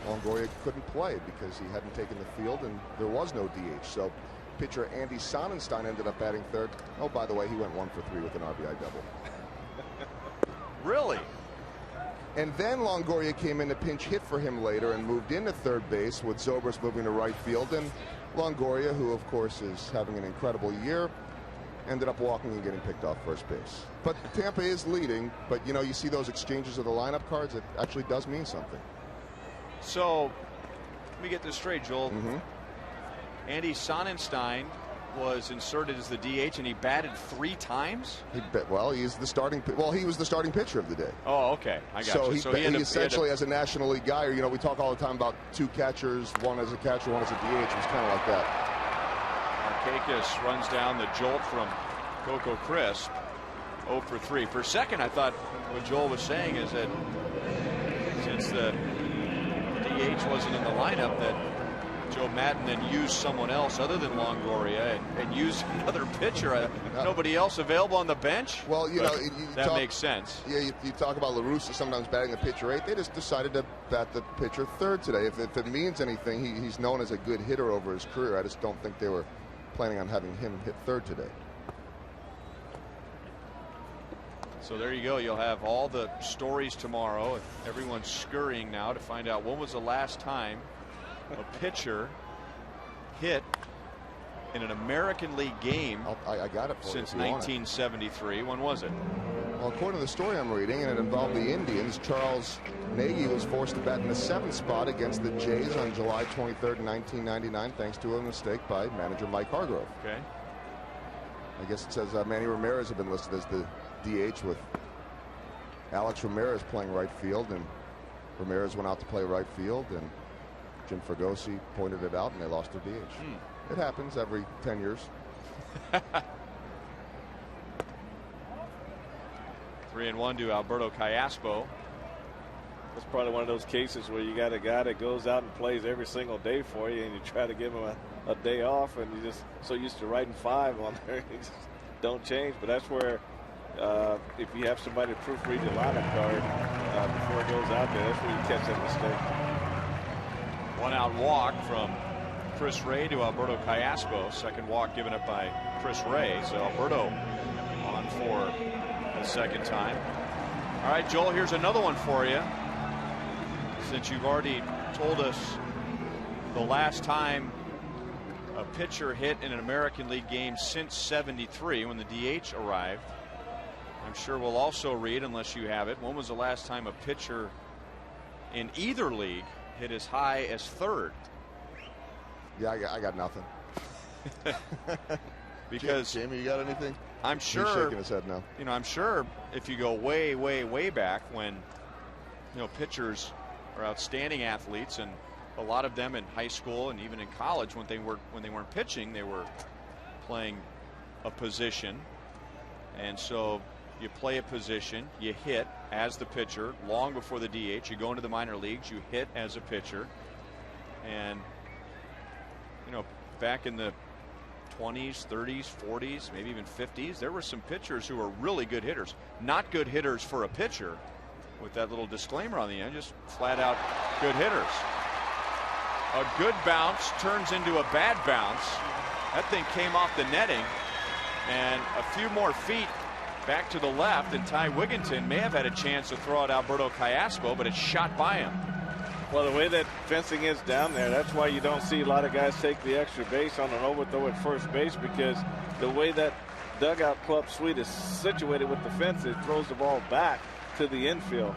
C: Longoria couldn't play because he hadn't taken the field and there was no DH. So pitcher Andy Sonnenstein ended up batting third. Oh, by the way, he went 1 for 3 with an RBI double.
A: Really?
C: And then Longoria came in to pinch hit for him later and moved into third base with Zobrist moving to right field. And Longoria, who of course is having an incredible year, ended up walking and getting picked off first base. But Tampa is leading, but you know, you see those exchanges of the lineup cards, it actually does mean something.
A: So let me get this straight, Joel. Andy Sonnenstein was inserted as the DH and he batted 3 times.
C: Well, he's the starting. Well, he was the starting pitcher of the day.
A: Oh, okay, I got you.
C: So he essentially, as a National League guy, you know, we talk all the time about 2 catchers, one as a catcher, one as a DH. It was kind of like that.
A: Markakis runs down the jolt from Coco Crisp. 0 for 3. For a second, I thought what Joel was saying is that since the DH wasn't in the lineup, that Joe Madden then used someone else other than Longoria and used another pitcher. Nobody else available on the bench?
C: Well, you know,
A: that makes sense.
C: Yeah, you talk about La Russa sometimes batting the pitcher 8. They just decided to bat the pitcher third today. If it means anything, he's known as a good hitter over his career. I just don't think they were planning on having him hit third today.
A: So there you go. You'll have all the stories tomorrow. Everyone's scurrying now to find out when was the last time a pitcher hit in an American League game.
C: I got it for
A: since 1973. When was it?
C: Well, according to the story I'm reading, and it involved the Indians, Charles Nagy was forced to bat in the 7th spot against the Jays on July 23rd, 1999, thanks to a mistake by manager Mike Hargrove.
A: Okay.
C: I guess it says Manny Ramirez had been listed as the DH with Alex Ramirez playing right field, and Ramirez went out to play right field, and Jim Fregosi pointed it out, and they lost their DH. It happens every 10 years.
A: 3-1 to Alberto Callaspo.
B: That's probably one of those cases where you got a guy that goes out and plays every single day for you, and you try to give him a day off, and you just so used to writing 5 on there, you just don't change. But that's where if you have somebody to proofread the lineup card before it goes out there, that's where you catch that mistake.
A: 1-out walk from Chris Ray to Alberto Callaspo. Second walk given up by Chris Ray. So Alberto on for the second time. All right, Joel, here's another one for you. Since you've already told us the last time a pitcher hit in an American League game since '73 when the DH arrived, I'm sure we'll also read, unless you have it, when was the last time a pitcher in either league hit as high as third?
C: Yeah, I got nothing.
A: Because
C: Jamie, you got anything?
A: I'm sure.
C: He's shaking his head now.
A: You know, I'm sure if you go way, way, way back when, you know, pitchers are outstanding athletes, and a lot of them in high school and even in college, when they weren't pitching, they were playing a position, and so you play a position, you hit as the pitcher long before the DH. You go into the minor leagues, you hit as a pitcher, and you know, back in the 20s, 30s, 40s, maybe even 50s, there were some pitchers who were really good hitters. Not good hitters for a pitcher, with that little disclaimer on the end, just flat out good hitters. A good bounce turns into a bad bounce That thing came off the netting, and a few more feet back to the left, and Ty Wigginton may have had a chance to throw out Alberto Callaspo, but it's shot by him.
B: Well, the way that fencing is down there, that's why you don't see a lot of guys take the extra base on an overthrow at first base, because the way that dugout club suite is situated with the fence, it throws the ball back to the infield.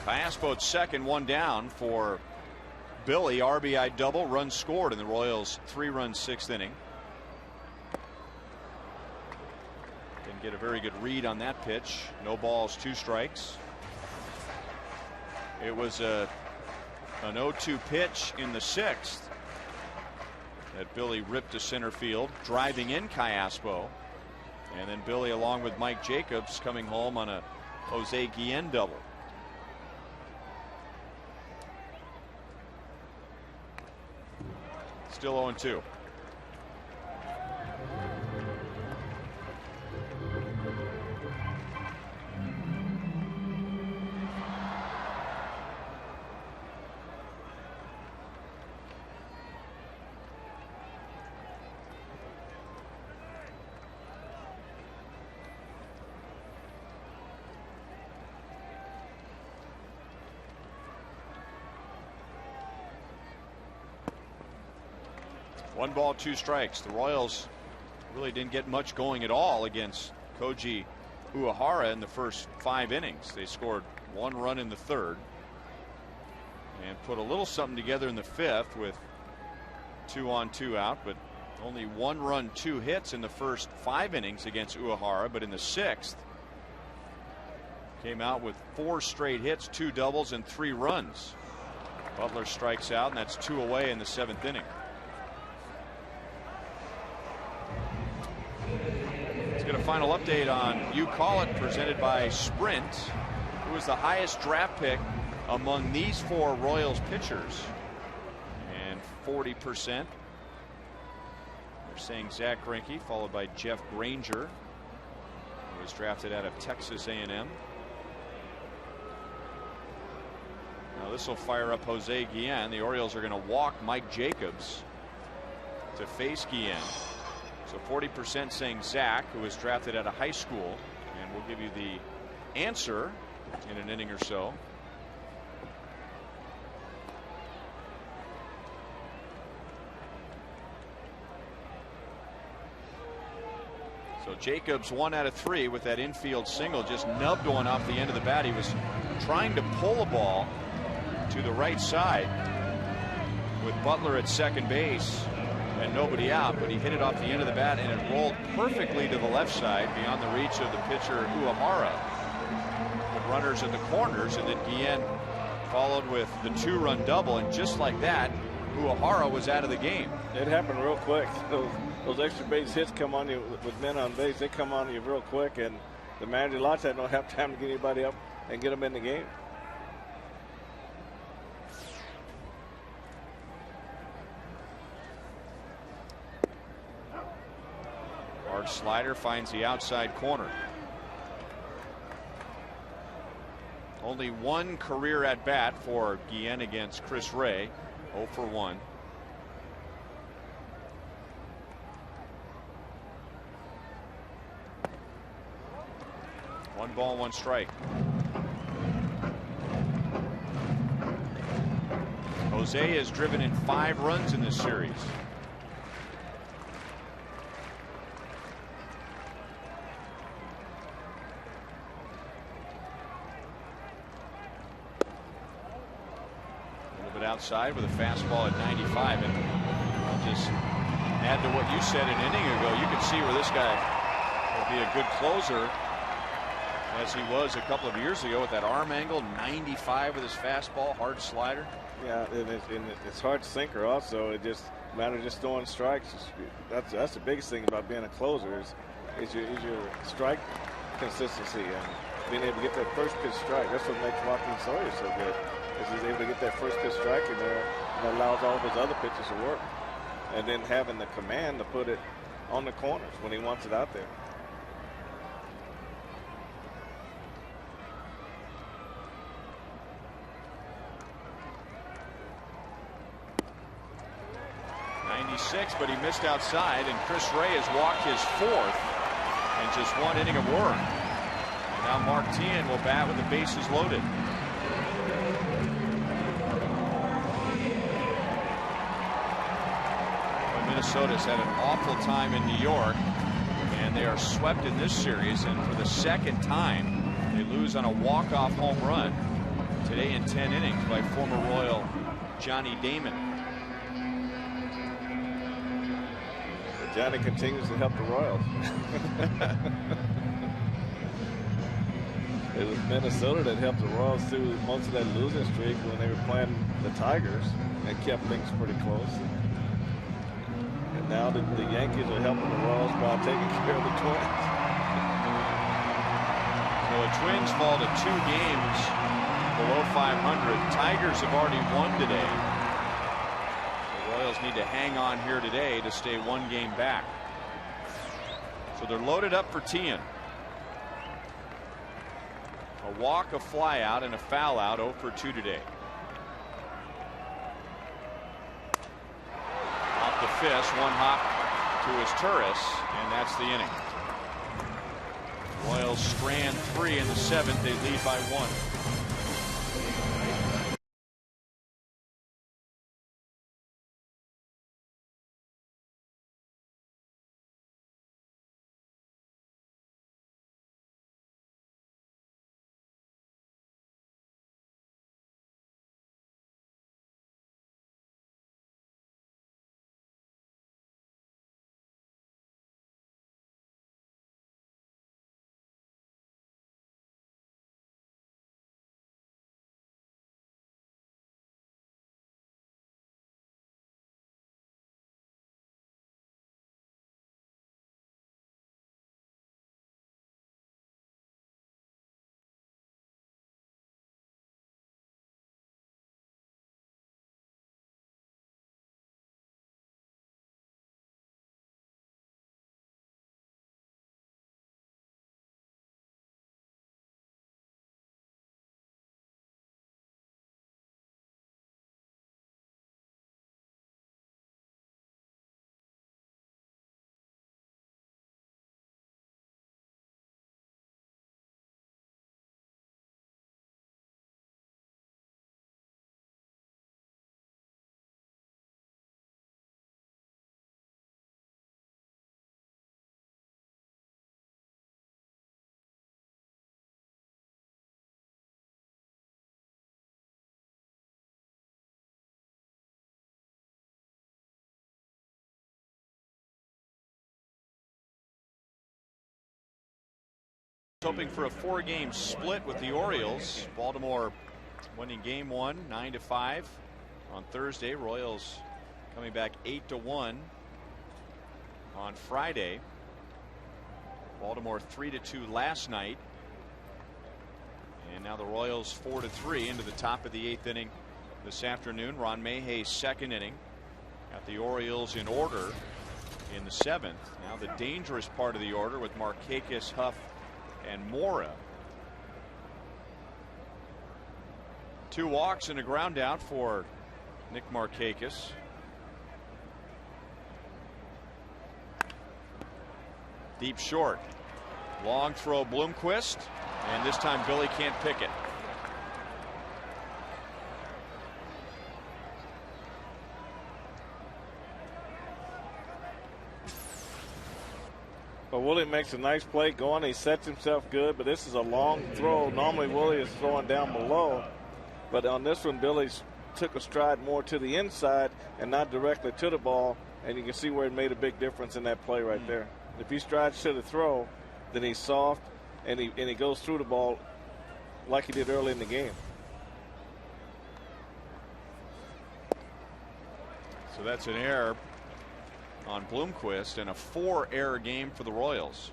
A: Callaspo second, one down for Billy. RBI double, runs scored in the Royals' 3-run 6th inning. Didn't get a very good read on that pitch. No balls, 2 strikes. It was an 0-2 pitch in the 6th that Billy ripped to center field, driving in Callaspo, and then Billy, along with Mike Jacobs, coming home on a Jose Guillen double. Still 0-2. One ball, 2 strikes. The Royals really didn't get much going at all against Koji Uehara in the first 5 innings. They scored 1 run in the 3rd and put a little something together in the 5th with 2 on 2 out, but only 1 run, 2 hits in the first 5 innings against Uehara. But in the 6th, came out with 4 straight hits, 2 doubles, and 3 runs. Butler strikes out, and that's 2 away in the 7th inning. Get a final update on You Call It, presented by Sprint, who was the highest draft pick among these 4 Royals pitchers. And 40%. They're saying Zach Greinke, followed by Jeff Granger, who was drafted out of Texas A&M. Now this will fire up Jose Guillen. The Orioles are going to walk Mike Jacobs to face Guillen. So 40% saying Zach, who was drafted out of high school, and we'll give you the answer in an inning or so. So Jacobs 1 out of 3 with that infield single, just nubbed one off the end of the bat. He was trying to pull a ball to the right side with Butler at second base and nobody out, but he hit it off the end of the bat, and it rolled perfectly to the left side beyond the reach of the pitcher Uehara, with runners at the corners, and then Guillen followed with the 2-run double, and just like that, Uehara was out of the game.
B: It happened real quick. Those extra base hits come on you with men on base. They come on you real quick, and the manager lots of times don't have time to get anybody up and get them in the game.
A: Hard slider finds the outside corner. Only 1 career at bat for Guillen against Chris Ray. 0 for 1. One ball, 1 strike. Jose has driven in 5 runs in this series. Outside with a fastball at 95, and I'll just add to what you said an inning ago. You can see where this guy will be a good closer, as he was a couple of years ago with that arm angle, 95 with his fastball, hard slider.
B: Yeah, and it's hard sinker also. It just matters just throwing strikes. That's the biggest thing about being a closer is your strike consistency and being able to get that first pitch strike. That's what makes Joaquin Sawyer so good. Is he's able to get that first pitch strike in there, and allows all of his other pitches to work, and then having the command to put it on the corners when he wants it out there.
A: 156, but he missed outside, and Chris Ray has walked his 4th and just 1 inning of work. And now Mark Teahen will bat with the bases loaded. But Minnesota's had an awful time in New York, and they are swept in this series, and for the second time they lose on a walk-off home run today in 10 innings by former Royal Johnny Damon.
B: Johnny continues to help the Royals. It was Minnesota that helped the Royals through most of that losing streak when they were playing the Tigers and kept things pretty close. And now the Yankees are helping the Royals by taking care of the Twins.
A: So the Twins fall to 2 games below 500. Tigers have already won today. The Royals need to hang on here today to stay 1 game back. So they're loaded up for Teahen. A walk, a fly out, and a foul out. 0 for 2 today. Off the fist, 1 hop to his Turris, and that's the inning. Royals strand 3 in the 7th. They lead by 1. Hoping for a 4-game split with the Orioles. Baltimore winning game 1 9-5 on Thursday. Royals coming back 8-1 on Friday. Baltimore 3-2 last night, and now the Royals 4-3 into the top of the 8th inning this afternoon. Ron Mayhey's 2nd inning. Got the Orioles in order in the 7th. Now the dangerous part of the order with Markakis, Huff, and Mora. 2 walks and a ground out for Nick Markakis. Deep short. Long throw, Bloomquist, and this time Billy can't pick it.
B: Well, Willie makes a nice play going. He sets himself good, but this is a long throw. Normally Willie is throwing down below, but on this one Billy took a stride more to the inside and not directly to the ball, and you can see where it made a big difference in that play right there. If he strides to the throw, then he's soft and he goes through the ball like he did early in the game.
A: So that's an error on Bloomquist and a 4-error game for the Royals.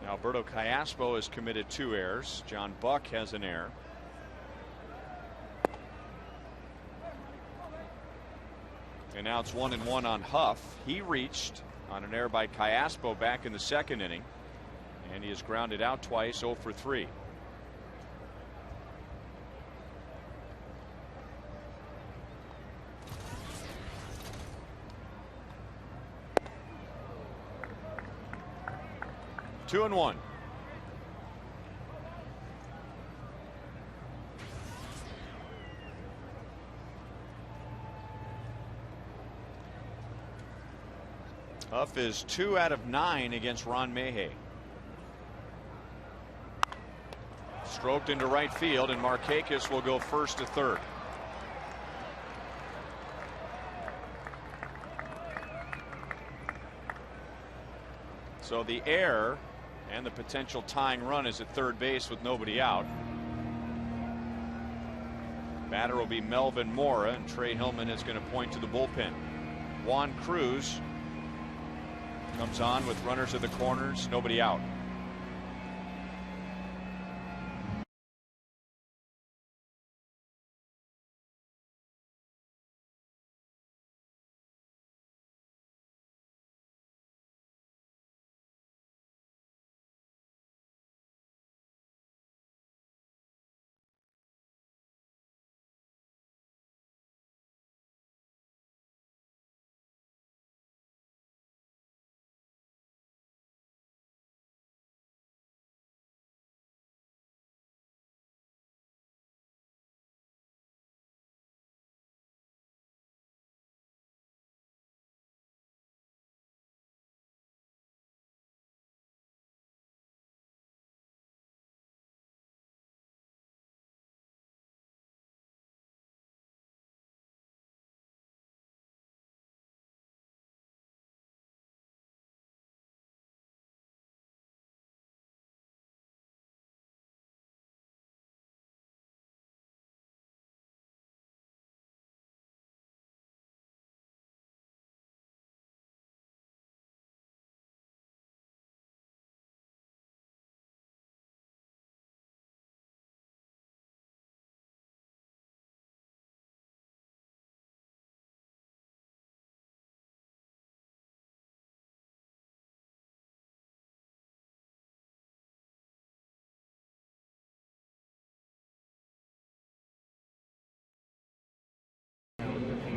A: Now Alberto Callaspo has committed 2 errors. John Buck has an error. And now it's 1-1 on Huff. He reached on an error by Callaspo back in the 2nd inning, and he has grounded out twice, 0 for 3. 2-1. Huff is 2 out of 9 against Ron Mahay. Stroked into right field, and Markakis will go first to third. So the error and the potential tying run is at third base with nobody out. Batter will be Melvin Mora, and Trey Hillman is going to point to the bullpen. Juan Cruz comes on with runners at the corners, nobody out.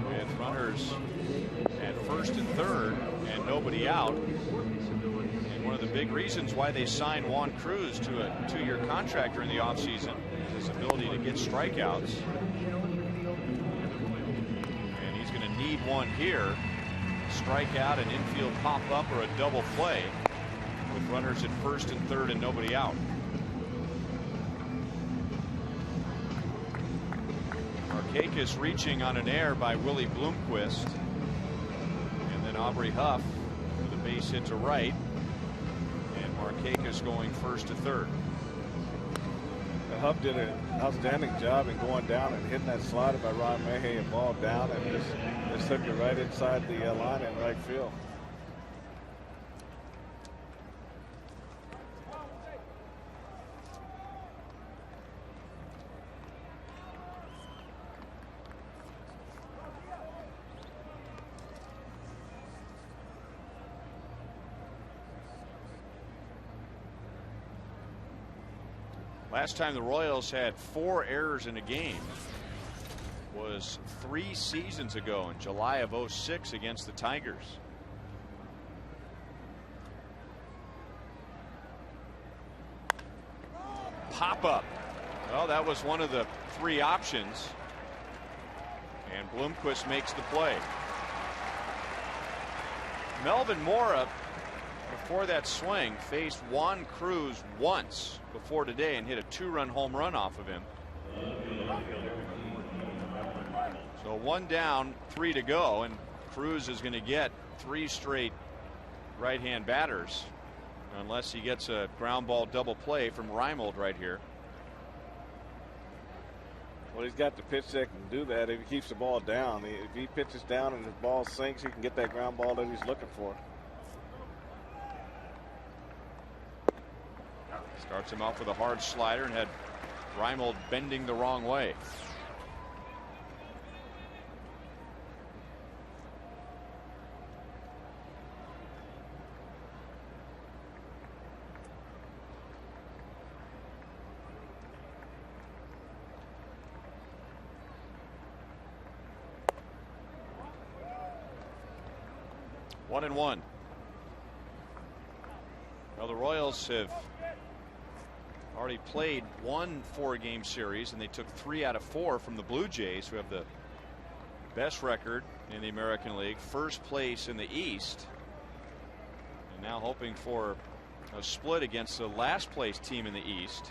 A: With runners at first and third and nobody out. And one of the big reasons why they signed Juan Cruz to a 2-year contract during the offseason is his ability to get strikeouts. And he's going to need one here. Strike out, an infield pop up, or a double play with runners at first and third and nobody out. Markakis reaching on an error by Willie Bloomquist, and then Aubrey Huff with a base hit to right, and Markakis going first to third.
B: Huff did an outstanding job in going down and hitting that slider by Ron Mahay and ball down, and just took it right inside the line in right field.
A: Last time the Royals had 4 errors in a game was 3 seasons ago in July of '06 against the Tigers. Pop up. Well, that was one of the 3 options, and Bloomquist makes the play. Melvin Mora, before that swing, faced Juan Cruz once before today and hit a 2-run home run off of him. So 1 down, 3 to go, and Cruz is going to get 3 straight right-hand batters unless he gets a ground ball double play from Reimold right here.
B: Well, he's got the pitch that can do that if he keeps the ball down. If he pitches down and the ball sinks, he can get that ground ball that he's looking for.
A: Starts him off with a hard slider and had Reimold bending the wrong way. One and one. Well, the Royals have already played one 4-game series, and they took 3 out of 4 from the Blue Jays, who have the best record in the American League, first place in the East, and now hoping for a split against the last place team in the East.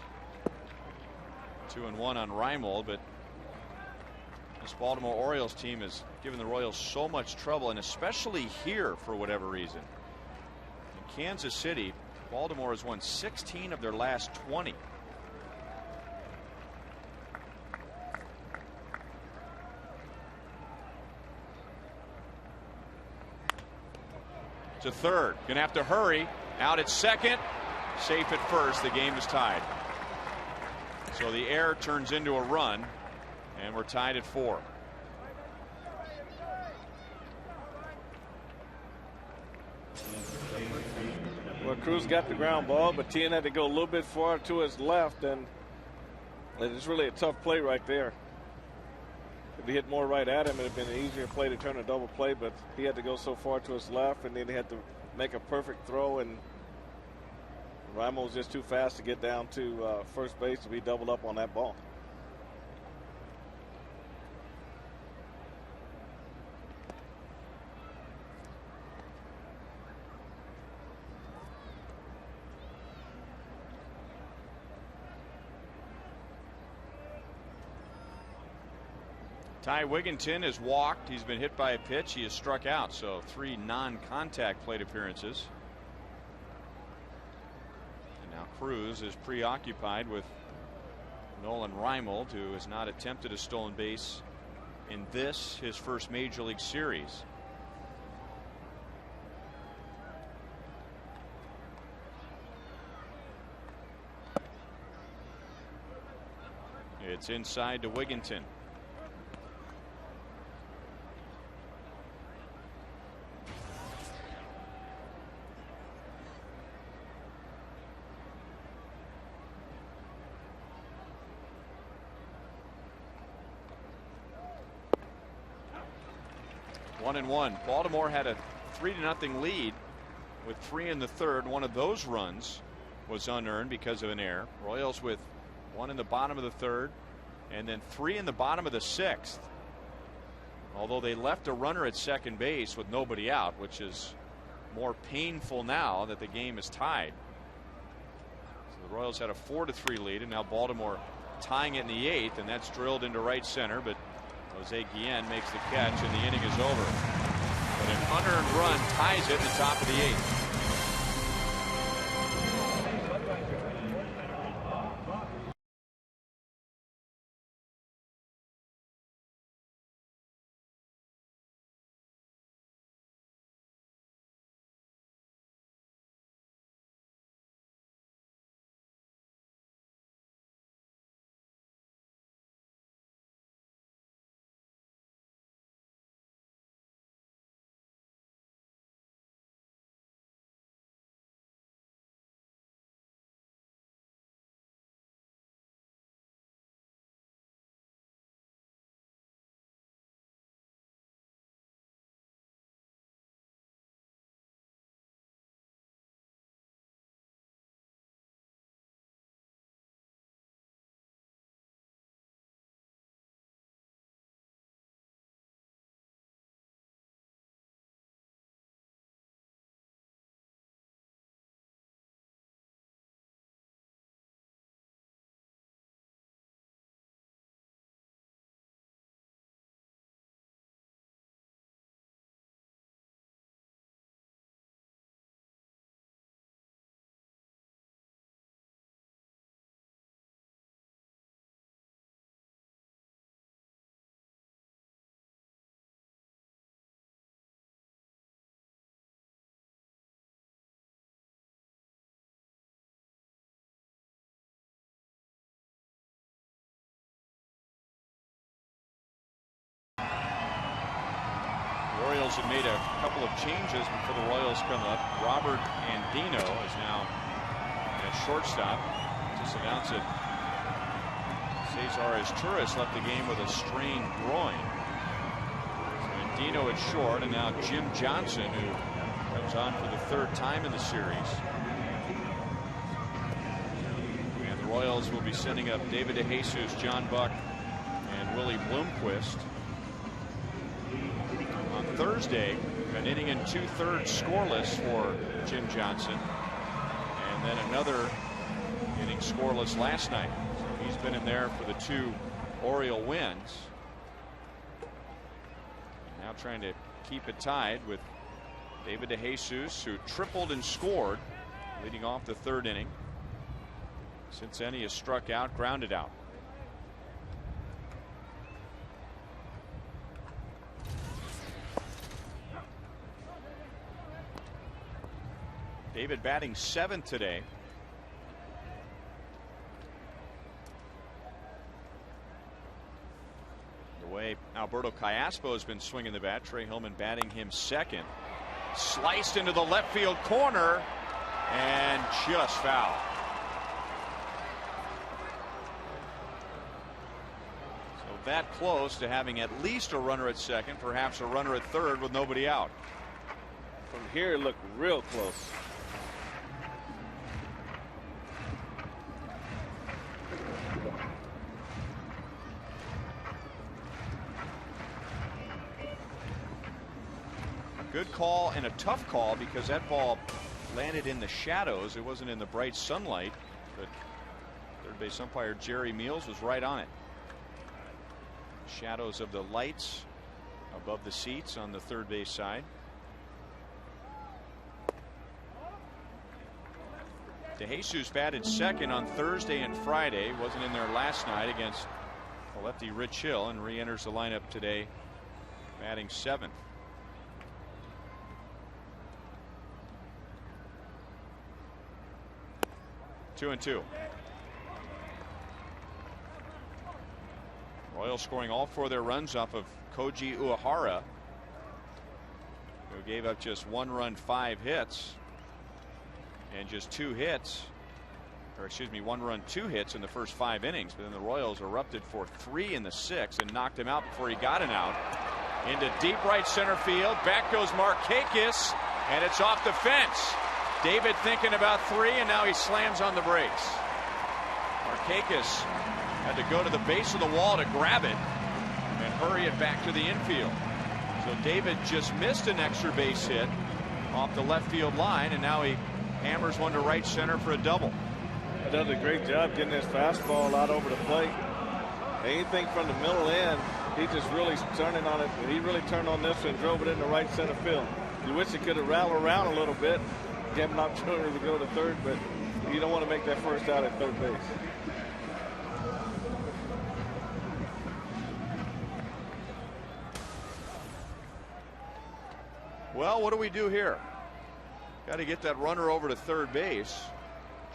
A: 2-1 on Reimold, but this Baltimore Orioles team has given the Royals so much trouble, and especially here for whatever reason. In Kansas City, Baltimore has won 16 of their last 20. To third, gonna have to hurry. Out at second, safe at first. The game is tied. So the error turns into a run, and we're tied at 4.
B: Well, Cruz got the ground ball, but Tien had to go a little bit far to his left, and it's really a tough play right there. If he hit more right at him, it would have been an easier play to turn a double play, but he had to go so far to his left, and then he had to make a perfect throw, and Reimold was just too fast to get down to first base to be doubled up on that ball.
A: Ty Wigginton has walked. He's been hit by a pitch. He has struck out. So 3 non-contact plate appearances. And now Cruz is preoccupied with Nolan Reimold, who has not attempted a stolen base in this, his first Major League Series. It's inside to Wigginton. One and one. Baltimore had a 3-0 lead with 3 in the third. One of those runs was unearned because of an error. Royals with 1 in the bottom of the third and then 3 in the bottom of the 6th. Although they left a runner at second base with nobody out, which is more painful now that the game is tied. So the Royals had a 4-3 lead, and now Baltimore tying it in the 8th, and that's drilled into right center, but Jose Guillen makes the catch, and the inning is over. But an unearned run ties it in the top of the 8th. Orioles have made a couple of changes before the Royals come up. Robert Andino is now at shortstop. Just announced that Cesar Izturis left the game with a strained groin. So Andino at short, and now Jim Johnson, who comes on for the 3rd time in the series. Royals will be sending up David DeJesus, John Buck, and Willie Bloomquist. On Thursday, an inning and 2/3 scoreless for Jim Johnson, and then another inning scoreless last night. So he's been in there for the 2 Oriole wins. Now trying to keep it tied with David DeJesus, who tripled and scored leading off the 3rd inning. Since then, he has struck out, grounded out. David batting 7th today. The way Alberto Callaspo has been swinging the bat, Trey Hillman batting him 2nd. Sliced into the left field corner and just foul. So that close to having at least a runner at 2nd, perhaps a runner at 3rd with nobody out.
B: From here, it looked real close.
A: Good call and a tough call because that ball landed in the shadows. It wasn't in the bright sunlight, but third base umpire Jerry Meals was right on it. Shadows of the lights above the seats on the third base side. DeJesus batted 2nd on Thursday and Friday. Wasn't in there last night against the lefty Rich Hill, and re-enters the lineup today batting 7th. 2-2. Royals scoring all 4 of their runs off of Koji Uehara, who gave up just 1 run, 5 hits, and just 2 hits, or excuse me, 1 run, 2 hits in the first 5 innings. But then the Royals erupted for 3 in the 6th and knocked him out before he got an out. Into deep right center field. Back goes Markakis, and it's off the fence. David thinking about 3, and now he slams on the brakes. Markakis had to go to the base of the wall to grab it and hurry it back to the infield. So David just missed an extra base hit off the left field line, and now he hammers one to right center for a double.
B: He does a great job getting his fastball out over the plate. Anything from the middle end, he just really turning on it. He really turned on this and drove it into right center field. You wish he could have rallied around a little bit, give him an opportunity to go to third, but you don't want to make that first out at third base.
A: Well, what do we do here? Got to get that runner over to third base.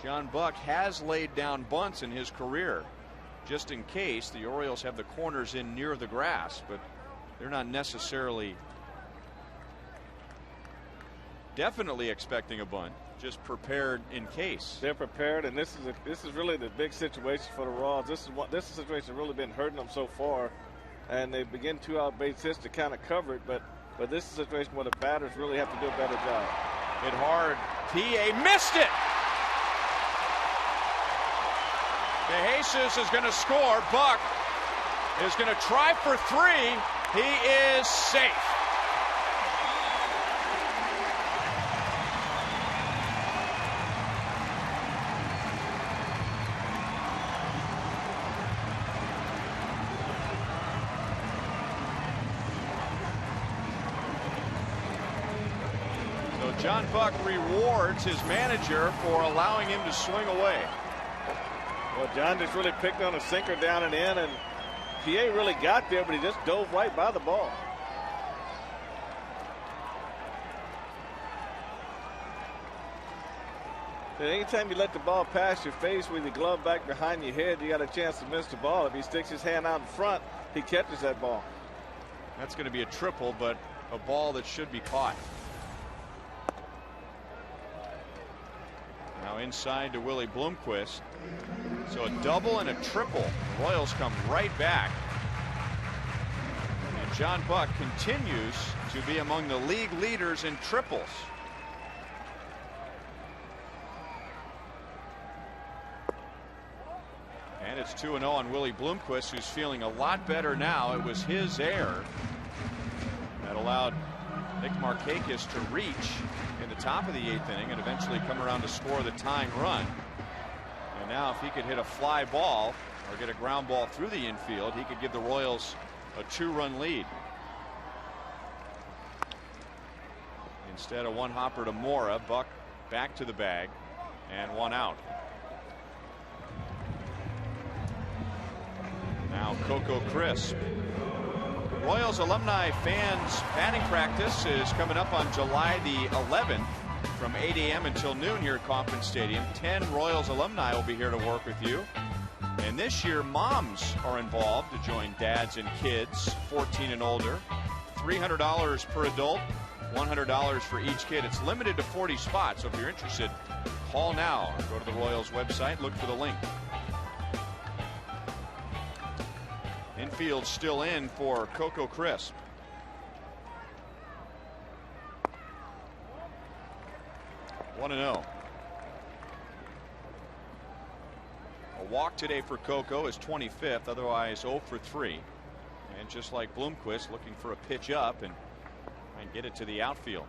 A: John Buck has laid down bunts in his career, just in case the Orioles have the corners in near the grass, but they're not necessarily definitely expecting a bunt, just prepared in case.
B: They're prepared, and this is really the big situation for the Royals. This is a situation that's really been hurting them so far, and they begin 2 out base hits to kind of cover it, but this is a situation where the batters really have to do a better job.
A: Hit hard. PA missed it. DeJesus is going to score. Buck is going to try for 3. He is safe. John Buck rewards his manager for allowing him to swing away.
B: Well, John just really picked on a sinker down and in, and PA really got there, but he just dove right by the ball. And anytime you let the ball pass your face with your glove back behind your head, you got a chance to miss the ball. If he sticks his hand out in front, he catches that ball.
A: That's going to be a triple, but a ball that should be caught. Now inside to Willie Bloomquist. So a double and a triple. The Royals come right back. And John Buck continues to be among the league leaders in triples. And it's 2-0 on Willie Bloomquist, who's feeling a lot better now. It was his error that allowed Nick Markakis to reach in the top of the 8th inning and eventually come around to score the tying run. And now if he could hit a fly ball or get a ground ball through the infield, he could give the Royals a 2-run lead. Instead, a one hopper to Mora. Buck back to the bag and 1 out. Now Coco Crisp. Royals alumni fans batting practice is coming up on July the 11th from 8 a.m. until noon here at Kauffman Stadium. 10 Royals alumni will be here to work with you. And this year, moms are involved to join dads and kids 14 and older. $300 per adult, $100 for each kid. It's limited to 40 spots, so if you're interested, call now or go to the Royals website, look for the link. Infield still in for Coco Crisp. One and 0. A walk today for Coco is 25th, otherwise 0 for 3. And just like Bloomquist, looking for a pitch up and get it to the outfield.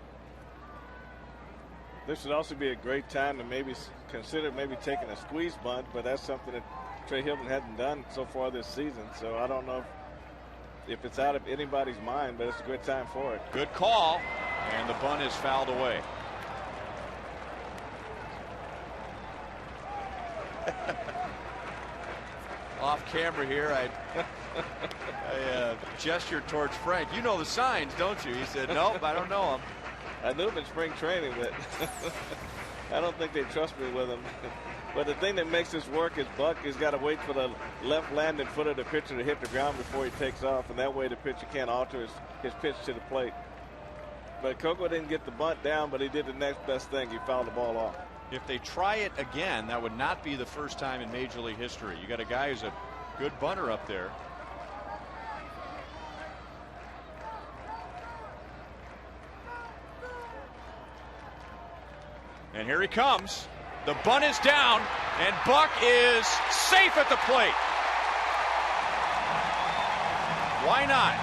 B: This would also be a great time to maybe consider taking a squeeze bunt, but that's something that Trey Hilton hadn't done so far this season. So I don't know if it's out of anybody's mind, but it's a good time for it.
A: Good call, and the bunt is fouled away. Off camera here, I gestured towards Frank. You know the signs, don't you? He said, nope, I don't know them.
B: I knew him in spring training, but I don't think they trust me with him. But the thing that makes this work is Buck has got to wait for the left landing foot of the pitcher to hit the ground before he takes off, and that way the pitcher can't alter his pitch to the plate. But Coco didn't get the bunt down, but he did the next best thing. He fouled the ball off.
A: If they try it again, that would not be the first time in Major League history. You got a guy who's a good bunter up there. And here he comes. The bunt is down, and Buck is safe at the plate. Why not?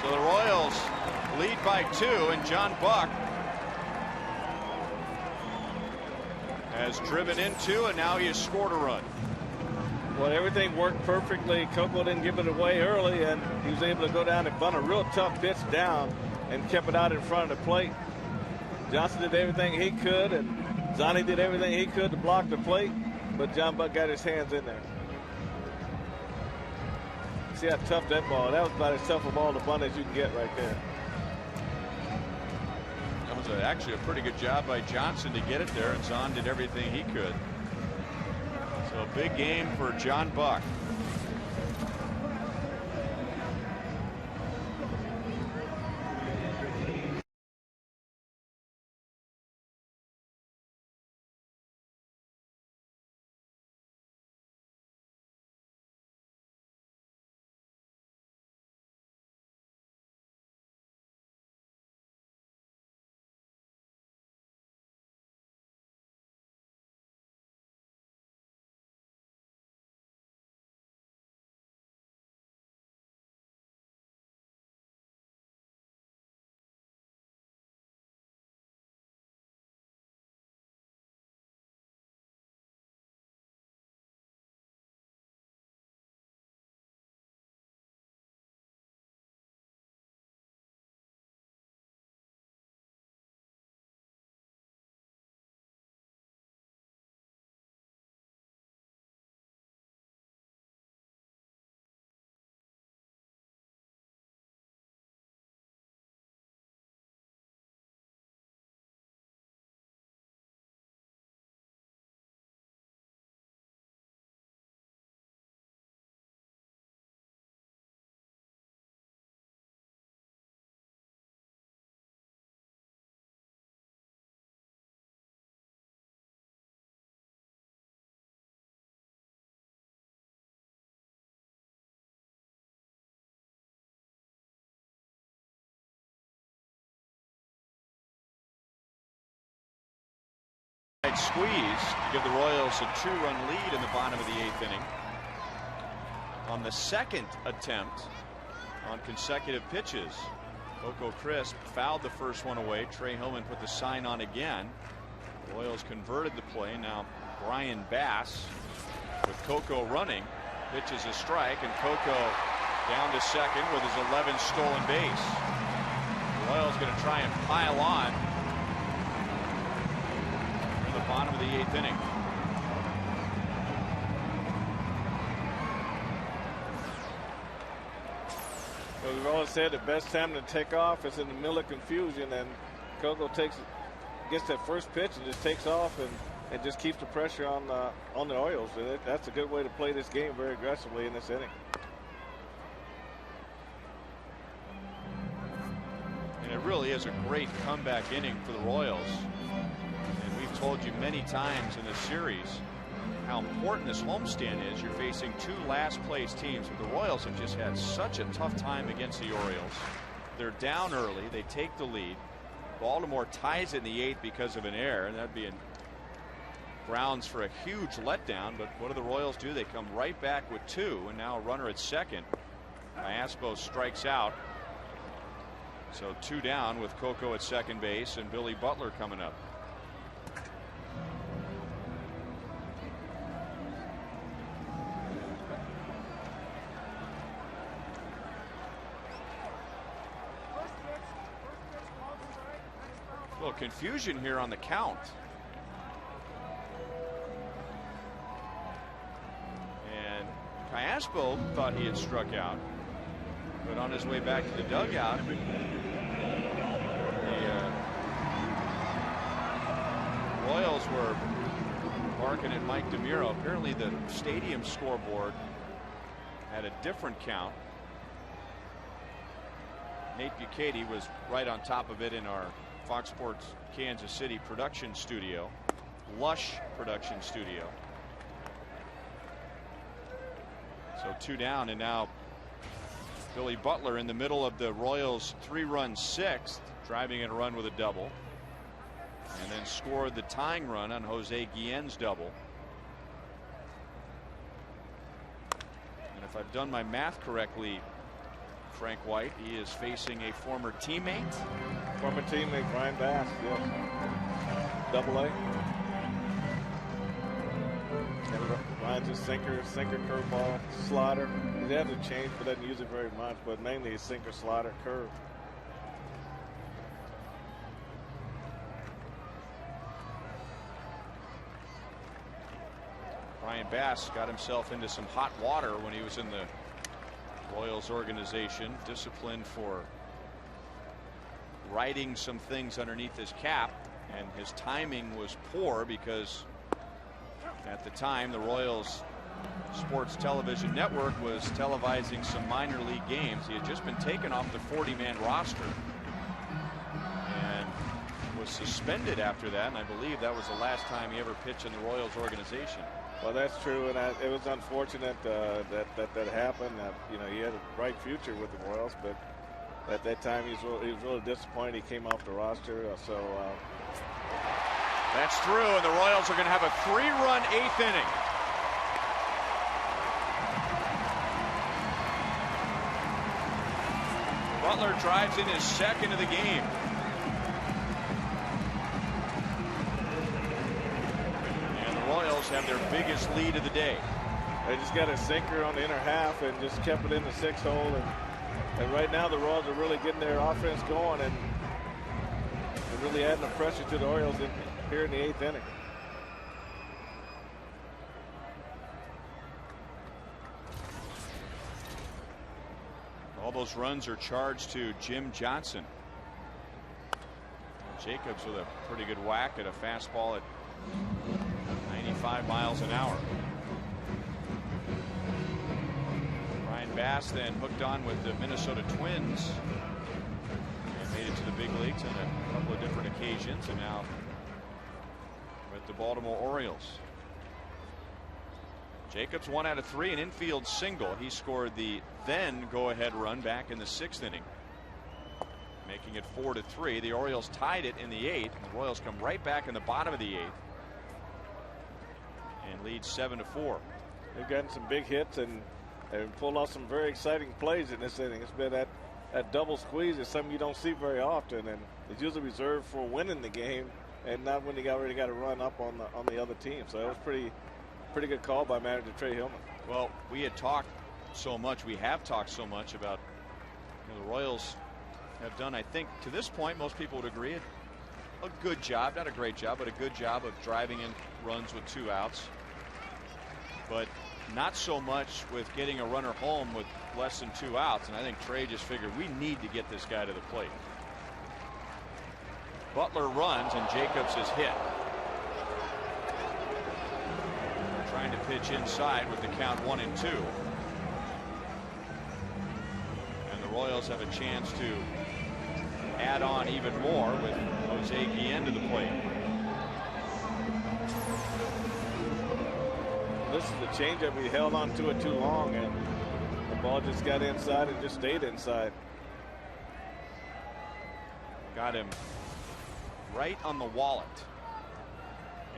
A: So the Royals lead by 2, and John Buck has driven into, and now he has scored a run.
B: Well, everything worked perfectly. Coco didn't give it away early, and he was able to go down and bunt a real tough pitch down and kept it out in front of the plate. Johnson did everything he could, and Zonnie did everything he could to block the plate, but John Buck got his hands in there. See how tough that ball. That was about as tough a ball to bunt as you can get right there.
A: That was actually a pretty good job by Johnson to get it there, and Zahn did everything he could. So a big game for John Buck. squeeze to give the Royals a 2-run lead in the bottom of the 8th inning. On the second attempt on consecutive pitches, Coco Crisp fouled the first one away. Trey Hillman put the sign on again. The Royals converted the play. Now Brian Bass with Coco running pitches a strike, and Coco down to second with his 11th stolen base. The Royals going to try and pile on in the bottom of the 8th inning.
B: Well, we've always said the best time to take off is in the middle of confusion, and Coco gets that first pitch and just takes off and just keeps the pressure on the Orioles. That's a good way to play this game very aggressively in this inning.
A: And it really is a great comeback inning for the Royals. And we've told you many times in this series how important this homestand is. You're facing 2 last-place teams. But the Royals have just had such a tough time against the Orioles. They're down early. They take the lead. Baltimore ties it in the 8th because of an error, and that'd be grounds for a huge letdown. But what do the Royals do? They come right back with 2, and now a runner at second. Iaspo strikes out. So 2 down with Coco at second base and Billy Butler coming up. A little confusion here on the count. And Iaspo thought he had struck out, but on his way back to the dugout, the Royals were barking at Mike DeMuro. Apparently the stadium scoreboard had a different count. Nate Bucati was right on top of it in our Fox Sports Kansas City production studio, lush production studio. So 2 down, and now Billy Butler in the middle of the Royals' 3-run 6th, driving in a run with a double, and then scored the tying run on Jose Guillen's double. And if I've done my math correctly, Frank White, he is facing a former teammate.
B: Former teammate Brian Bass, yes. Double-A. Brian's a sinker curveball, slider. He has a change, but doesn't use it very much, but mainly a sinker, slider, curve.
A: Brian Bass got himself into some hot water when he was in the Royals organization, disciplined for writing some things underneath his cap, and his timing was poor because at the time the Royals Sports Television Network was televising some minor league games. He had just been taken off the 40-man roster and was suspended after that, and I believe that was the last time he ever pitched in the Royals organization.
B: Well, that's true, and it was unfortunate that happened. You know, he had a bright future with the Royals, but at that time he was really disappointed he came off the roster.
A: That's true, and the Royals are going to have a 3-run 8th inning. Butler drives in his second of the game. Royals have their biggest lead of the day.
B: They just got a sinker on the inner half and just kept it in the 6 hole. And right now the Royals are really getting their offense going and really adding the pressure to the Orioles here in the 8th inning.
A: All those runs are charged to Jim Johnson. Jacobs with a pretty good whack at a fastball at 95 miles an hour. Brian Bass then hooked on with the Minnesota Twins and made it to the big leagues on a couple of different occasions, and now with the Baltimore Orioles. Jacobs 1 out of 3, an infield single. He scored the then go-ahead run back in the 6th inning, making it 4-3. The Orioles tied it in the 8th. The Royals come right back in the bottom of the 8th and leads 7-4.
B: They've gotten some big hits and pulled off some very exciting plays in this inning. It's been that double squeeze is something you don't see very often, and it's usually reserved for winning the game and not when they already got a run up on the other team. So it was pretty good call by manager Trey Hillman.
A: Well, we have talked so much about the Royals have done, I think, to this point, most people would agree, a good job, not a great job, but a good job of driving in runs with 2 outs. But not so much with getting a runner home with less than 2 outs. And I think Trey just figured we need to get this guy to the plate. Butler runs and Jacobs is hit. Trying to pitch inside with the count 1-2. And the Royals have a chance to add on even more with Jose Guillen to the plate.
B: This is the changeup. He held on to it too long, and the ball just got inside and just stayed inside.
A: Got him right on the wallet.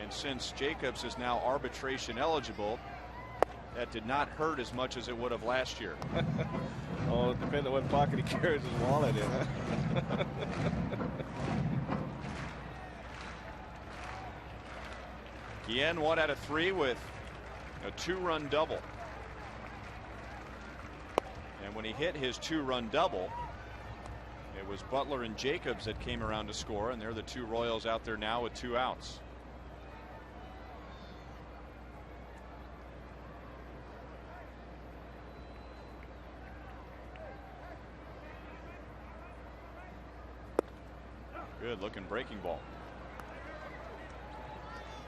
A: And since Jacobs is now arbitration eligible, that did not hurt as much as it would have last year.
B: Oh, it depends on what pocket he carries his wallet in. Huh?
A: Guillen 1 out of 3 with a 2-run double. And when he hit his 2-run double, it was Butler and Jacobs that came around to score, and they're the 2 Royals out there now with 2 outs. Good looking breaking ball.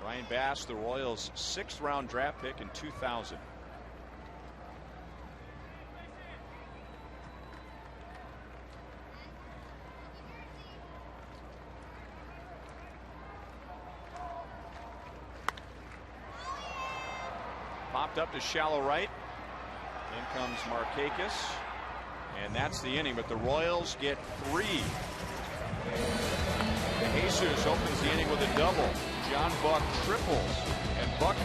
A: Ryan Bass, the Royals' 6th round draft pick in 2000. Popped up to shallow right. In comes Markakis. And that's the inning, but the Royals get 3. Jesus opens the inning with a double. John Buck triples, and Buck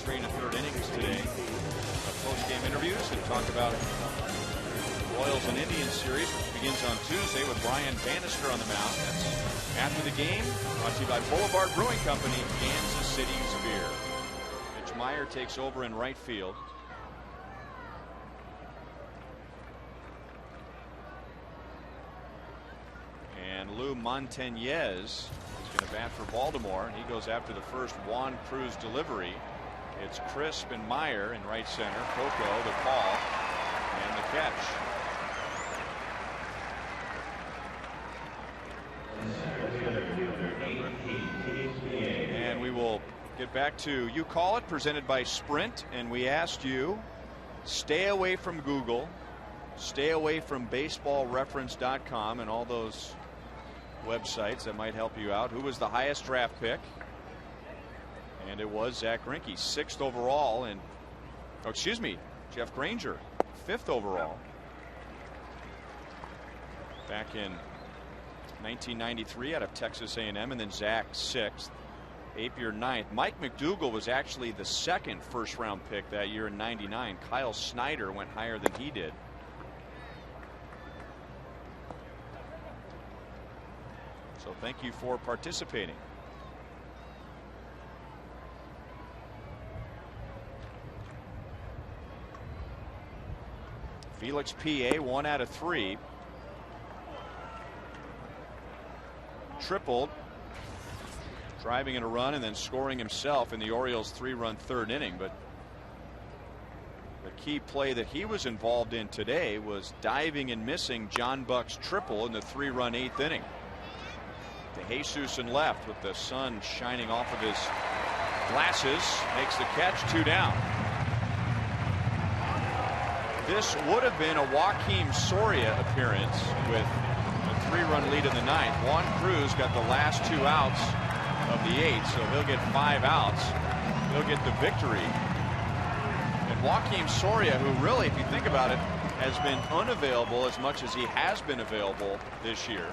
A: three and a third innings today of post-game interviews and talk about Royals and Indians series, which begins on Tuesday with Brian Bannister on the mound. That's after the game. Brought to you by Boulevard Brewing Company, Kansas City's beer. Mitch Meyer takes over in right field. And Lou Montañez is going to bat for Baltimore, and he goes after the first Juan Cruz delivery. It's Crisp and Meyer in right center. Coco the call and the catch. And we will get back to You Call It, presented by Sprint. And we asked you, stay away from Google, stay away from baseballreference.com and all those websites that might help you out. Who was the highest draft pick? And it was Zach Greinke, 6th overall. And oh, excuse me, Jeff Granger, 5th overall. Back in 1993 out of Texas A&M, and then Zach 6th. Apier 9th. Mike McDougal was actually the 2nd first-round pick that year in '99. Kyle Snyder went higher than he did. So thank you for participating. Felix P.A. 1 out of 3. Tripled, driving in a run and then scoring himself in the Orioles' 3-run 3rd inning. But the key play that he was involved in today was diving and missing John Buck's triple in the 3-run 8th inning. To Jesus in left with the sun shining off of his glasses, makes the catch, 2 down. This would have been a Joakim Soria appearance with a 3-run lead in the 9th. Juan Cruz got the last 2 outs of the 8th, so he'll get 5 outs. He'll get the victory. And Joakim Soria, who really, if you think about it, has been unavailable as much as he has been available this year.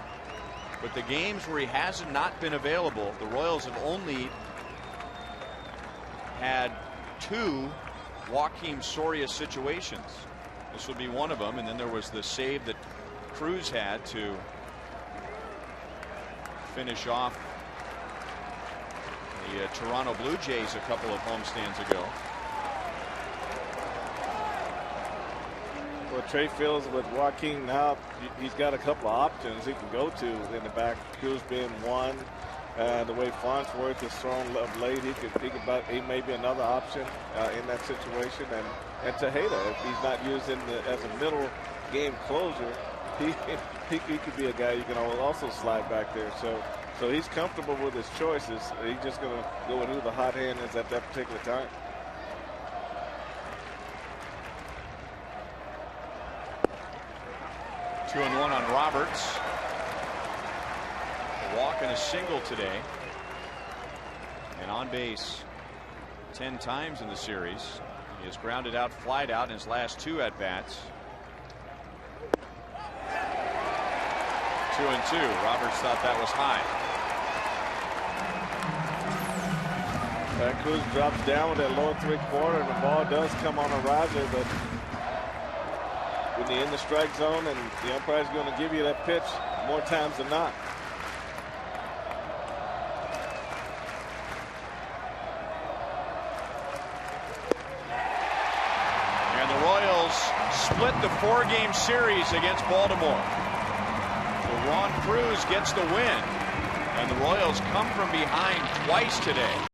A: But the games where he has not been available, the Royals have only had 2 Joakim Soria situations. This would be one of them, and then there was the save that Cruz had to finish off the Toronto Blue Jays a couple of homestands ago.
B: Well, Trey feels with Joakim now, he's got a couple of options he can go to in the back. Cruz being one. The way Farnsworth is thrown of late, he may be another option in that situation. And Tejeda, if he's not used as a middle game closer, he could be a guy you can also slide back there. So he's comfortable with his choices. He's just going to go with who the hot hand is at that particular time.
A: Two and one on Roberts. A walk and a single today. And on base 10 times in the series. He has grounded out, flied out in his last 2 at bats. 2 and 2. Roberts thought that was high.
B: Cruz drops down with that lower 3/4, and the ball does come on a riser, but when you're in the strike zone and the umpire's going to give you that pitch more times than not.
A: And the Royals split the 4-game series against Baltimore. So Juan Cruz gets the win, and the Royals come from behind twice today.